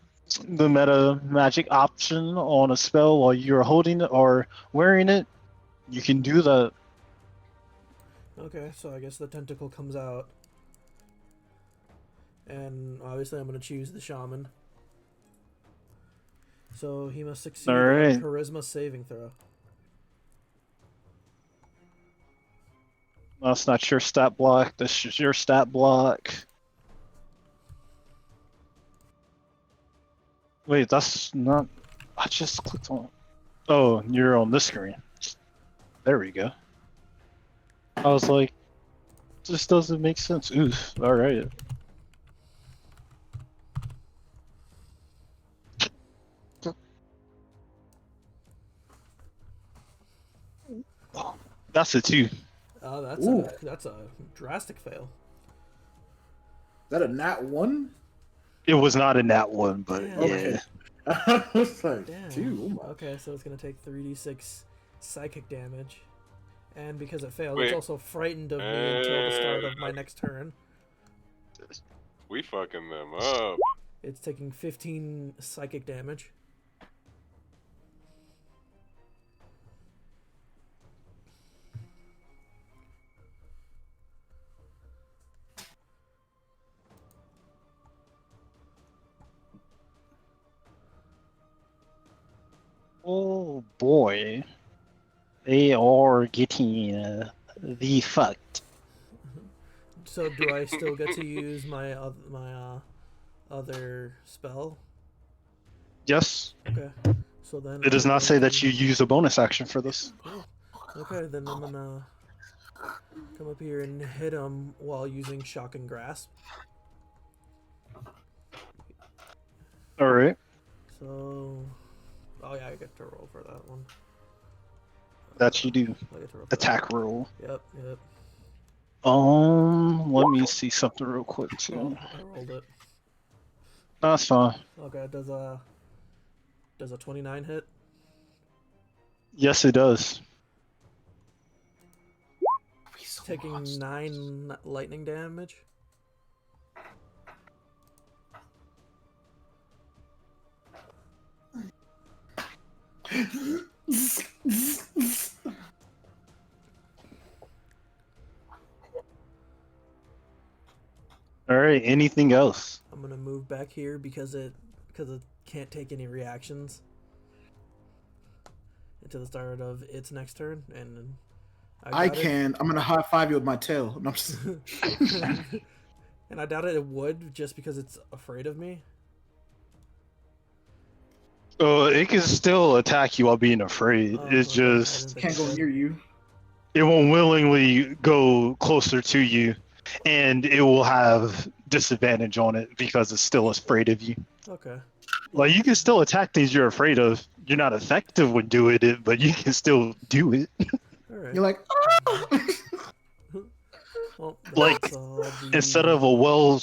the meta magic option on a spell while you're holding it or wearing it, you can do that.
Okay, so I guess the tentacle comes out. And obviously I'm going to choose the shaman. So he must succeed a
Alright.
charisma saving throw.
That's not your stat block. This is your stat block. Wait, that's not. I just clicked on. Oh, you're on this screen. There we go. I was like, this doesn't make sense. Oof. Alright. That's a 2.
Oh,
Ooh.
that's a drastic fail.
Is that a nat 1?
It was not in that one, but
Damn.
yeah.
Okay. I was like,
Damn.
2. Oh my.
Okay, so it's going to take 3d6 psychic damage. And because it failed,
Wait.
it's also frightened of me until the start of my next turn.
We fucking them up.
It's taking 15 psychic damage.
Oh boy. They are getting the fucked.
So do I still get to use my other spell?
Yes.
Okay. So then
It does
I'm
not say
going
that
to-
you use a bonus action for this.
Cool. Okay, then I'm gonna come up here and hit him while using shock and grasp.
Alright.
So, oh yeah, I get to roll for that one.
That you do.
I get to roll for
Attack roll.
that. Yep, yep.
Let me see something real quick
Oh,
too.
I rolled it.
That's fine.
Okay, does a 29 hit?
Yes, it does.
Taking 9 lightning damage.
All right. Anything else?
I'm gonna move back here because it can't take any reactions until the start of its next turn, and
I
doubt it-
can. I'm gonna high five you with my tail. No, I'm just...
and I doubt it would just because it's afraid of me.
It can still attack you while being afraid.
Oh,
It's
okay. I
just
didn't think
can't
it
go
would.
near you.
it won't willingly go closer to you, and it will have disadvantage on it because it's still afraid of you.
Okay.
Like, you can still attack things you're afraid of. You're not effective when doing it, but you can still do it.
All right.
You're like, oh!
Well,
Like,
that's all the-
Instead of a well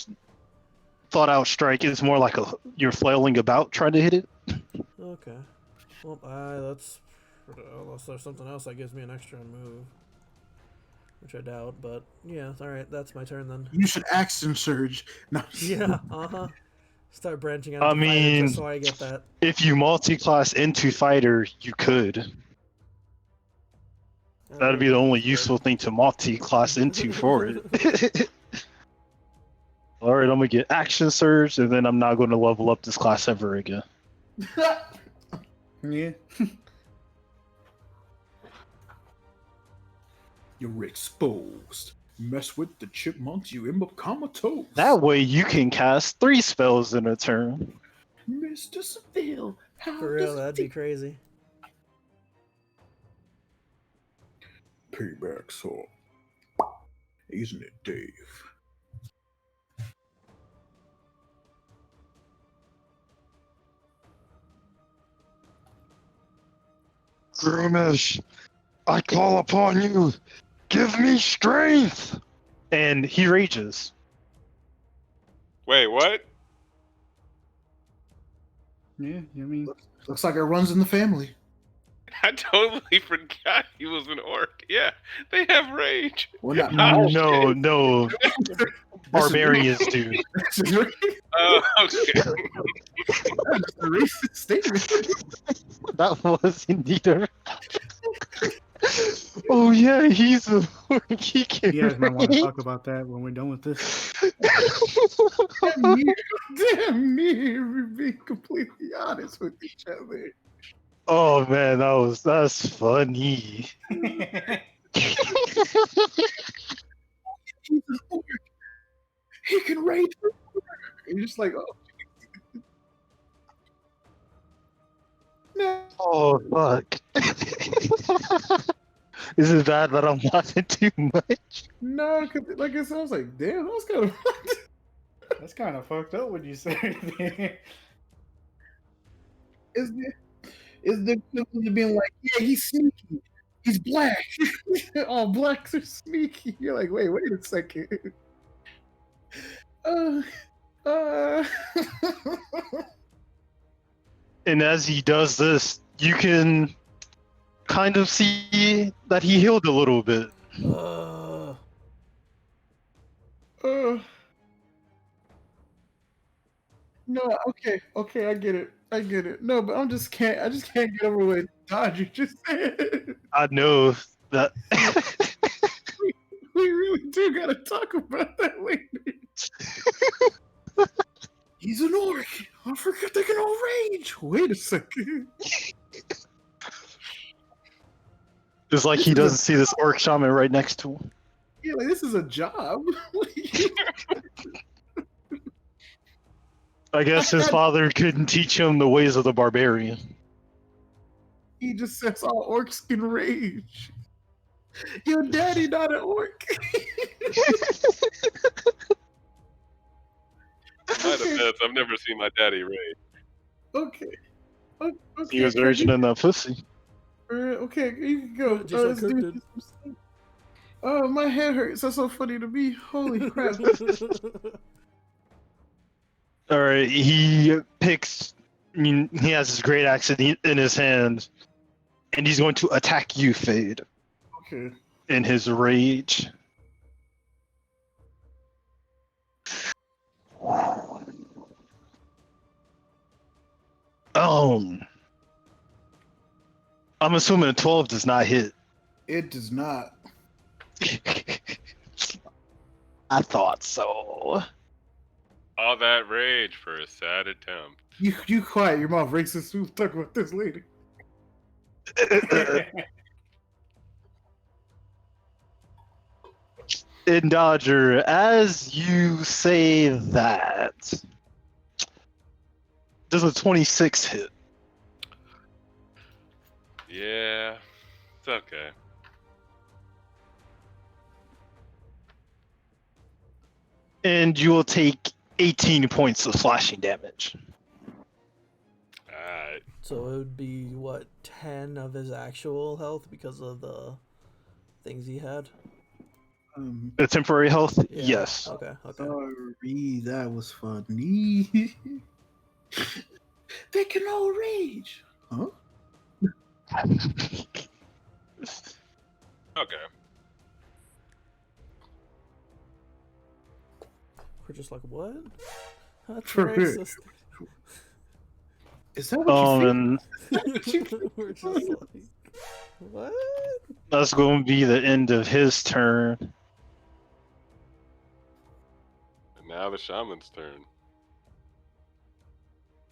thought out strike, it's more like you're flailing about trying to hit it.
Okay. Well, unless there's something else that gives me an extra move, which I doubt. But yeah, all right. That's my turn then.
You should action surge. No.
Yeah. Start branching out.
I
to fighter
mean,
just so I get that.
if you multi-class into fighter, you could. That'd be the only useful thing to multi-class into for it. Alright, I'm gonna get action surge, and then I'm not gonna level up this class ever again.
Yeah. You're exposed. Mess with the chipmunks, you end up comatose.
That way you can cast 3 spells in a turn.
Mr. Seville, how
For real,
does
that'd be crazy.
payback so? Isn't it, Dave?
Groomish, I call upon you. Give me strength! And he rages.
Wait, what?
Yeah, I mean,
Looks like it runs in the family.
I totally forgot he was an orc. Yeah, they have rage.
Well, not
No, barbarians do.
Oh, okay.
That's a racist statement.
That was indeed a... Oh yeah, he's a... He can
you guys might want to
rage.
talk about that when we're done with this.
Damn near being completely honest with each other.
Oh man, that's funny.
He's an orc. He can rage. You're just like, oh. No.
Oh fuck. Is it bad that I'm laughing too much?
No, cause like I said, I was like, damn, that was kind of
That's kind of fucked up what you said.
is the equivalent of being like, yeah, he's sneaky. He's black. All blacks are sneaky. You're like, wait a second.
And as he does this, you can kind of see that he healed a little bit.
No, okay, I get it. No, but I just can't get over what Dodger just said.
I know that.
We really do gotta talk about that later. He's an orc. I forgot they can all rage. Wait a second.
It's like he doesn't see this orc shaman right next to him.
Yeah, like this is a job.
I guess his father couldn't teach him the ways of the barbarian.
He just says all orcs can rage. Your daddy not an orc.
My defense, I've never seen my daddy rage.
Okay.
He was raging in that pussy.
Okay, you can go.
Just like
Let's
Kirk
do
did.
this. Oh, my head hurts. That's so funny to me. Holy crap.
Alright, he picks. He has his great axe in his hand, and he's going to attack you, Fade,
Okay.
in his rage. I'm assuming a 12 does not hit.
It does not.
I thought so.
All that rage for a sad attempt.
You quiet your mouth, racist. We'll talk about this later.
And Dodger, as you say that, does a 26 hit?
Yeah, it's okay.
And you will take 18 points of slashing damage.
Alright.
So it would be what 10 of his actual health because of the things he had.
The temporary health?
Yeah.
Yes.
Okay.
Sorry, that was funny. They can all rage. Huh?
Okay.
We're just like, what? That's
For real.
racist.
Is that what you think?
And we're just like, what?
That's going to be the end of his turn.
And now the shaman's turn.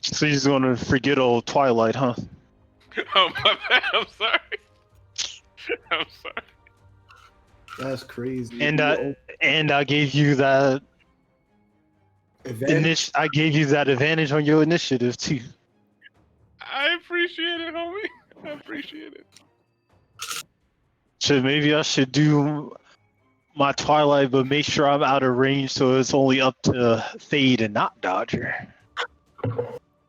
So he's going to forget old Twilight, huh?
Oh my bad. I'm sorry. I'm sorry.
That's crazy.
And I gave you that
Advantage?
I gave you that advantage on your initiative too.
I appreciate it, homie. I appreciate it.
So maybe I should do my Twilight, but make sure I'm out of range so it's only up to Fade and not Dodger.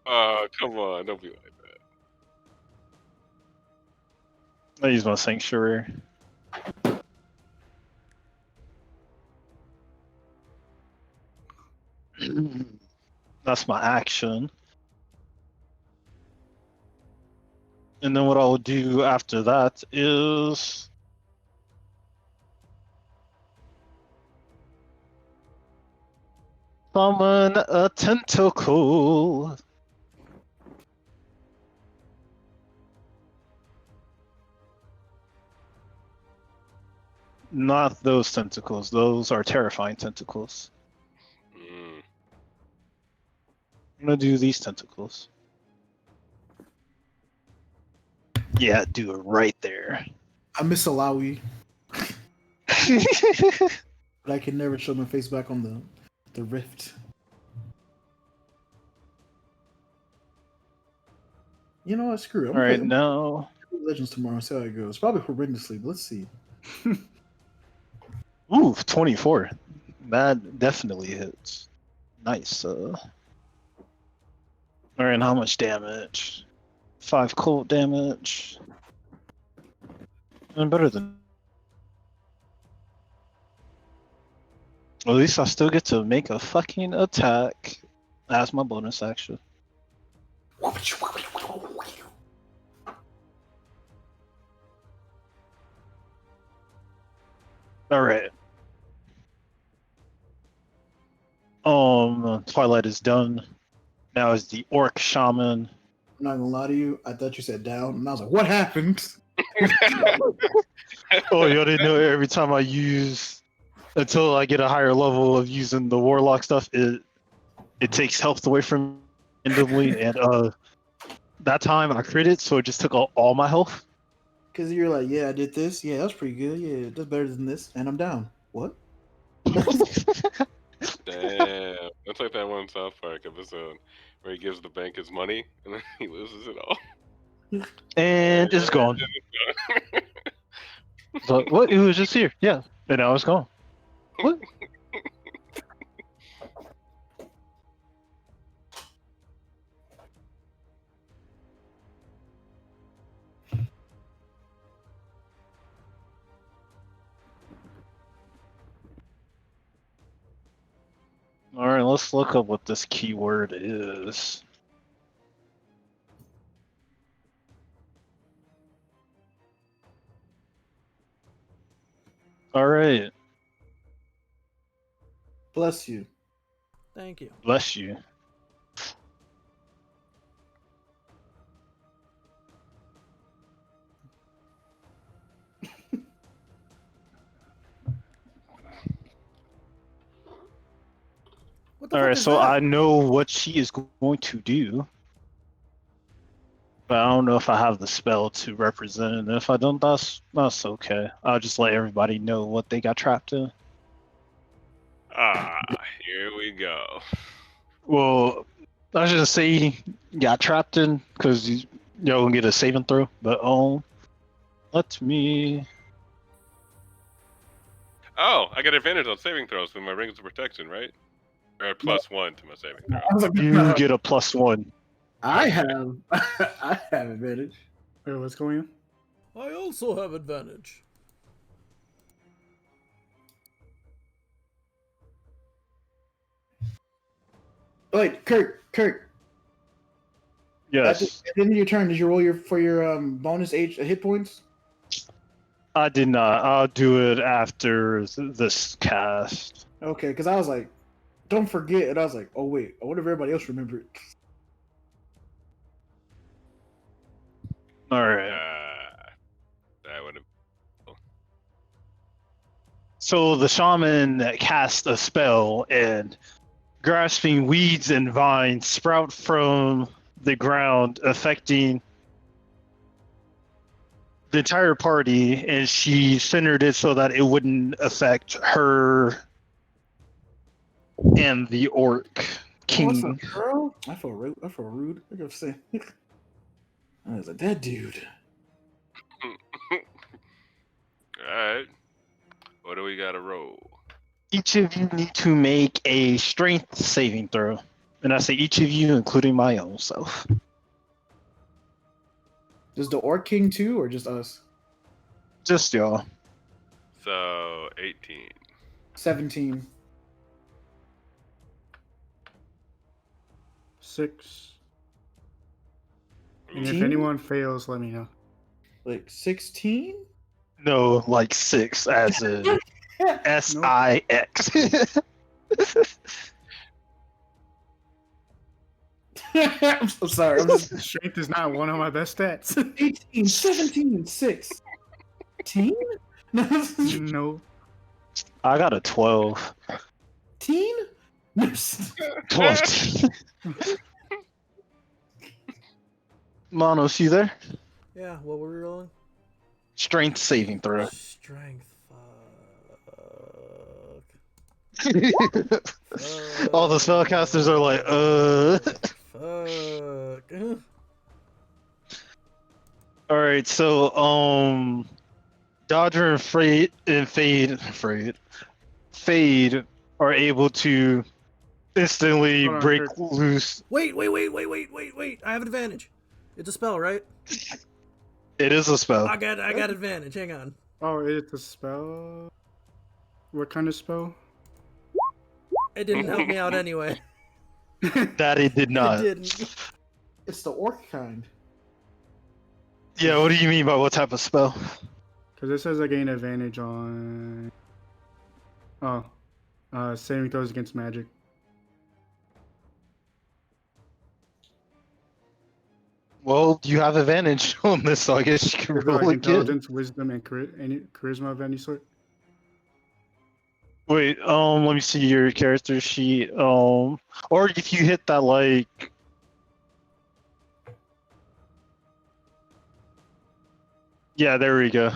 Oh, come on. Don't be like that.
I use my Sanctuary. That's my action. And then what I'll do after that is summon a tentacle. Not those tentacles. Those are terrifying tentacles.
Mm.
I'm gonna do these tentacles. Yeah, do it right there.
I miss Alawi, but I can never show my face back on the rift. You know what? Screw it. I'm
All right,
playing
now.
Legends tomorrow. See how it goes. Probably horrendously, but let's see.
Ooh, 24. That definitely hits. Nice. All right, how much damage? 5 cold damage. And better than. Well, at least I still get to make a fucking attack. That's my bonus action. All right. Twilight is done. Now is the orc shaman.
I'm not gonna lie to you. I thought you said down, and I was like, "What happened?"
Oh, y'all didn't know every time I use until I get a higher level of using the warlock stuff, it takes health away from randomly, and that time I critted, so it just took all my health.
Because you're like, "Yeah, I did this. Yeah, that's pretty good. Yeah, that's better than this," and I'm down. What?
Damn. That's like that one South Park episode where he gives the bank his money and then he loses it all.
And it's gone. So what? It was just here. Yeah, and now it's gone. What? All right, let's look up what this keyword is. All right,
Bless you.
Thank you.
bless you.
What the
All
fuck
right,
is
so
that?
I know what she is going to do, but I don't know if I have the spell to represent it. And if I don't, that's okay. I'll just let everybody know what they got trapped in.
Here we go.
Well, I should say got trapped in because y'all gonna get a saving throw. But let me.
Oh, I get advantage on saving throws with my rings of protection, right? Or +1 to my saving throw.
I was like,
You
no,
get a +1.
I have I have advantage.
Wait, what's going on?
I also have advantage.
Wait, Kirk. At
Yes,
the end of your turn, did you roll for your bonus hit points?
I did not. I'll do it after this cast.
Okay, because I was like, don't forget, and I was like, oh wait, I wonder if everybody else remembered.
All right.
That would have.
So the shaman cast a spell, and grasping weeds and vines sprout from the ground, affecting the entire party, and she centered it so that it wouldn't affect her and the orc
What's
king.
up, girl? I feel rude. I gotta say, I was like, that dude.
Alright. What do we gotta roll?
Each of you need to make a strength saving throw. And I say each of you, including my own self.
Does the orc king too, or just us?
Just y'all.
So 18.
17.
6. And if
18?
anyone fails, let me know.
Like 16?
No, like 6 as in SIX.
I'm so sorry. I'm just
Strength is not one of my best stats.
18, 17, 6. 18?
No.
I got a 12.
18?
12. Manos, you there?
Yeah, what were we rolling?
Strength saving throw.
Strength.
All the spellcasters are like,
Fuck.
Alright, so Dodger and Fade are able to instantly
Hold on,
break
Kirk.
loose.
Wait. I have advantage. It's a spell, right?
It is a spell.
I got advantage. Hang on.
Oh, it's a spell? What kind of spell?
It didn't help me out anyway.
That it did not.
It didn't.
It's the orc kind.
Yeah, what do you mean by what type of spell?
Because it says I gain advantage on... Oh. Saving throws against magic.
Well, you have advantage on this, so I guess you can
Is it like
roll again.
intelligence, wisdom, and any charisma of any sort?
Wait, let me see your character sheet. Or if you hit that, like... Yeah, there we go.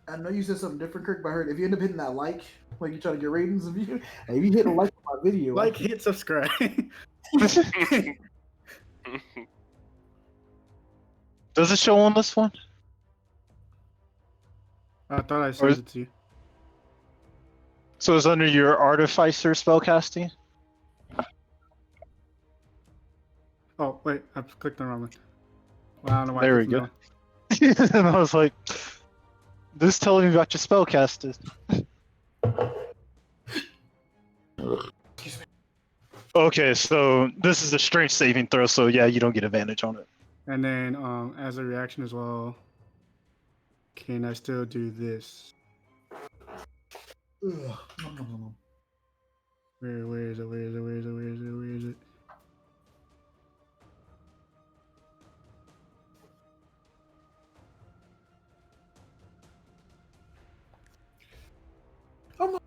I know you said something different, Kirk, but I heard if you end up hitting that like you try to get ratings of you, and if you hit a like on my video,
Like, hit, subscribe.
Does it show on this one?
I thought I sent it to you.
So it's under your Artificer spellcasting?
Oh, wait, I clicked the wrong one. Well, I don't know why.
There
I
we
clicked
go.
the
And I was like, this is telling me about your spellcasting. Okay, so this is a strength saving throw, so yeah, you don't get advantage on it.
And then, as a reaction as well, can I still do this?
Ugh. No.
Where is it?
Oh my.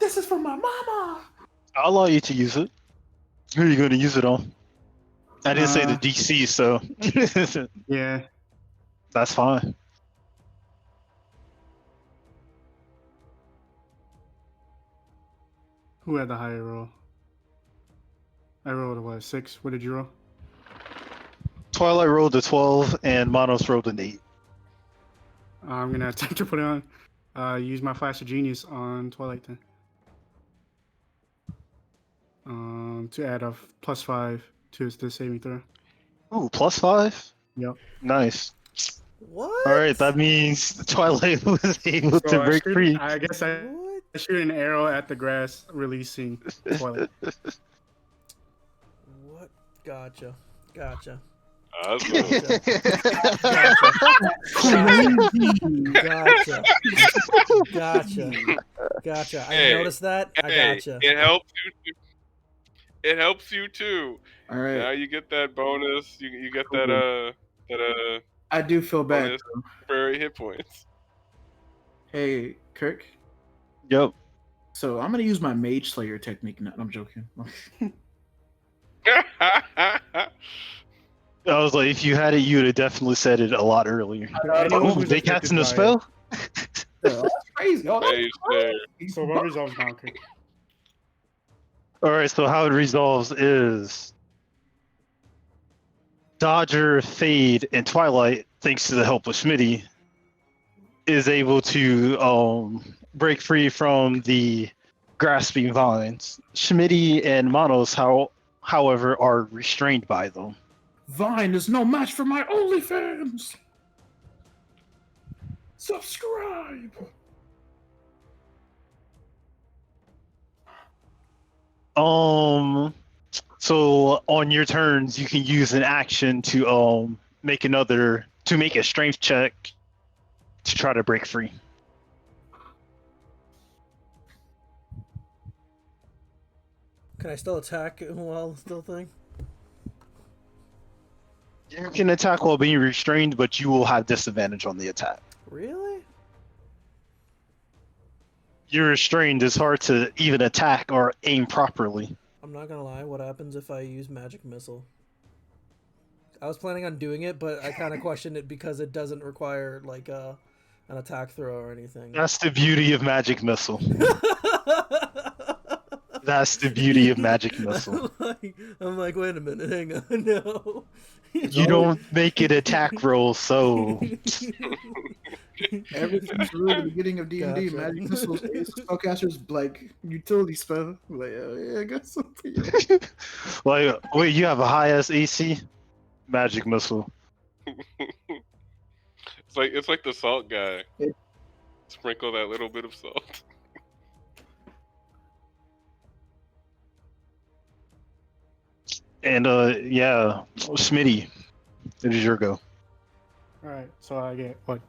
This is for my mama.
I'll allow you to use it. Who are you going to use it on? I didn't say the
Uh,
DC, so
Yeah.
that's fine.
Who had the higher roll? I rolled a what? 6. What did you roll?
Twilight rolled a 12, and Manos rolled an 8.
I'm gonna attempt to put it on. Use my flash of genius on Twilight then. To add a +5 to the saving throw.
Ooh, +5?
Yep.
Nice.
What?
Alright, that means Twilight was able to
So
break free.
I guess I
What?
shoot an arrow at the grass, releasing Twilight.
What? Gotcha. Gotcha.
That's cool.
Gotcha. Gotcha. Gotcha. I
Hey,
noticed that. I
Hey,
gotcha.
it helps you too. It helps you too.
All right.
Now you get that bonus. You get that
I do feel bad.
bonus temporary hit points.
Hey, Kirk.
Yep.
So I'm gonna use my Mage Slayer technique. No, I'm joking.
I was like, if you had it, you would have definitely said it a lot earlier.
Anyone
Oh,
who's
they
affected
casting a
by
spell?
That's crazy. Oh, that's
Mage Slayer.
crazy.
So what resolves now, Kirk?
Alright, so how it resolves is Dodger, Fade, and Twilight, thanks to the help of Smitty, is able to break free from the grasping vines. Smitty and Manos, however, are restrained by them.
Vine is no match for my OnlyFans. Subscribe.
So on your turns, you can use an action to make a strength check to try to break free.
Can I still attack while still thing?
You can attack while being restrained, but you will have disadvantage on the attack.
Really?
You're restrained, it's hard to even attack or aim properly.
I'm not gonna lie. What happens if I use magic missile? I was planning on doing it, but I kind of questioned it because it doesn't require like an attack throw or anything.
That's the beauty of magic missile. That's the beauty of magic missile.
I'm like, wait a minute, hang on, no.
You don't make it attack roll, so
Everything's rude at the beginning of D&D.
Gotcha.
Magic missiles, spellcasters, like utility spell. Like, yeah, I got something. Yeah.
like, wait, you have a high ass AC? Magic missile.
It's like the salt guy.
Yeah.
Sprinkle that little bit of salt.
And yeah, Smitty, it is your go.
Alright, so I get what?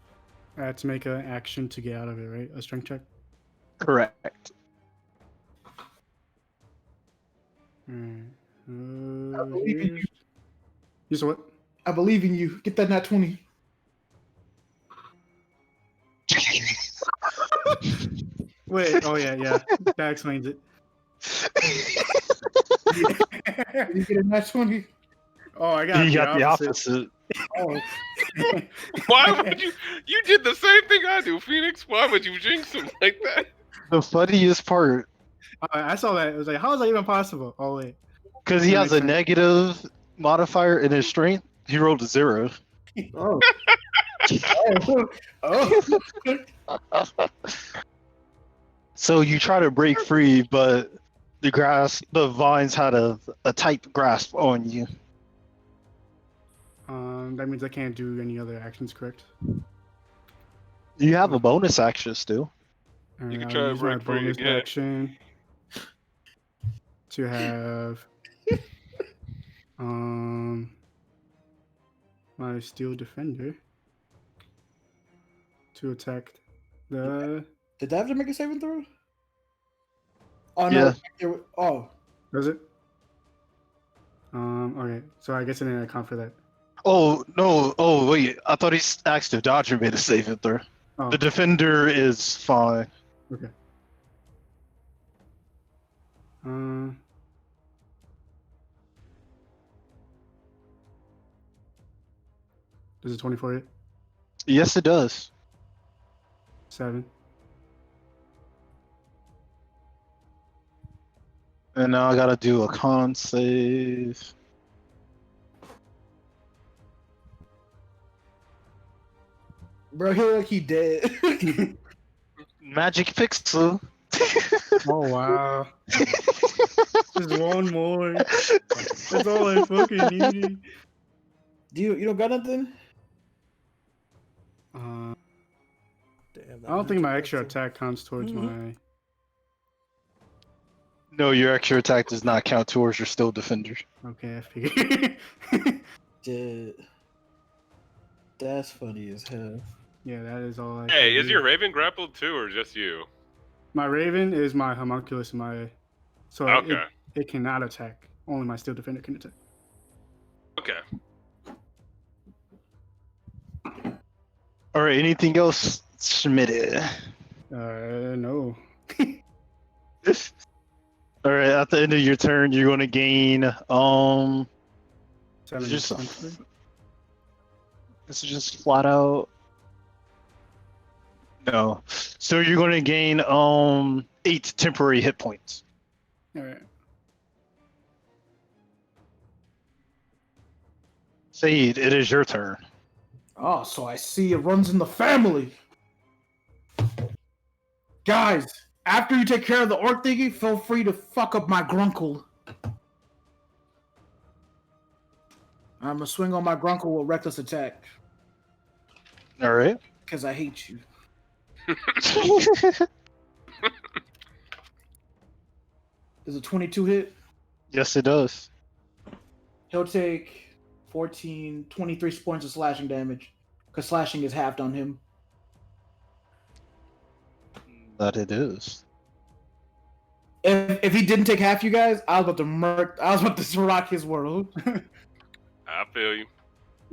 I had to make an action to get out of it, right? A strength check?
Correct.
Alright.
I believe in you.
You said what?
I believe in you. Get that nat 20.
Wait, oh yeah. That explains it.
Did you get a nat 20?
Oh, I got
You got the opposite.
Oh,
Why would you? You did the same thing I do, Phoenix. Why would you jinx him like that?
The funniest part,
I saw that. It was like, how is that even possible? Oh wait.
because he
That
has a
makes sense.
negative modifier in his strength, he rolled a 0.
oh. Oh.
So you try to break free, but the vines had a tight grasp on you.
That means I can't do any other actions, correct?
You have a bonus action still.
Alright,
can
I'll
try to
use my
break free
bonus
again.
action to have my steel defender to attack the.
Did that have to make a saving throw? Oh, no.
Yeah.
Oh.
Does it? Okay, so I guess I didn't account for that.
Oh no! Oh wait, I thought he asked if Dodger made a saving throw.
Oh,
The defender is fine.
okay. Does a 24 hit?
Yes, it does.
7.
And now I gotta do a con save.
Bro, he look like he dead.
Magic pixel.
Oh wow. Just one more. That's all I fucking needed.
You don't got nothing?
Uh,
Damn,
I don't think my extra
pixel.
attack counts towards my.
No, your extra attack does not count towards your still defender.
Okay, I figured.
Dead. That's funny as hell.
Yeah, that is all I.
Hey,
can
is
do.
your Raven grappled too, or just you?
My Raven is my homunculus, so
Okay.
it cannot attack. Only my steel defender can attack.
Okay.
All right. Anything else, Schmidt?
No.
All right. At the end of your turn, you're going to gain
7
just-
essentially.
This is just flat out. No. So you're going to gain 8 temporary hit points.
All right.
Saeed, it is your turn.
Oh, so I see it runs in the family. Guys, after you take care of the orc thingy, feel free to fuck up my grunkle. I'm gonna swing on my grunkle with reckless attack.
All right.
Because I hate you. Does a 22 hit?
Yes, it does.
He'll take 23 points of slashing damage. Because slashing is halved on him.
That it is.
If he didn't take half, you guys, I was about to rock his world.
I feel you.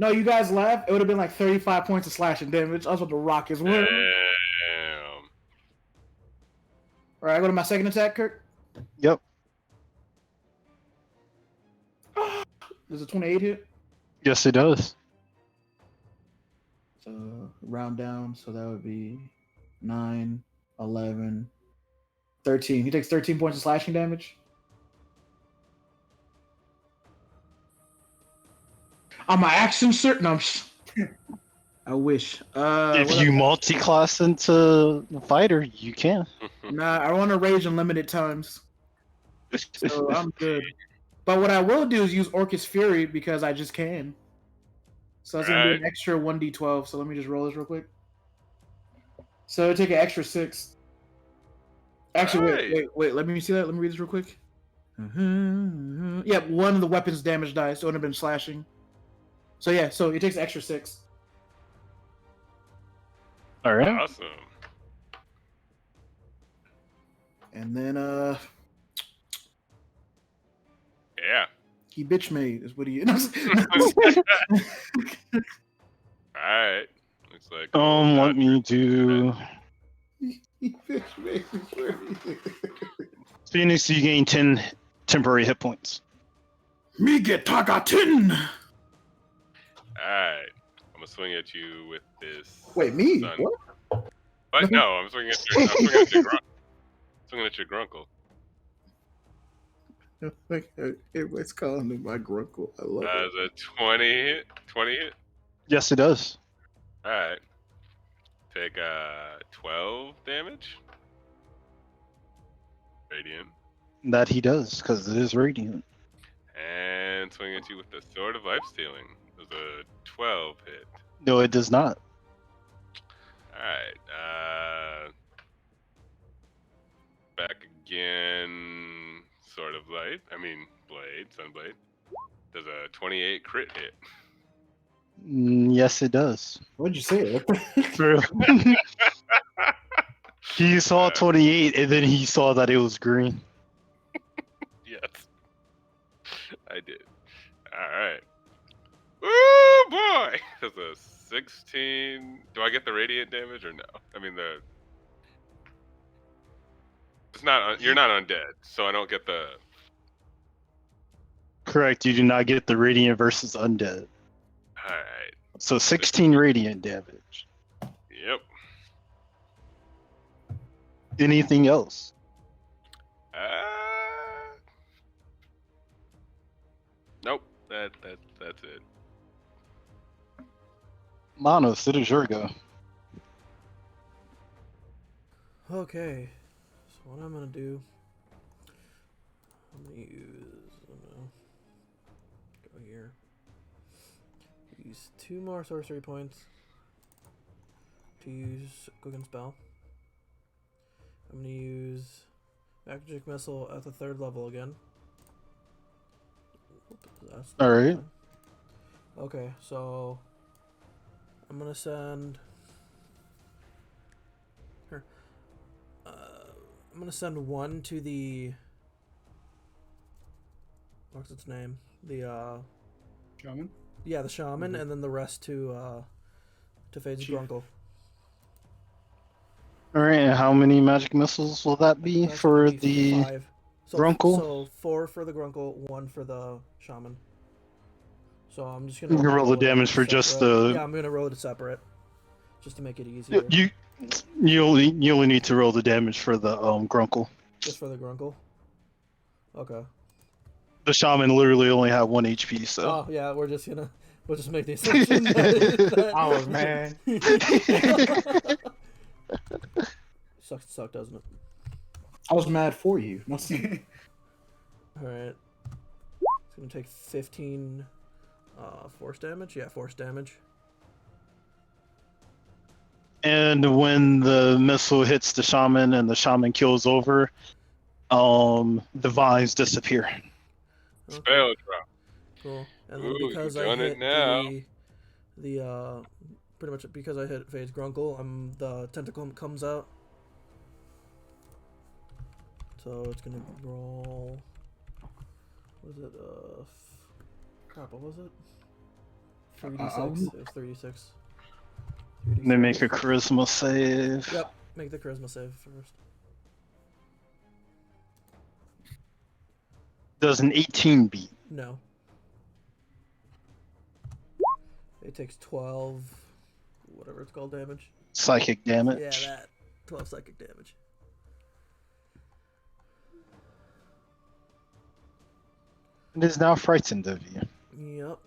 No, you guys laughed. It would have been like 35 points of slashing damage. I was about to rock his world.
Damn.
Alright, I go to my second attack, Kirk.
Yep.
Does a 28 hit?
Yes, it does.
So round down, so that would be 9, 11, 13. He takes 13 points of slashing damage. On my action cert? No, I wish.
If you multi-class into the fighter, you can.
Nah, I want to rage unlimited times. So I'm good. But what I will do is use Orcus Fury because I just can. So that's going to be an extra 1d12. So let me just roll this real quick. So it'll take an extra 6. Actually, wait. Let me see that. Let me read this real quick. Yeah, one of the weapons damage dice. So it would have been slashing. So yeah, so it takes an extra 6.
All right.
Awesome.
And then
Yeah.
he bitch made is what he is.
Alright. Looks like
Let me do.
He bitch made.
Phoenix, you gain 10 temporary hit points.
Me get Tagatin.
Alright. I'm gonna swing at you with this.
Wait, me?
Sun.
What?
What? No, I'm swinging at your. Swinging at your grunkle.
Everybody's calling him my grunkle. I love it.
Is a 20 hit? 20 hit?
Yes, it does.
Alright. Take 12 damage. Radiant.
That he does, because it is radiant.
And swing at you with the Sword of Life Stealing. There's a 12 hit.
No, it does not.
Alright. Back again. Sword of Light. Blade. Sunblade. Does a 28 crit hit.
Yes, it does.
What'd you say?
True. He saw 28, and then he saw that it was green.
Yes. I did. Alright. Ooh, boy! Does a 16... Do I get the radiant damage or no? It's not. You're not undead, so I don't get the.
Correct. You do not get the radiant versus undead.
All right.
So 16 radiant damage.
Yep.
Anything else?
Nope. That's it.
Manos, it is your go.
Okay, so what I'm gonna do, I'm gonna use, go here, use 2 more sorcery points to use Cooking Spell. I'm gonna use Magic Missile at the 3rd level again.
Alright.
Okay, so I'm gonna send. I'm gonna send 1 to the. What's its name? The
Shaman?
Yeah, the shaman, and then the rest to Fade's
Chief.
grunkle.
Alright, and how many magic missiles will that be
That's
for
gonna be
the
5.
grunkle?
So 4 for the grunkle, 1 for the shaman. So I'm just
You
gonna
can roll the
it
damage for just
separate.
the.
Yeah, I'm gonna roll it separate, just to make it easier.
You only need to roll the damage for the grunkle.
Just for the grunkle. Okay.
The shaman literally only had 1 HP, so.
Oh yeah, we'll just make the assumption that
I was mad.
Sucks to suck, doesn't it?
I was mad for you. No,
Alright. It's gonna take 15 force damage. Yeah, force damage.
And when the missile hits the shaman and the shaman kills over, the vines disappear.
Okay,
Spell drop.
cool. And then
Ooh,
because
you're
I
doing it
hit
now.
the pretty much because I hit Fade's grunkle, the tentacle comes out. So it's gonna roll. What was it? Crap, what was it? 3d6. It was 3d6.
They make a charisma save.
Yep, make the charisma save first.
Does an 18 beat?
No. It takes 12, whatever it's called, damage.
Psychic damage.
Yeah, that. 12 psychic damage.
It is now frightened of you.
Yep.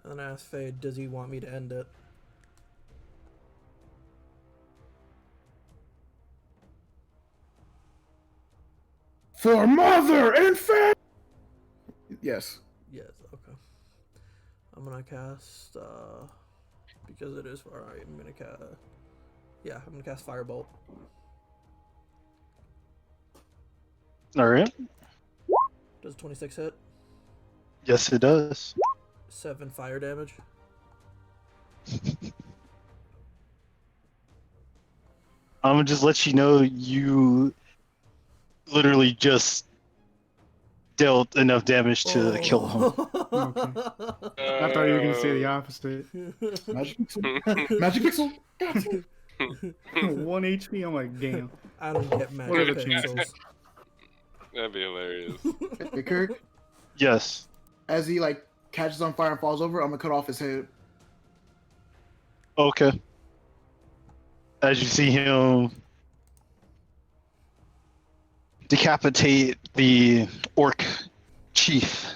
And then I asked Fade, does he want me to end it?
for mother and family. Yes.
Yes, okay. I'm gonna cast, because it is far, I'm gonna cast, yeah, I'm gonna cast Firebolt.
Alright.
Does 26 hit?
Yes, it does.
7 fire damage.
I'm gonna just let you know you literally just dealt enough damage to kill him.
Okay. I thought you were gonna say the opposite.
Magic pixel. Magic pixel. Gotcha.
1 HP. I'm like, damn.
I don't get
What are
magic
the
pixels.
That'd be hilarious.
Hey, Kirk,
Yes.
as he like catches on fire and falls over, I'm gonna cut off his head.
Okay. As you see him decapitate the orc chief.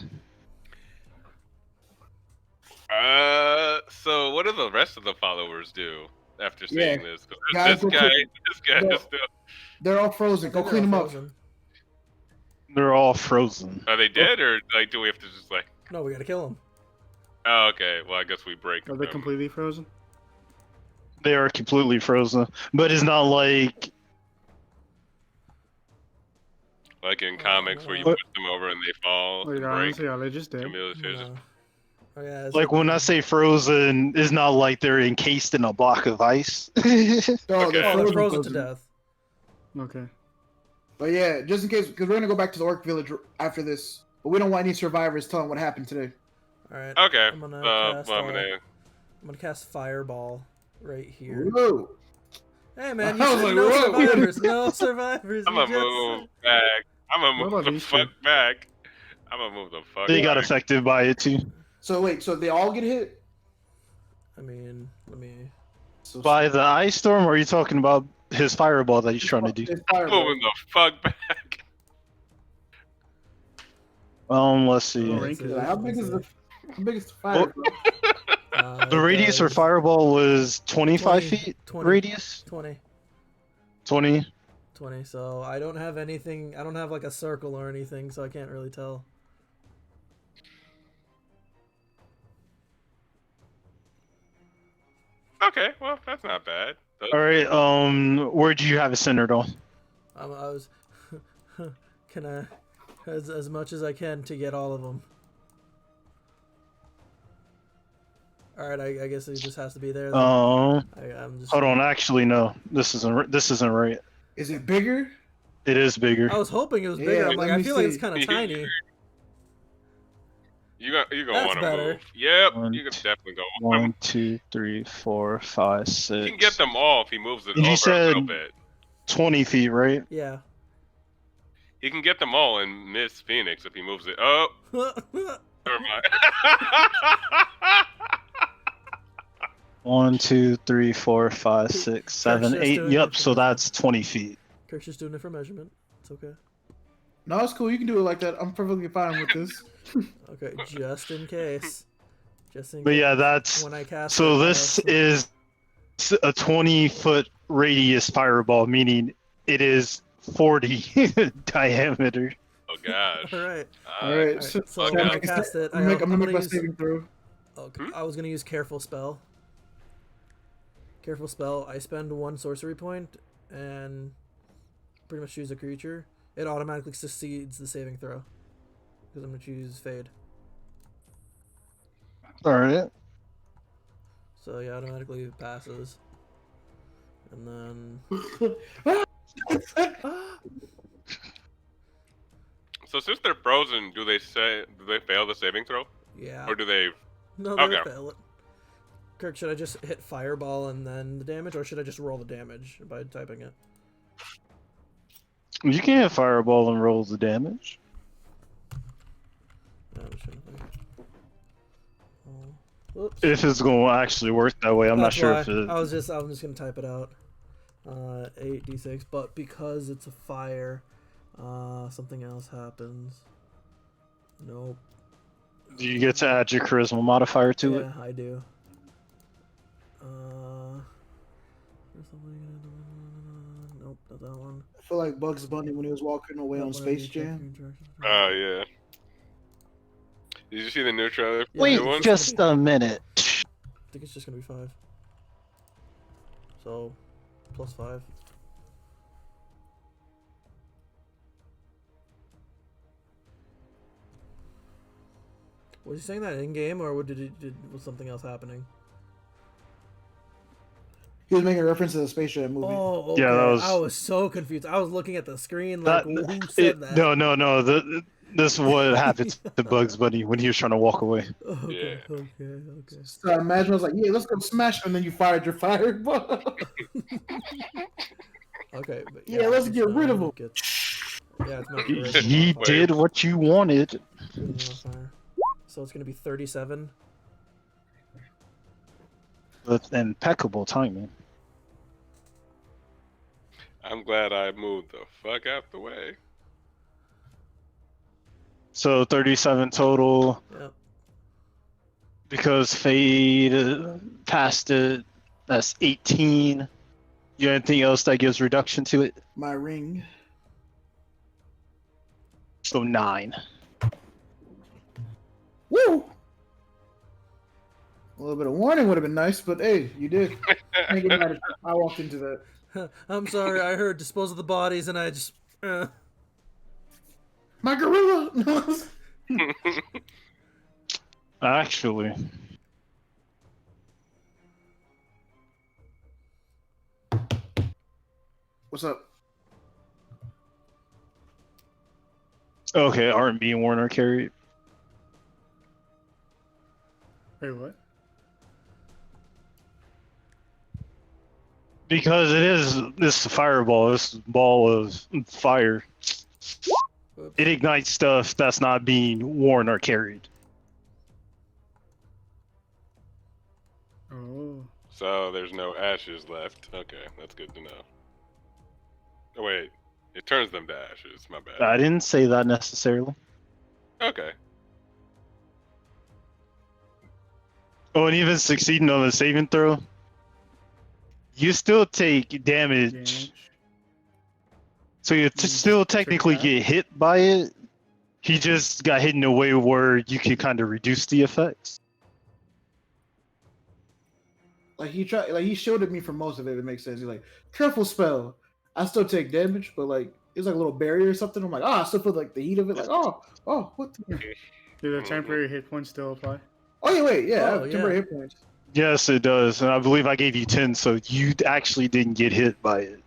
So what do the rest of the followers do after
Yeah.
seeing this? 'Cause
Guys,
this
go
guy
No.
is still.
They're all frozen. Go clean them up.
They're all frozen.
Are they dead, or like do we have to just like?
No, we gotta kill him.
Oh, okay. Well, I guess we break.
Are they
them.
completely frozen?
They are completely frozen. But it's not like
Like in comics where you
What?
push them over and they fall
Like,
and break.
honestly, are they just dead?
Camille's just-
No. Oh, yeah, it's
when I say frozen, it's not like they're encased in a block of ice.
Oh,
Okay.
they're frozen to death.
Okay.
But yeah, just in case, because we're gonna go back to the orc village after this, but we don't want any survivors telling what happened today.
All right.
Okay.
I'm gonna
Well,
cast.
I'm gonna.
I'm gonna cast Fireball right here.
Whoa!
Hey man,
I
you
was
said
like,
no
whoa.
survivors. No survivors.
I'm
You
gonna
just
move
said.
back. I'm gonna
What
move
about
the
these
fuck
two?
back. I'm gonna move the fuck
They got
back.
affected by it too.
So wait, so they all get hit?
I mean, let me.
So
By the ice storm, or are you talking about his fireball that he's trying to do?
it's
I'm
fireball.
moving the fuck back.
Let's see.
Oh,
Let's see,
Like, how
let's
big is
see.
the fire?
The
It
radius for
does
fireball was 25
20,
feet
20.
radius.
20.
20.
20. So I don't have anything. I don't have like a circle or anything, so I can't really tell.
Okay, well that's not bad.
All right. Where do you have it centered on?
I was. Can I, as much as I can to get all of them. All right, I guess it just has to be there. Then. I'm just.
Hold on. Actually, no. This isn't right.
Is it bigger?
It is bigger.
I was hoping it was
Yeah,
bigger. I'm
let
like, I
me
feel like it's
see.
kind of tiny.
You gonna
That's
want to
better.
move. Yep,
One,
you can definitely go.
1, 2, 3, 4, 5, 6.
You can get them all if he moves it
You
over a
said-
little bit.
20 feet, right?
Yeah.
He can get them all and miss Phoenix if he moves it. Oh, never mind.
1, 2, 3, 4, 5, 6, 7,
just
8.
doing
Yep.
it
So
for
that's 20 feet.
Kirk's just doing it for measurement. It's okay.
No, it's cool. You can do it like that. I'm perfectly fine with this.
Okay, just in case. Just in
But
case.
yeah, that's
when I cast.
so.
it,
This is a 20-foot radius fireball, meaning it is 40 diameter.
Oh gosh.
All right.
All
Alright.
right.
Right,
So,
so
fuck
when
up.
I cast it,
I'm gonna make my
use.
saving throw.
Okay, I was gonna use careful spell. Careful spell. I spend 1 sorcery point and pretty much choose a creature. It automatically succeeds the saving throw because I'm gonna choose fade.
All right.
So yeah, automatically passes. And then
So since they're frozen, do they fail the saving throw,
yeah.
or do they?
No, they
Okay.
would fail it. Kirk, should I just hit fireball and then the damage, or should I just roll the damage by typing it?
You can hit fireball and roll the damage.
No, I'm just trying to think. Whoops.
If it's going to actually work that way, I'm not
That's
sure
why.
if it.
I'm just gonna type it out. 8d6, but because it's a fire, something else happens. Nope.
Do you get to add your charisma modifier to it?
Yeah, I do. Nope, not that one.
I feel like Bugs Bunny when he was walking away on Space Jam.
Oh yeah. Did you see the new trailer?
Yeah,
Wait
it's
one?
just
just a minute.
I think it's just gonna be 5. So, +5. Was he saying that in game, or was something else happening?
He was making a reference to the Space Jam movie.
Oh, okay.
Yeah, that was-
I was so confused. I was looking at the screen like, who said that?
No. This is what happened to Bugs Bunny when he was trying to walk away.
Okay,
Yeah.
okay.
So I imagine I was like, yeah, let's go smash, and then you fired your fireball.
Okay, but
Yeah, let's get rid of him.
Yeah, it's not
He did what you wanted.
So it's gonna be 37.
With impeccable timing.
I'm glad I moved the fuck out the way.
So 37 total.
Yep.
Because Fade passed it, that's 18. You got anything else that gives reduction to it?
My ring.
So 9.
Woo! A little bit of warning would have been nice, but hey, you did. Can't get mad at you. I walked into that.
I'm sorry. I heard dispose of the bodies, and I just.
My gorilla!
Actually.
What's up?
Okay, R&B and Warner carried.
Wait, what?
Because it is this fireball, this ball of fire.
Whoops.
It ignites stuff that's not being worn or carried.
Oh.
So there's no ashes left. Okay, that's good to know. Oh, wait, it turns them to ashes. My bad.
I didn't say that necessarily.
Okay.
Oh, and even succeeding on the saving throw, you still take damage. So you still technically get hit by it. He just got hit in a way where you can kind of reduce the effects.
Like he shielded me for most of it. It makes sense. He's like, careful spell. I still take damage, but like it's like a little barrier or something. I'm like, I still feel like the heat of it. Like, what?
Do the temporary hit points still apply?
Oh yeah, wait, yeah, I
Oh,
have temporary hit points.
Yes, it does. And I believe I gave you 10, so you actually didn't get hit by it.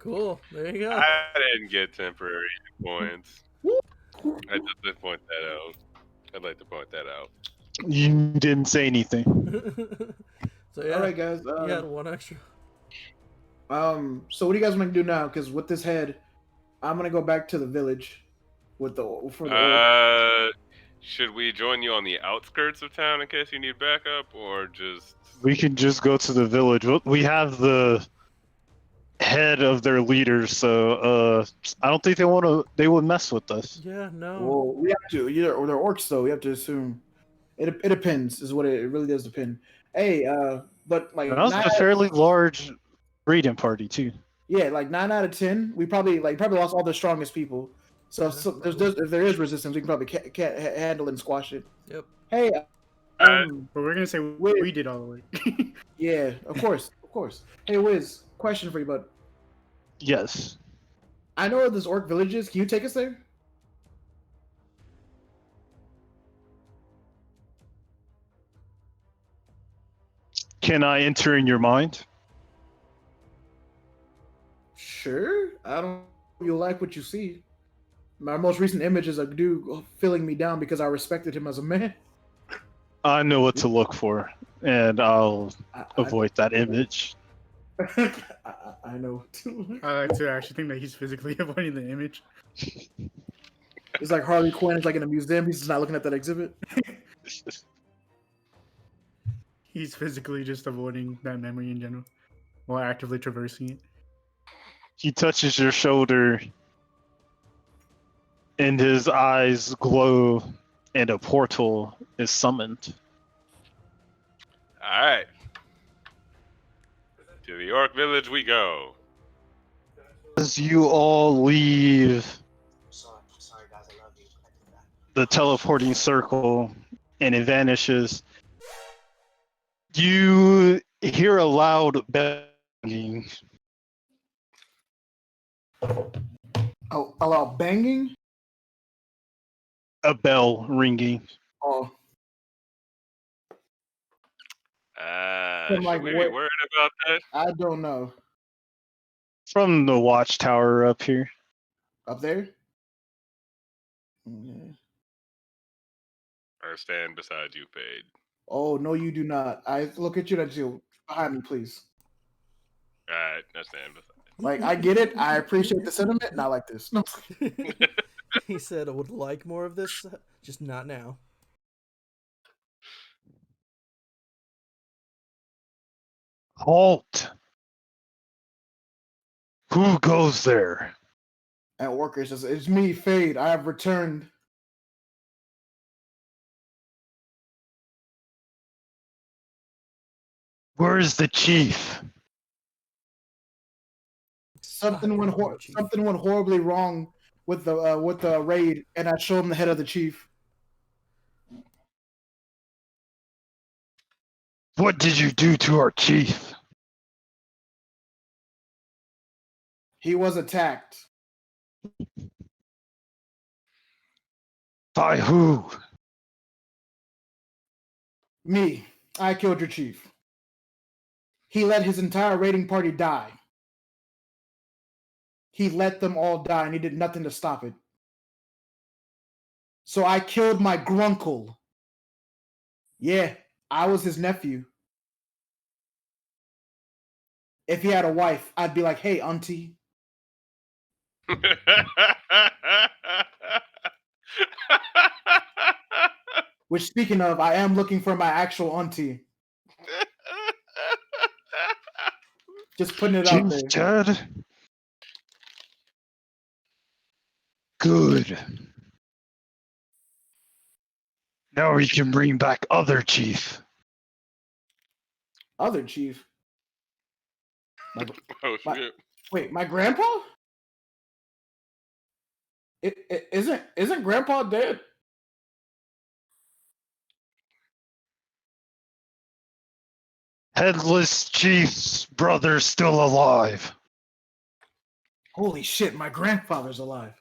Cool. There you go.
I didn't get temporary points. I just did point that out. I'd like to point that out.
You didn't say anything.
So yeah,
All right, guys.
you had one extra.
So what do you guys want to do now? Because with this head, I'm gonna go back to the village with the
Should we join you on the outskirts of town in case you need backup, or just?
We can just go to the village. We have the head of their leaders, so I don't think they would mess with us.
Yeah, no.
Well, we have to. Or they're orcs, though. We have to assume. It depends. Is what it really does depend. Hey, but like
That was a fairly large raiding party too.
Yeah, like 9 out of 10. We probably lost all the strongest people. So, if there is resistance, we can probably can't handle it and squash it.
Yep.
Hey,
But we're gonna say we did all the work.
yeah, of course. Hey, Wiz, question for you, bud.
Yes.
I know where this orc village is. Can you take us there?
Can I enter in your mind?
Sure. I don't. You like what you see. My most recent image is a dude filling me down because I respected him as a man.
I know what to look for, and I'll avoid that image.
I know.
I like to actually think that he's physically avoiding the image.
It's like Harley Quinn is like in a museum. He's just not looking at that exhibit.
He's physically just avoiding that memory in general, while actively traversing it.
He touches your shoulder, and his eyes glow, and a portal is summoned.
All right. To the orc village we go.
As you all leave
Sorry guys, I love you. I did that.
the teleporting circle, and it vanishes, you hear a loud banging.
Oh, a lot of banging.
A bell ringing.
Oh,
Should
like
we be
what-
worried about that?
I don't know.
From the watchtower up here.
Up there. Yeah.
Or stand beside you, Fade?
Oh no, you do not. I look at you and I do behind me, please.
All right, I stand beside.
Like I get it. I appreciate the sentiment. Not like this. No.
He said I would like more of this, just not now.
Halt! Who goes there?
At workers, it's me, Fade. I have returned.
Where's the chief?
Something went horribly wrong with the raid, and I showed him the head of the chief.
What did you do to our chief?
He was attacked.
By who?
Me. I killed your chief. He let his entire raiding party die. He let them all die, and he did nothing to stop it. So I killed my grunkle. Yeah, I was his nephew. if he had a wife, I'd be like, hey, auntie. Which, speaking of, I am looking for my actual auntie. Just putting it out
Chief
there.
dead. Good. Now we can bring back other chief.
Other chief.
Oh
My-
shit!
Wait, my grandpa? Isn't grandpa dead?
Headless chief's brother still alive.
Holy shit, my grandfather's alive.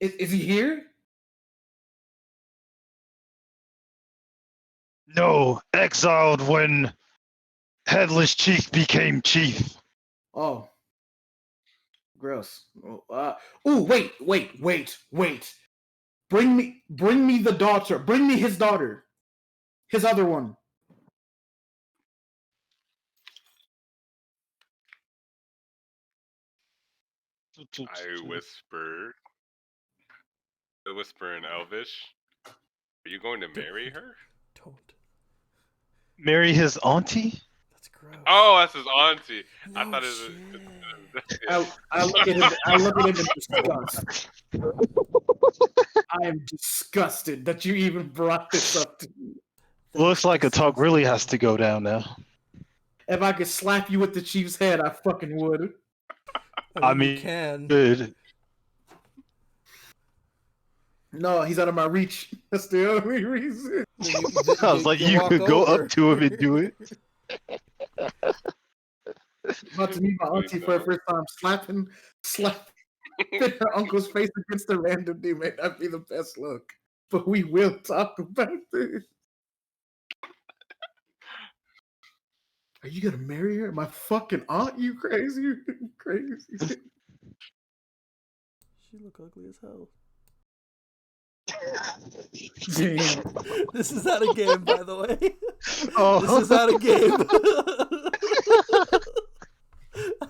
Is he here?
No, exiled when Headless Chief became chief.
Oh. Gross. Oh, wait. Bring me the daughter. Bring me his daughter. His other one.
I whispered. I whisper in Elvish. Are you going to marry her?
Don't.
Marry his auntie?
That's gross.
Oh, that's his auntie. I
No
thought it was.
shit.
I look at him. I look at him in disgust. I am disgusted that you even brought this up to me.
Looks like a talk really has to go down now.
If I could slap you with the chief's head, I fucking would.
I
you
mean,
can.
good.
No, he's out of my reach. That's the only reason.
I was like, you
walk
could go
over.
up to him and do it.
About to meet my auntie for the first time, slapping her uncle's face against a random dude may not be the best look. But we will talk about this. Are you gonna marry her? My fucking aunt? You crazy? You crazy?
She look ugly as hell.
Damn.
This is not a game, by the way.
Oh.
This is not a game.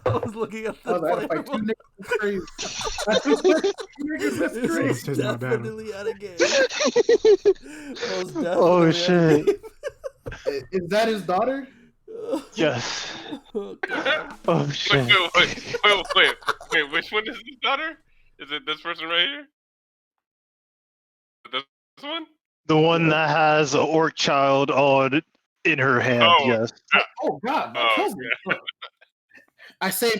I was looking at the
Oh, that
player
fight two
one.
niggas is crazy. Niggas, that's
This
crazy.
is
This is not bad.
definitely out of game. Most definitely
Oh,
out of
shit.
game.
Is that his daughter?
Yes.
Oh, God.
Oh, shit.
Wait, which one is his daughter? Is it this person right here? This one?
The one that has an orc child in her hand,
Oh.
yes.
Oh God, my
Oh,
cousin. Look. I say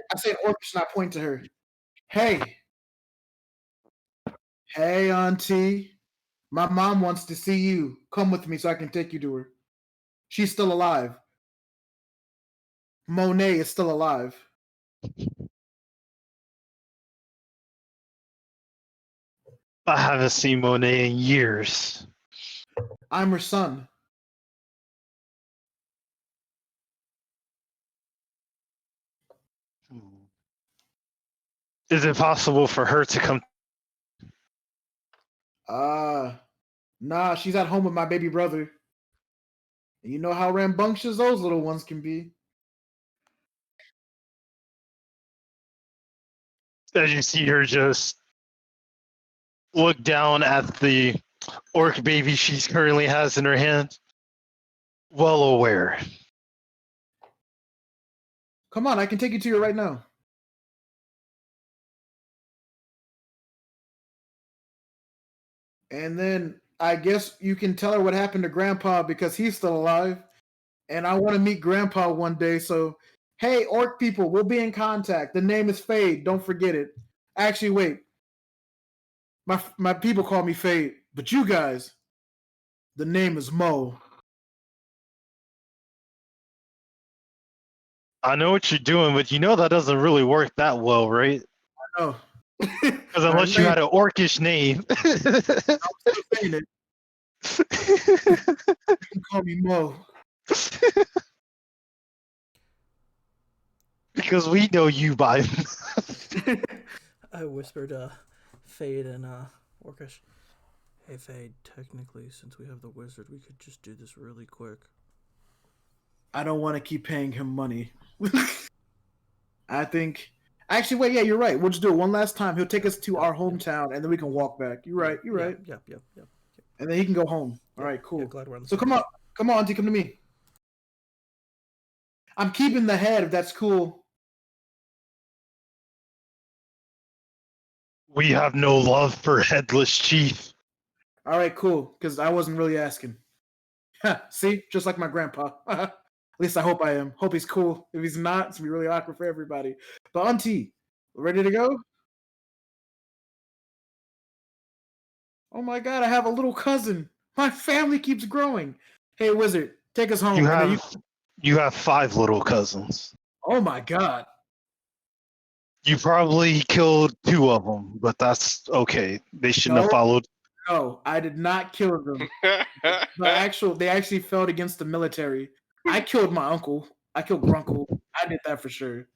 orcish and I point to her. Hey, auntie. My mom wants to see you. Come with me so I can take you to her. She's still alive. Monet is still alive.
I haven't seen Monet in years.
I'm her son.
Is it possible for her to come?
Nah, she's at home with my baby brother. And you know how rambunctious those little ones can be.
As you see her just look down at the orc baby she currently has in her hand. Well aware.
Come on, I can take you to her right now. And then I guess you can tell her what happened to Grandpa because he's still alive. And I want to meet Grandpa one day. So, hey, orc people, we'll be in contact. The name is Fade. Don't forget it. Actually, wait. My people call me Fade, but you guys, the name is Mo.
I know what you're doing, but you know that doesn't really work that well, right?
Oh,
Because unless you had an orcish name.
saying it. You can call me Mo.
Because we know you by.
I whispered, Fade and Orcish. Hey, Fade, technically, since we have the wizard, we could just do this really quick.
I don't want to keep paying him money. I think. Actually, wait. Yeah, you're right. We'll just do it one last time. He'll take us to our hometown, and then we can walk back. You're right. You're right.
Yep.
And then he can go home. All right, cool.
Yeah, glad we're on the
So
same
come on, Auntie, come to me. I'm keeping the head, if that's cool.
We have no love for Headless Chief.
All right, cool. Because I wasn't really asking. See, just like my grandpa. At least I hope I am. Hope he's cool. If he's not, it's gonna be really awkward for everybody. But Auntie, ready to go? Oh my God, I have a little cousin. My family keeps growing. Hey, wizard, take us home.
You have 5 little cousins.
Oh my God.
You probably killed 2 of them, but that's okay. They shouldn't have followed.
No, I did not kill them. They actually fought against the military. I killed my uncle. I killed Grunkle. I did that for sure.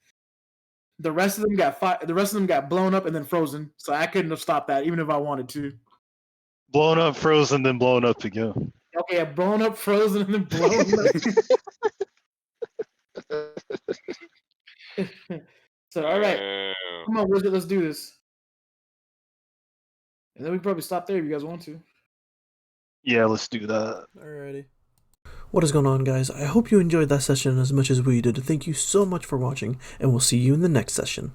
The rest of them got blown up and then frozen. So I couldn't have stopped that, even if I wanted to.
Blown up, frozen, then blown up again.
Okay, blown up, frozen, and then blown up. So all right, come on, wizard, let's do this. And then we can probably stop there if you guys want to.
Yeah, let's do that.
Alrighty. What is going on, guys? I hope you enjoyed that session as much as we did. Thank you so much for watching, and we'll see you in the next session.